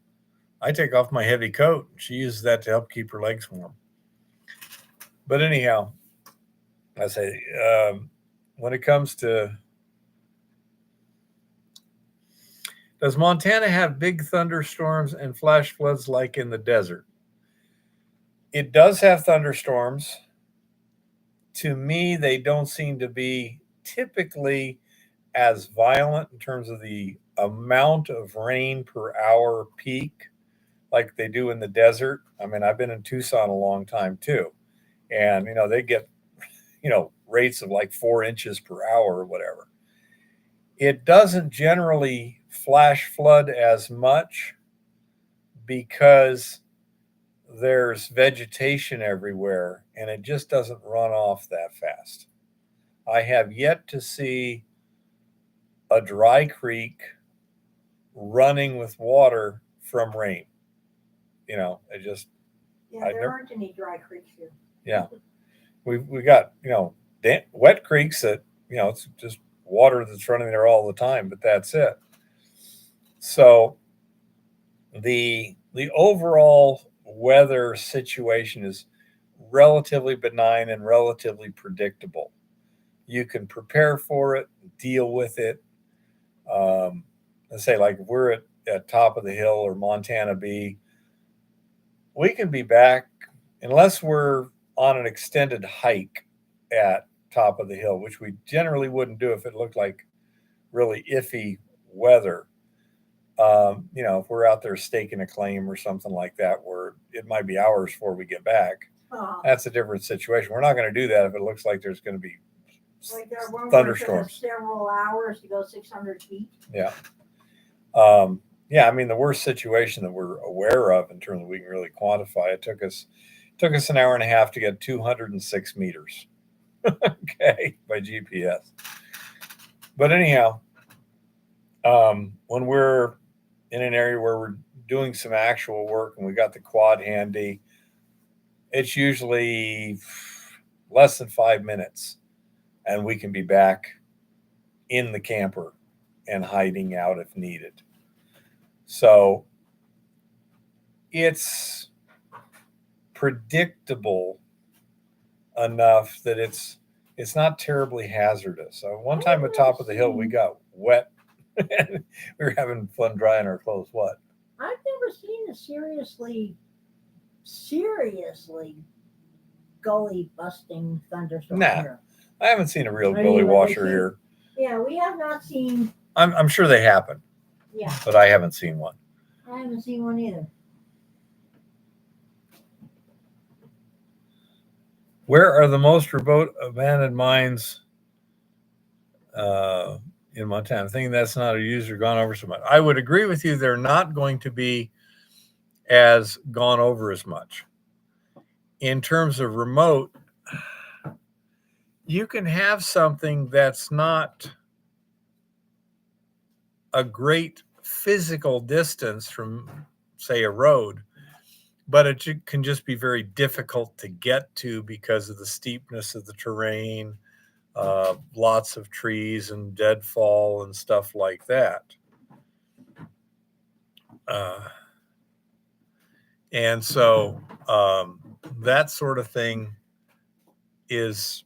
I take off my heavy coat. She uses that to help keep her legs warm. But anyhow, I say, when it comes to, does Montana have big thunderstorms and flash floods like in the desert? It does have thunderstorms. To me, they don't seem to be typically as violent in terms of the amount of rain per hour peak like they do in the desert. I mean, I've been in Tucson a long time too. And, they get, rates of like 4 inches per hour or whatever. It doesn't generally flash flood as much because there's vegetation everywhere and it just doesn't run off that fast. I have yet to see a dry creek running with water from rain. It just, there aren't any dry creeks here. Yeah, we got wet creeks that it's just water that's running there all the time, but that's it. So the overall weather situation is relatively benign and relatively predictable. You can prepare for it, deal with it. Let's say, like, if we're at top of the hill or Montana B, we can be back unless we're on an extended hike at top of the hill, which we generally wouldn't do if it looked like really iffy weather. If we're out there staking a claim or something like that, where it might be hours before we get back, that's a different situation. We're not going to do that if it looks like there's going to be thunderstorms. Several hours to go 600 feet. Yeah. I mean, the worst situation that we're aware of in terms of we can really quantify, it took us an hour and a half to get 206 meters. Okay, by GPS. But anyhow, when we're in an area where we're doing some actual work and we got the quad handy, it's usually less than 5 minutes and we can be back in the camper and hiding out if needed. So it's predictable enough that it's not terribly hazardous. One time at top of the hill, we got wet. We were having fun drying our clothes. What? I've never seen a seriously gully busting thunderstorm here. I haven't seen a real gully washer here. Yeah, we have not seen. I'm sure they happen. Yeah. But I haven't seen one. I haven't seen one either. Where are the most remote abandoned mines in Montana? I think that's not a user gone over so much. I would agree with you. They're not going to be as gone over as much. In terms of remote, you can have something that's not a great physical distance from, say, a road, but it can just be very difficult to get to because of the steepness of the terrain, lots of trees and deadfall and stuff like that. And so that sort of thing is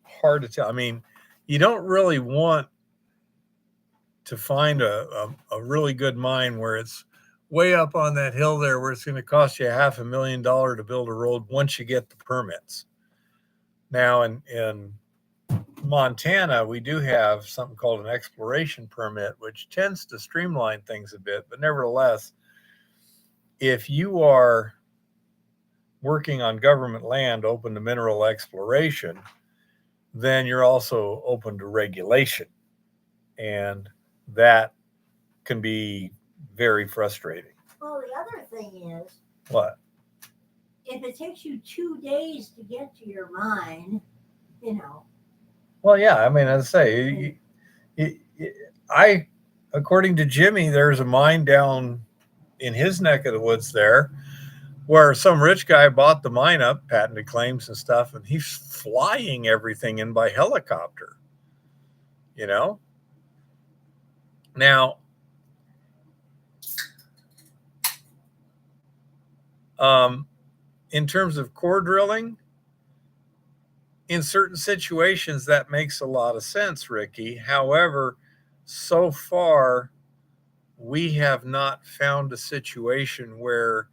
hard to tell. I mean, you don't really want to find a really good mine where it's way up on that hill there where it's going to cost you $500,000 to build a road once you get the permits. Now in Montana, we do have something called an exploration permit, which tends to streamline things a bit, but nevertheless, if you are working on government land open to mineral exploration, then you're also open to regulation. And that can be very frustrating. Well, the other thing is, What? if it takes you 2 days to get to your mine, Well, yeah, I mean, as I say, according to Jimmy, there's a mine down in his neck of the woods there where some rich guy bought the mine up, patented claims and stuff, and he's flying everything in by helicopter. Now, in terms of core drilling, in certain situations, that makes a lot of sense, Ricky. However, so far, we have not found a situation where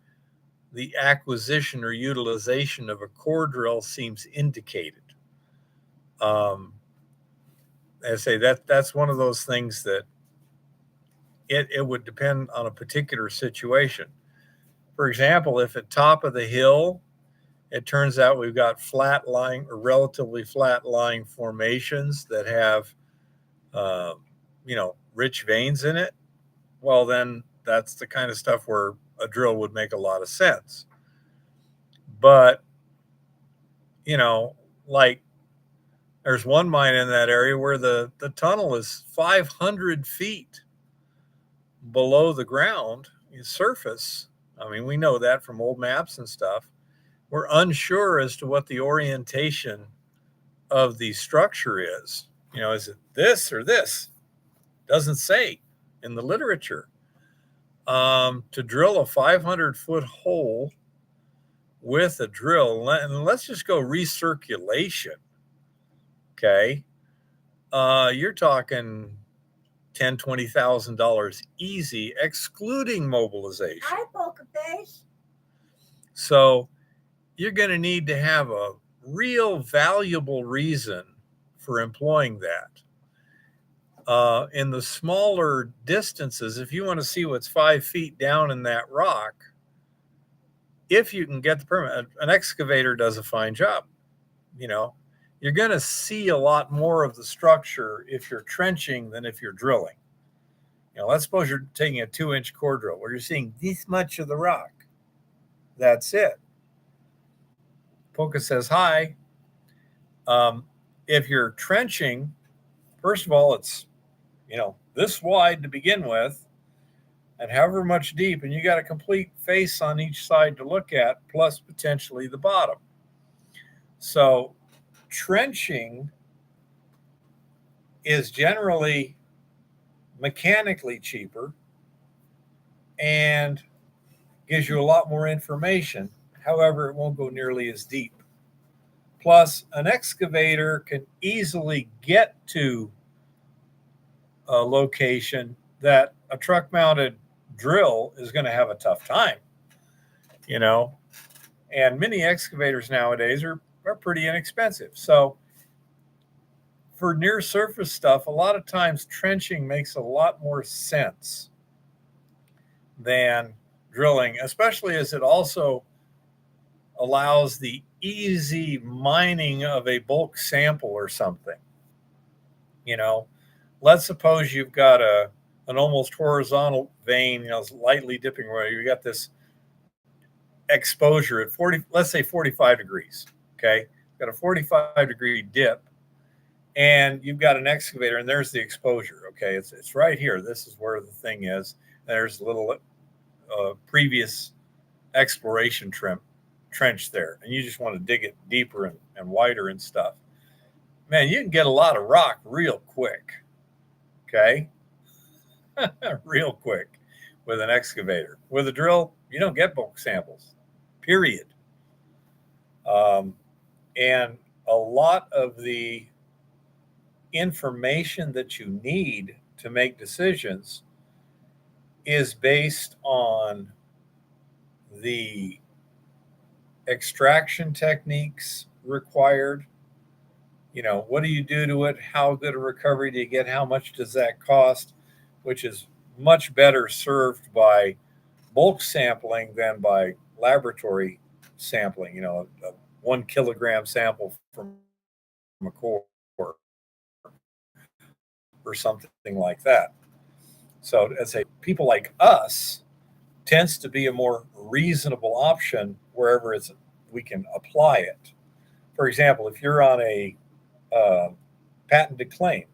the acquisition or utilization of a core drill seems indicated. As I say, that's one of those things that it would depend on a particular situation. For example, if at top of the hill, it turns out we've got flat lying or relatively flat lying formations that have, rich veins in it. Well, then that's the kind of stuff where a drill would make a lot of sense. But, like there's one mine in that area where the tunnel is 500 feet below the ground surface. I mean, we know that from old maps and stuff. We're unsure as to what the orientation of the structure is. Is it this or this? Doesn't say in the literature. To drill a 500-foot hole with a drill, and let's just go recirculation. Okay. You're talking $10,000-$20,000 easy, excluding mobilization. I broke a face. So you're going to need to have a real valuable reason for employing that. In the smaller distances, if you want to see what's 5 feet down in that rock, if you can get the permit, an excavator does a fine job. You're going to see a lot more of the structure if you're trenching than if you're drilling. Let's suppose you're taking a 2-inch core drill where you're seeing this much of the rock. That's it. Polka says hi. If you're trenching, first of all, it's, this wide to begin with, and however much deep, and you got a complete face on each side to look at, plus potentially the bottom. So trenching is generally mechanically cheaper and gives you a lot more information. However, it won't go nearly as deep. Plus, an excavator can easily get to a location that a truck-mounted drill is going to have a tough time, and many excavators nowadays are pretty inexpensive. So for near surface stuff, a lot of times trenching makes a lot more sense than drilling, especially as it also allows the easy mining of a bulk sample or something. Let's suppose you've got an almost horizontal vein, lightly dipping where you got this exposure at 40, let's say 45 degrees. Okay. Got a 45-degree dip. and you've got an excavator, and there's the exposure. Okay, it's right here. This is where the thing is. There's a little previous exploration trench there, and you just want to dig it deeper and wider and stuff. Man, you can get a lot of rock real quick. Okay, real quick with an excavator. With a drill, you don't get bulk samples. Period. Um, and a lot of the information that you need to make decisions is based on the extraction techniques required. What do you do to it? How good a recovery do you get? How much does that cost? Which is much better served by bulk sampling than by laboratory sampling. A 1 kilogram sample from a core or something like that. So, as people like us, tends to be a more reasonable option wherever we can apply it. For example, if you're on a patented claim,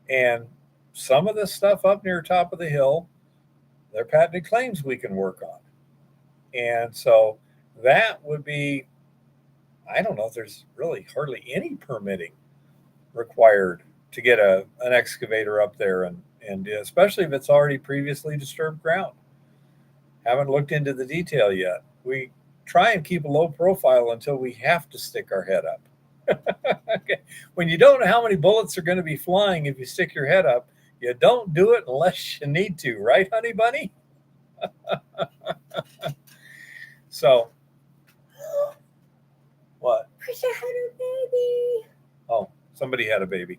and some of the stuff up near top of the hill, they're patented claims we can work on, and so that would be, I don't know if there's really hardly any permitting required to get an excavator up there, and especially if it's already previously disturbed ground. Haven't looked into the detail yet. We try and keep a low profile until we have to stick our head up. Okay. When you don't know how many bullets are going to be flying if you stick your head up, you don't do it unless you need to, right, honey bunny? So, what? Krisha had a baby. Oh, somebody had a baby.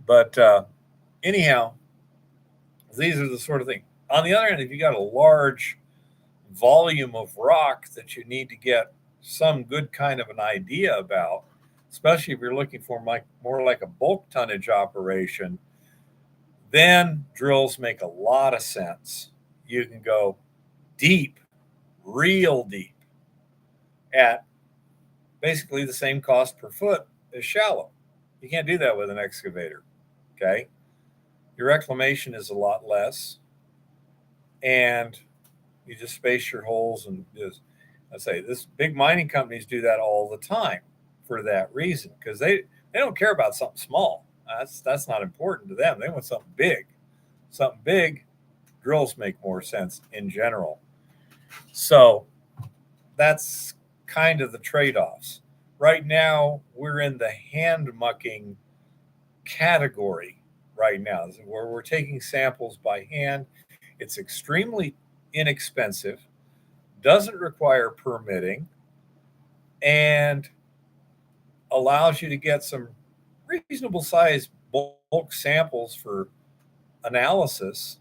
But anyhow, these are the sort of thing. On the other hand, if you got a large volume of rock that you need to get some good kind of an idea about, especially if you're looking for more like a bulk tonnage operation, then drills make a lot of sense. You can go deep, real deep, at basically the same cost per foot as shallow. You can't do that with an excavator. Okay. Your reclamation is a lot less, and you just space your holes. And just, I say, this big mining companies do that all the time for that reason, because they don't care about something small. That's not important to them. They want something big. Something big, drills make more sense in general. So that's kind of the trade-offs. Right now, we're in the hand mucking category right now, where we're taking samples by hand. It's extremely inexpensive, doesn't require permitting, and allows you to get some reasonable sized bulk samples for analysis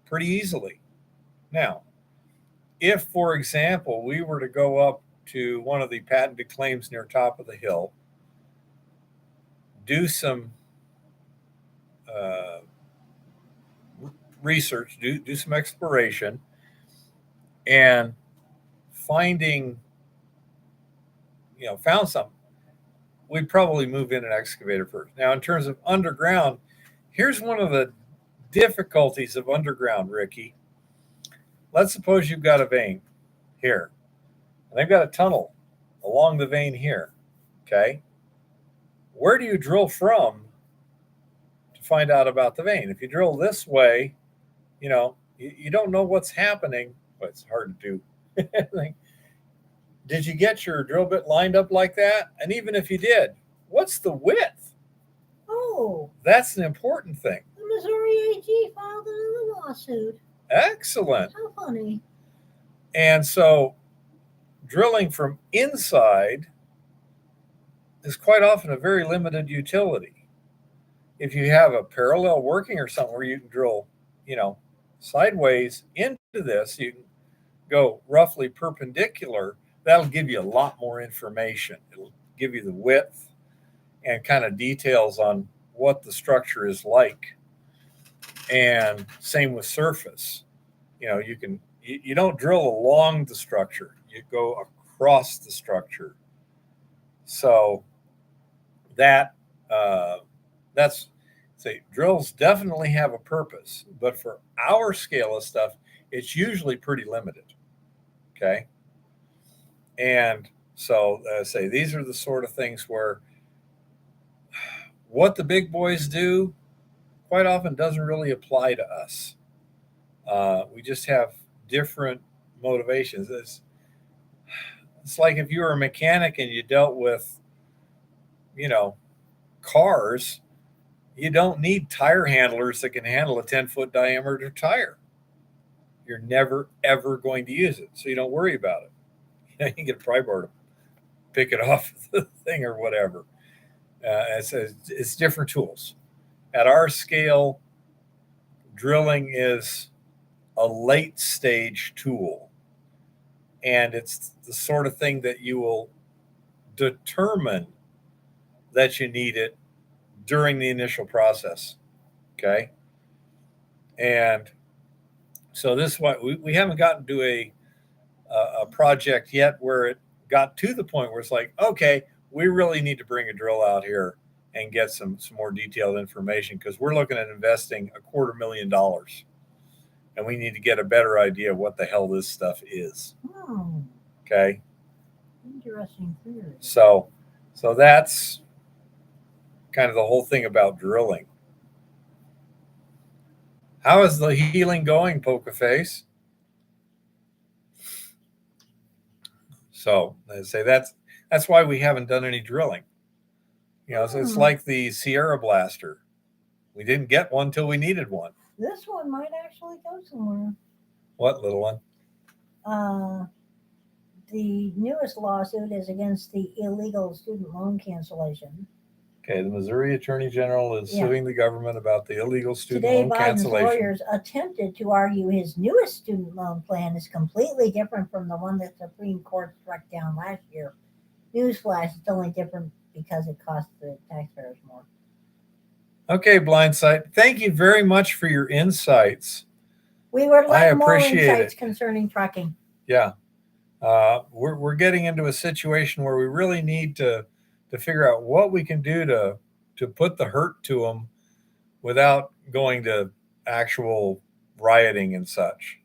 pretty easily. Now, if, for example, we were to go up to one of the patented claims near top of the hill, do some research, do some exploration, and found something, we'd probably move in an excavator first. Now, in terms of underground, here's one of the difficulties of underground, Ricky. Let's suppose you've got a vein here, and they've got a tunnel along the vein here. Okay. Where do you drill from to find out about the vein? If you drill this way, you don't know what's happening. Well, it's hard to do. Did you get your drill bit lined up like that? And even if you did, what's the width? Oh, That's an important thing. the Missouri AG filed another lawsuit. Excellent. How funny. And so drilling from inside is quite often a very limited utility. If you have a parallel working or something where you can drill, sideways into this, you can go roughly perpendicular. That'll give you a lot more information. It'll give you the width and kind of details on what the structure is like. And same with surface. You don't drill along the structure, you go across the structure. So that that's say drills definitely have a purpose, but for our scale of stuff, it's usually pretty limited. Okay, and so say these are the sort of things where what the big boys do quite often doesn't really apply to us. We just have different motivations. It's like if you were a mechanic and you dealt with, you know, cars, you don't need tire handlers that can handle a 10-foot diameter tire. You're never, ever going to use it. So you don't worry about it. You can get a pry bar to pick it off the thing or whatever. It's different tools. At our scale, drilling is a late stage tool. And it's the sort of thing that you will determine that you need it during the initial process. Okay. And so this is why we haven't gotten to a project yet where it got to the point where it's like, okay, we really need to bring a drill out here and get some more detailed information because we're looking at investing $250,000 and we need to get a better idea of what the hell this stuff is. Okay. Interesting theory. So that's kind of the whole thing about drilling. How is the healing going, Poker Face? So I say that's why we haven't done any drilling. You know, so it's like the Sierra Blaster. We didn't get one till we needed one. This one might actually go somewhere. What little one? The newest lawsuit is against the illegal student loan cancellation. Okay, the Missouri Attorney General is suing the government about the illegal student Today, loan Biden's cancellation. lawyers attempted to argue his newest student loan plan is completely different from the one that the Supreme Court struck down last year. Newsflash, it's only different because it costs the taxpayers more. Okay, Blindside, thank you very much for your insights. We were I letting more appreciate insights it. concerning trucking. Yeah. We're getting into a situation where we really need to figure out what we can do to put the hurt to them without going to actual rioting and such.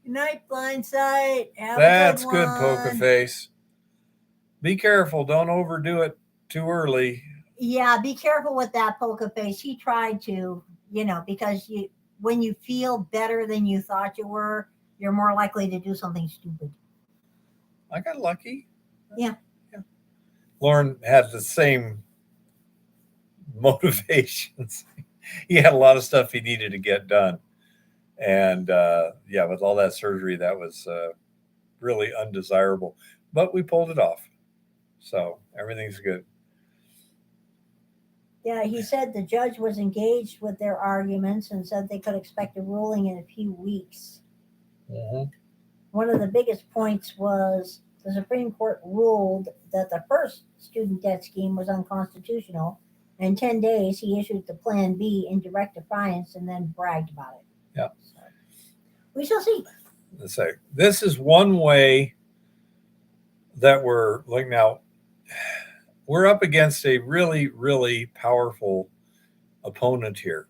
Good night, Blindside. Have That's a good, one. Poker Face. Be careful. Don't overdo it too early. Yeah, be careful with that, Poker Face. He tried to, because when you feel better than you thought you were, you're more likely to do something stupid. I got lucky. Yeah. Lauren had the same motivations. He had a lot of stuff he needed to get done. And with all that surgery, that was really undesirable. But we pulled it off. So everything's good. Yeah, he said the judge was engaged with their arguments and said they could expect a ruling in a few weeks. Mm-hmm. One of the biggest points was the Supreme Court ruled that the first student debt scheme was unconstitutional. In 10 days, he issued the Plan B in direct defiance and then bragged about it. Yeah. So, we shall see. Let's say this is one way that we're like now. We're up against a really, really powerful opponent here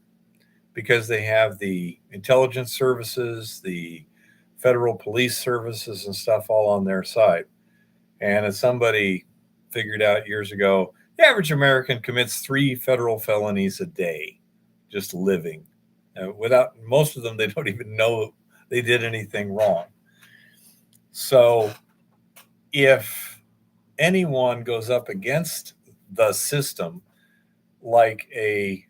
because they have the intelligence services, the federal police services and stuff all on their side. And as somebody figured out years ago, the average American commits 3 federal felonies a day, just living. Without most of them, they don't even know they did anything wrong. So if anyone goes up against the system, like a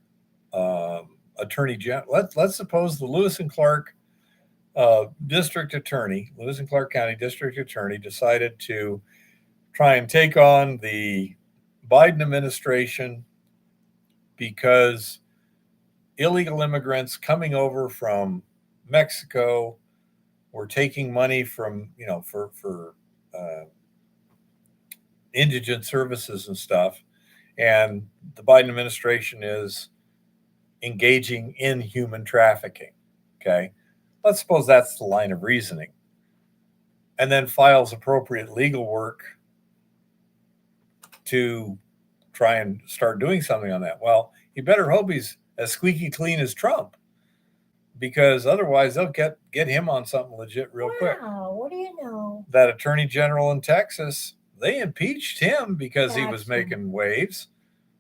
attorney general, let's suppose the Lewis and Clark Lewis and Clark County District Attorney decided to try and take on the Biden administration because illegal immigrants coming over from Mexico were taking money from, for indigent services and stuff. And the Biden administration is engaging in human trafficking. Okay. Let's suppose that's the line of reasoning. And then files appropriate legal work to try and start doing something on that. Well, you better hope he's as squeaky clean as Trump, because otherwise they'll get him on something legit real quick. Wow, what do you know? That attorney general in Texas, they impeached him because he was Paxton. making waves.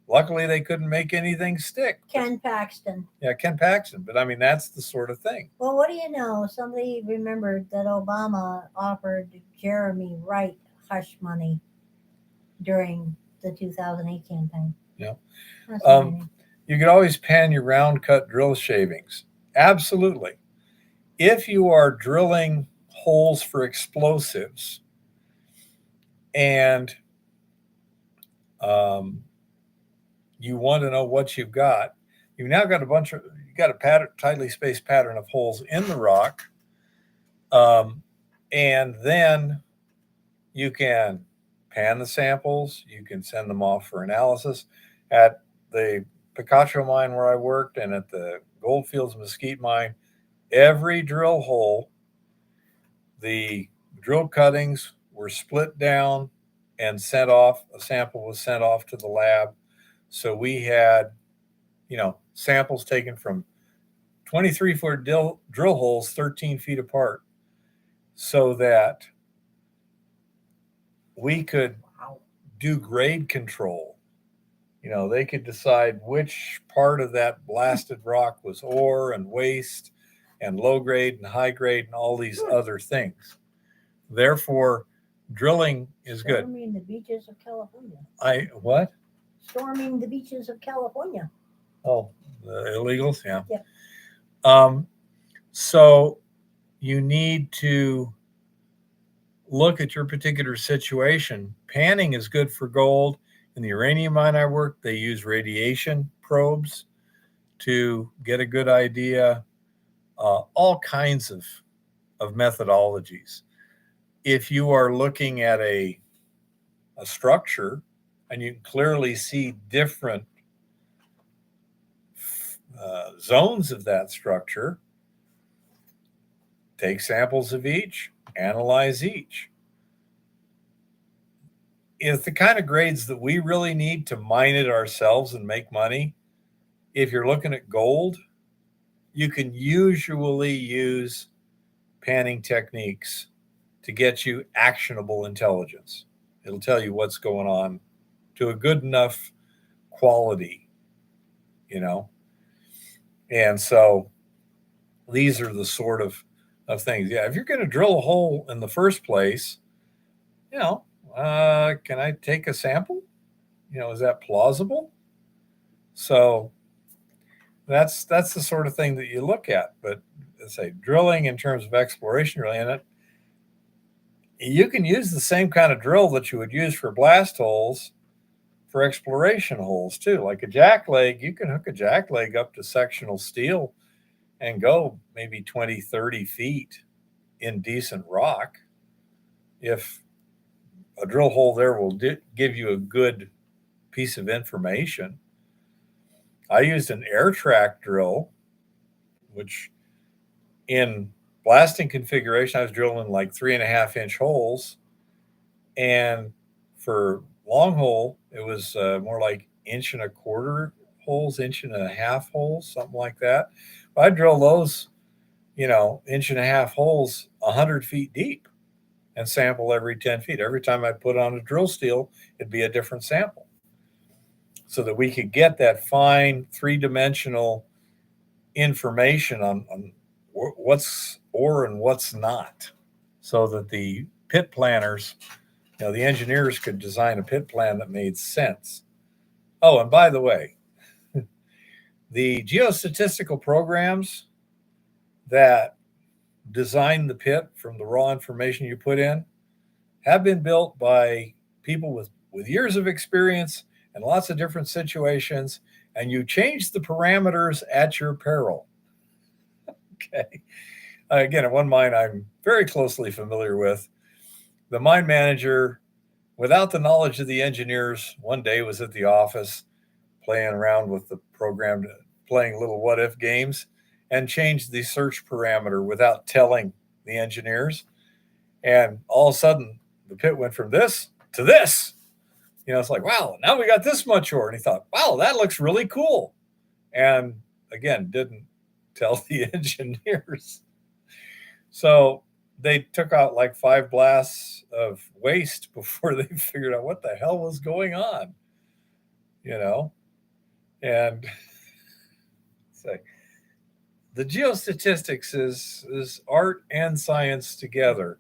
Luckily, they couldn't make anything stick. Ken Paxton. Yeah, Ken Paxton. But I mean, that's the sort of thing. Well, what do you know? Somebody remembered that Obama offered Jeremy Wright hush money during the 2008 campaign. Yeah. Fascinating. You could always pan your round cut drill shavings. Absolutely. If you are drilling holes for explosives and you want to know what you've now got a tightly spaced pattern of holes in the rock. And then you can pan the samples. You can send them off for analysis. At the Picacho mine where I worked and at the Goldfields Mesquite mine, every drill hole, the drill cuttings were split down and sent off. A sample was sent off to the lab. So we had, samples taken from 23-foot drill holes 13 feet apart so that we could do grade control. They could decide which part of that blasted rock was ore and waste and low grade and high grade and all these other things. Therefore, drilling is good. Storming the beaches of California. What? Storming the beaches of California. Oh, the illegals? Yeah. Yep. So you need to look at your particular situation. Panning is good for gold. In the uranium mine I worked, they use radiation probes to get a good idea. All kinds of methodologies. If you are looking at a structure and you can clearly see different zones of that structure, take samples of each, analyze each. It's the kind of grades that we really need to mine it ourselves and make money. If you're looking at gold, you can usually use panning techniques to get you actionable intelligence. It'll tell you what's going on to a good enough quality, And so these are the sort of things. Yeah, if you're going to drill a hole in the first place, can I take a sample? Is that plausible? So that's the sort of thing that you look at. But let's say drilling in terms of exploration, really, in it, you can use the same kind of drill that you would use for blast holes for exploration holes too. Like a jack leg, you can hook a jack leg up to sectional steel and go maybe 20, 30 feet in decent rock. If a drill hole there will give you a good piece of information. I used an air track drill, which in blasting configuration, I was drilling like 3.5-inch holes. And for long hole, it was more like 1.25 holes, 1.5 holes, something like that. But I drill those, 1.5 holes 100 feet deep and sample every 10 feet. Every time I put on a drill steel, it'd be a different sample so that we could get that fine 3-dimensional information on what's ore and what's not, so that the pit planners, the engineers could design a pit plan that made sense. Oh, and by the way, the geostatistical programs that design the pit from the raw information you put in have been built by people with years of experience and lots of different situations, and you change the parameters at your peril. Okay. Again, at one mine I'm very closely familiar with, the mine manager, without the knowledge of the engineers, one day was at the office playing around with the program, playing little what-if games, and changed the search parameter without telling the engineers. And all of a sudden, the pit went from this to this. It's like, wow, now we got this much ore. And he thought, wow, that looks really cool. And again, didn't tell the engineers. So they took out like 5 blasts of waste before they figured out what the hell was going on, and it's like the geostatistics is art and science together.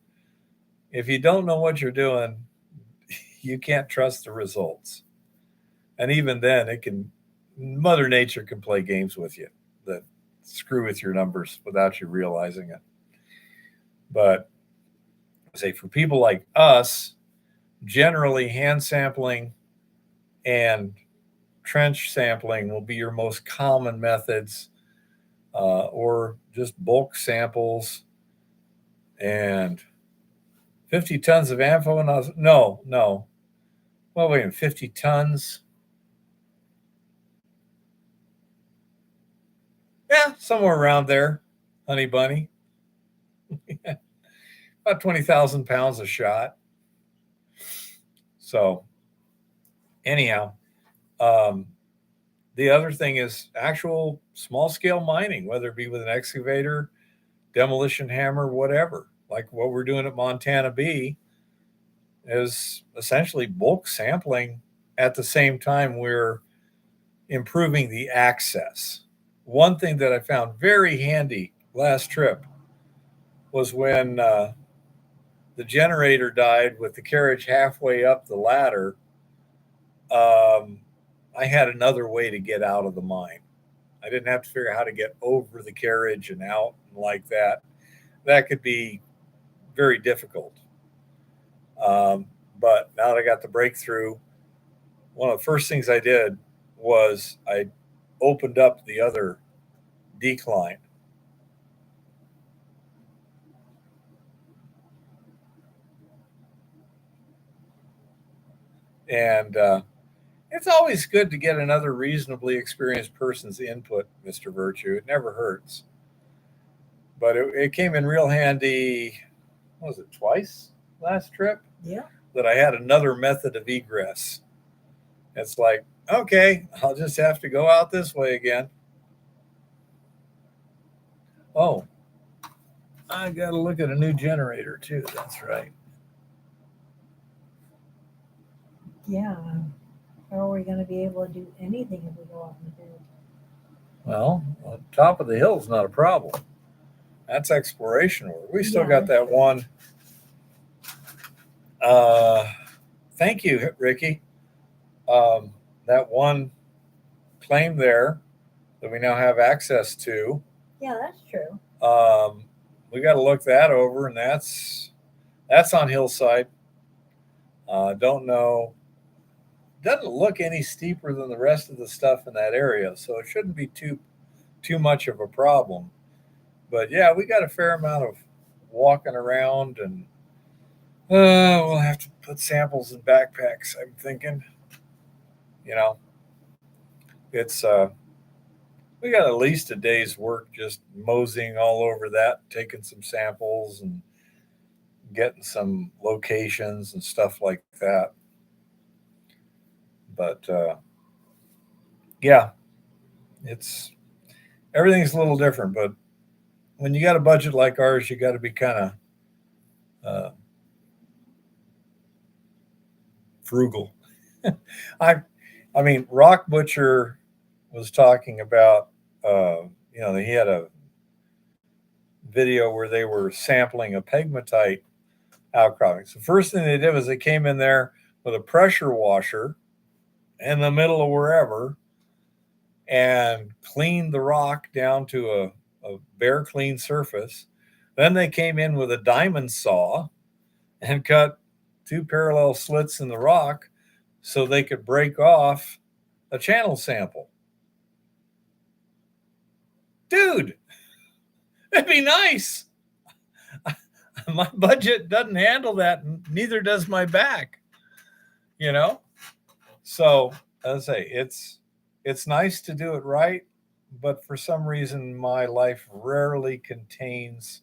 If you don't know what you're doing, you can't trust the results. And even then, Mother Nature can play games with you that screw with your numbers without you realizing it. But I say for people like us, generally hand sampling and trench sampling will be your most common methods, or just bulk samples. And 50 tons of ammo? No. Well, wait a minute, 50 tons? Yeah, somewhere around there, honey bunny. About 20,000 pounds a shot. So, anyhow, the other thing is actual small scale mining, whether it be with an excavator, demolition hammer, whatever. Like what we're doing at Montana B is essentially bulk sampling at the same time we're improving the access. One thing that I found very handy last trip was when the generator died with the carriage halfway up the ladder. I had another way to get out of the mine. I didn't have to figure out how to get over the carriage and out and like that. That could be very difficult. But now that I got the breakthrough, one of the first things I did was I opened up the other decline. And it's always good to get another reasonably experienced person's input, Mr. Virtue. It never hurts. But it came in real handy, what was it, twice last trip? Yeah. That I had another method of egress. It's like, okay, I'll just have to go out this way again. Oh, I got to look at a new generator too. That's right. Yeah. How are we going to be able to do anything if we go out in the field? Well, on top of the hill is not a problem. That's exploration work. We still got that one. Thank you, Ricky. That one claim there that we now have access to. Yeah, that's true. We got to look that over, and that's on Hillside. Don't know. Doesn't look any steeper than the rest of the stuff in that area, so it shouldn't be too much of a problem. But yeah, we got a fair amount of walking around, and we'll have to put samples in backpacks, I'm thinking. It's we got at least a day's work just moseying all over that, taking some samples and getting some locations and stuff like that. But yeah, everything's a little different. But when you got a budget like ours, you got to be kind of frugal. I mean, Rock Butcher was talking about, he had a video where they were sampling a pegmatite outcropping. So first thing they did was they came in there with a pressure washer in the middle of wherever and cleaned the rock down to a bare, clean surface. Then they came in with a diamond saw and cut 2 parallel slits in the rock so they could break off a channel sample. Dude, it'd be nice. My budget doesn't handle that, and neither does my back. So as I say, it's nice to do it right, but for some reason my life rarely contains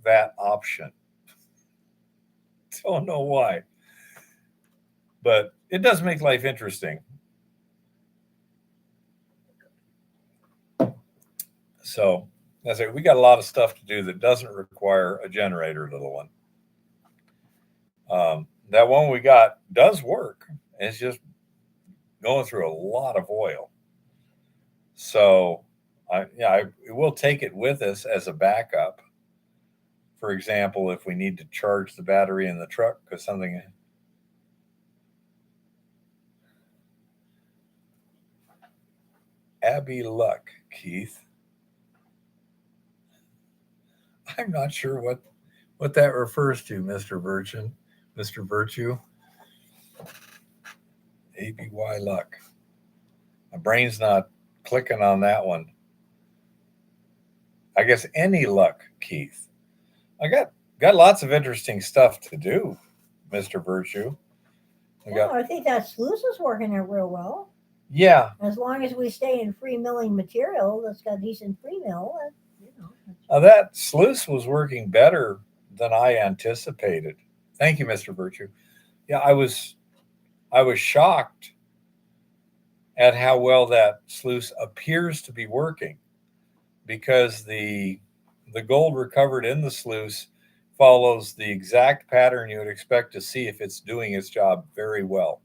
that option. Don't know why. but it does make life interesting. So that's it. We got a lot of stuff to do that doesn't require a generator, little one. That one we got does work. It's just going through a lot of oil. So I will take it with us as a backup. For example, if we need to charge the battery in the truck because something. Abby Luck, Keith. I'm not sure what that refers to, Mr. Virtue. ABY Luck. My brain's not clicking on that one. I guess any luck, Keith. I got lots of interesting stuff to do, Mr. Virtue. I think that sluice is working out real well. Yeah. As long as we stay in free milling material that's got decent free mill, that sluice was working better than I anticipated. Thank you, Mr. Virtue. Yeah, I was shocked at how well that sluice appears to be working, because the gold recovered in the sluice follows the exact pattern you would expect to see if it's doing its job very well,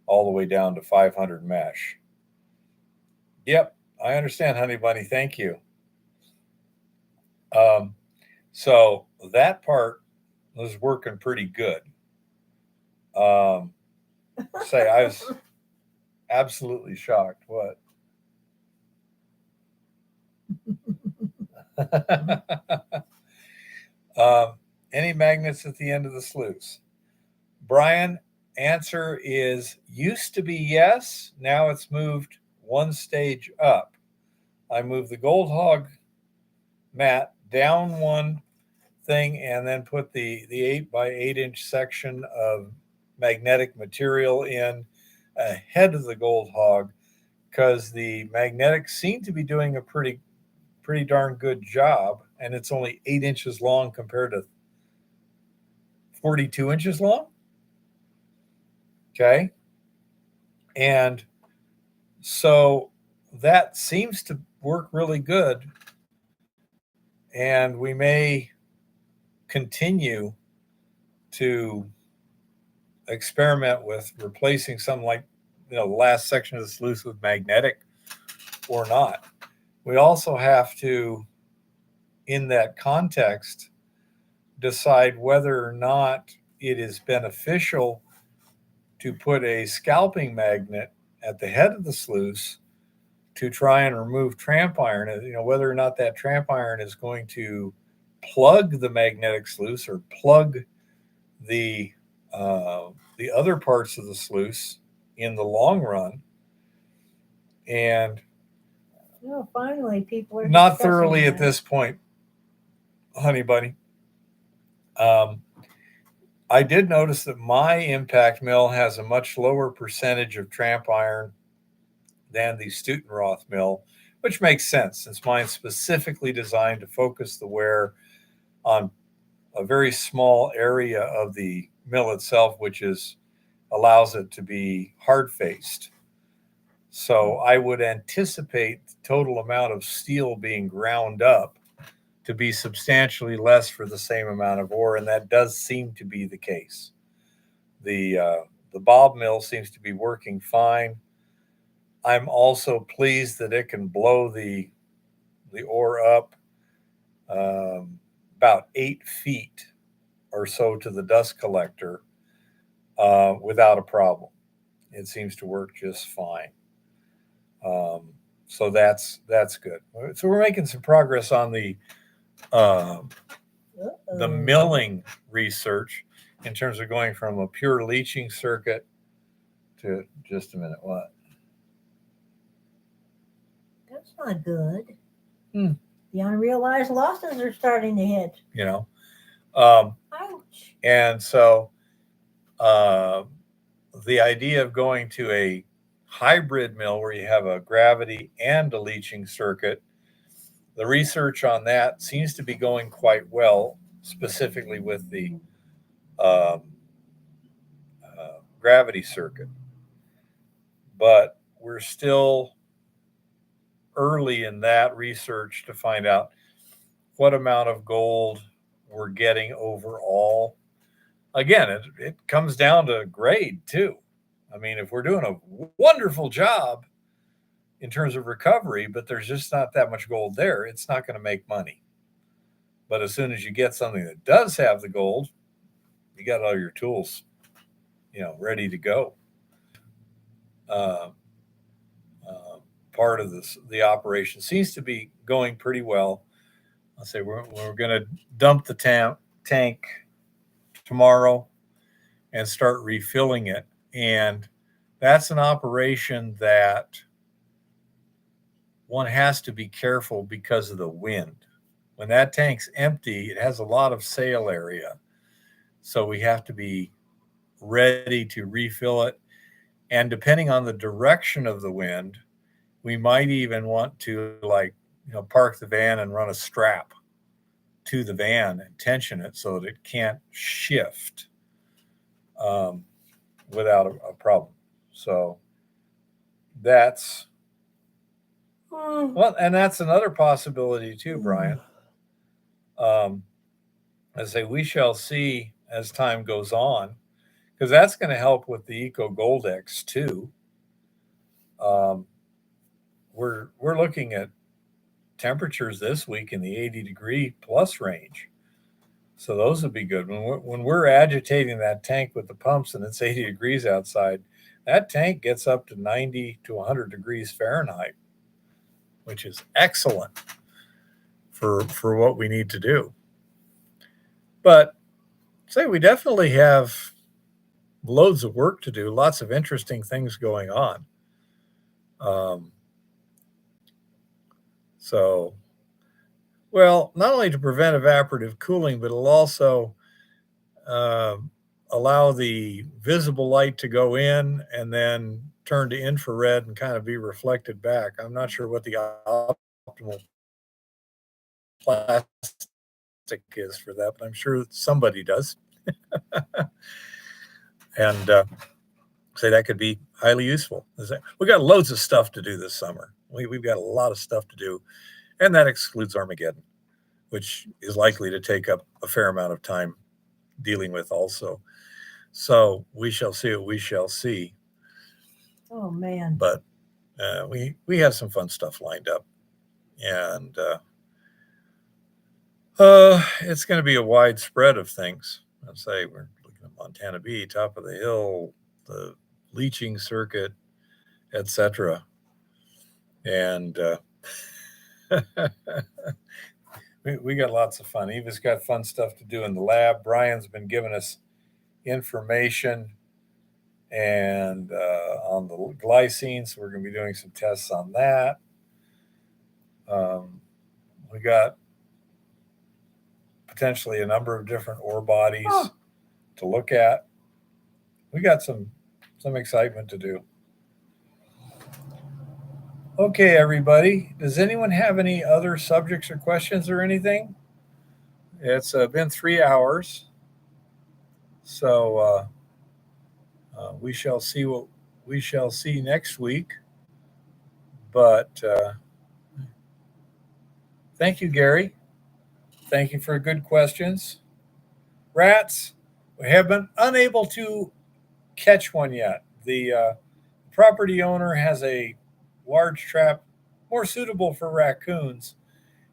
all the way down to 500 mesh. Yep, I understand, honey bunny. Thank you. So that part was working pretty good. Say I was absolutely shocked. What? Any magnets at the end of the sluice? Brian, answer is used to be yes. Now it's moved one stage up. I moved the gold hog mat down one thing and then put the 8 by 8 inch section of magnetic material in ahead of the gold hog, because the magnetics seem to be doing a pretty darn good job, and it's only 8 inches long compared to 42 inches long. Okay. And so that seems to work really good. And we may continue to experiment with replacing something like, the last section of the sluice with magnetic or not. We also have to, in that context, decide whether or not it is beneficial to put a scalping magnet at the head of the sluice to try and remove tramp iron, whether or not that tramp iron is going to plug the magnetic sluice or plug the other parts of the sluice in the long run. And finally people are not thoroughly at this point, honey bunny. I did notice that my impact mill has a much lower percentage of tramp iron than the Stutenroth mill, which makes sense since mine's specifically designed to focus the wear on a very small area of the mill itself, which allows it to be hard faced. So I would anticipate the total amount of steel being ground up to be substantially less for the same amount of ore, and that does seem to be the case. The Bob mill seems to be working fine. I'm also pleased that it can blow the ore up about 8 feet or so to the dust collector without a problem. It seems to work just fine. So that's good. So we're making some progress on the milling research in terms of going from a pure leaching circuit to, just a minute, what? That's not good. The unrealized losses are starting to hit. Ouch. And so the idea of going to a hybrid mill where you have a gravity and a leaching circuit, the research on that seems to be going quite well, specifically with the gravity circuit. But we're still early in that research to find out what amount of gold we're getting overall. Again, it comes down to grade too. I mean, if we're doing a wonderful job in terms of recovery, but there's just not that much gold there, it's not going to make money. But as soon as you get something that does have the gold, you got all your tools, ready to go. Uh, Part of the operation seems to be going pretty well. I'll say we're going to dump the tank tomorrow and start refilling it. And that's an operation that one has to be careful because of the wind. When that tank's empty, it has a lot of sail area. So we have to be ready to refill it. And depending on the direction of the wind, we might even want to park the van and run a strap to the van and tension it so that it can't shift without a problem. So that's and that's another possibility too, Brian. I say we shall see as time goes on, because that's going to help with the Eco Goldex too. We're looking at temperatures this week in the 80-degree plus range. So those would be good. When we're agitating that tank with the pumps and it's 80 degrees outside, that tank gets up to 90 to 100 degrees Fahrenheit, which is excellent for what we need to do. But say we definitely have loads of work to do, lots of interesting things going on. Well, not only to prevent evaporative cooling, but it'll also allow the visible light to go in and then turn to infrared and kind of be reflected back. I'm not sure what the optimal plastic is for that, but I'm sure somebody does. And say that could be highly useful. We got loads of stuff to do this summer. We've got a lot of stuff to do, and that excludes Armageddon, which is likely to take up a fair amount of time dealing with also. So we shall see what we shall see. Oh man! But we have some fun stuff lined up, and it's going to be a wide spread of things. I'd say we're looking at Montana Bee, top of the hill, the leaching circuit, etc. And we got lots of fun. Eva's got fun stuff to do in the lab. Brian's been giving us information and on the glycine, so we're going to be doing some tests on that. We got potentially a number of different ore bodies to look at. We got some excitement to do. Okay, everybody. Does anyone have any other subjects or questions or anything? It's been 3 hours, so we shall see what we shall see next week. But thank you, Gary. Thank you for good questions. Rats, we have been unable to catch one yet. The property owner has a large trap more suitable for raccoons,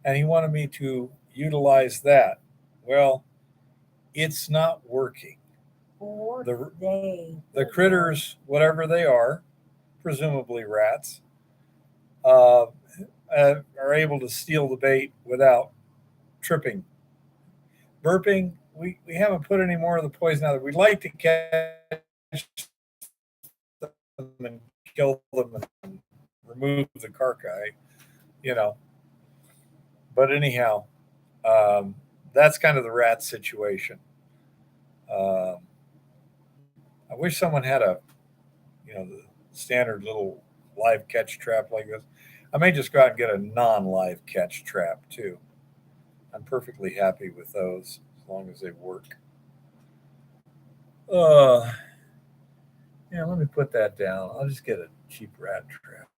and he wanted me to utilize that. Well, it's not working. The critters, whatever they are, presumably rats, are able to steal the bait without tripping. Burping, we haven't put any more of the poison out. We'd like to catch them and kill them and remove the carcass, But anyhow, that's kind of the rat situation. I wish someone had the standard little live catch trap like this. I may just go out and get a non-live catch trap too. I'm perfectly happy with those as long as they work. Yeah, let me put that down. I'll just get a cheap rat trap.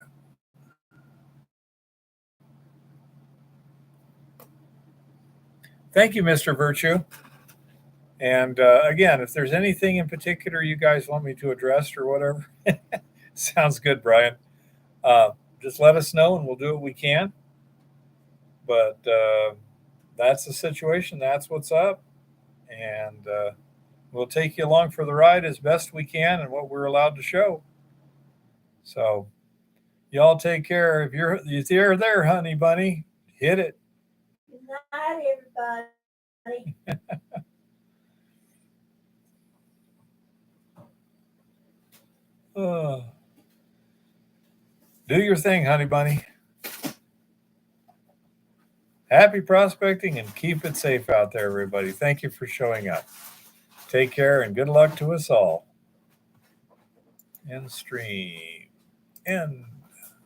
Thank you, Mr. Virtue. And again, if there's anything in particular you guys want me to address or whatever, sounds good, Brian. Just let us know and we'll do what we can. But that's the situation. That's what's up. And we'll take you along for the ride as best we can and what we're allowed to show. So y'all take care. If you're there, honey bunny, hit it. Good night, everybody. Do your thing, honey bunny. Happy prospecting and keep it safe out there, everybody. Thank you for showing up. Take care and good luck to us all. End stream. End.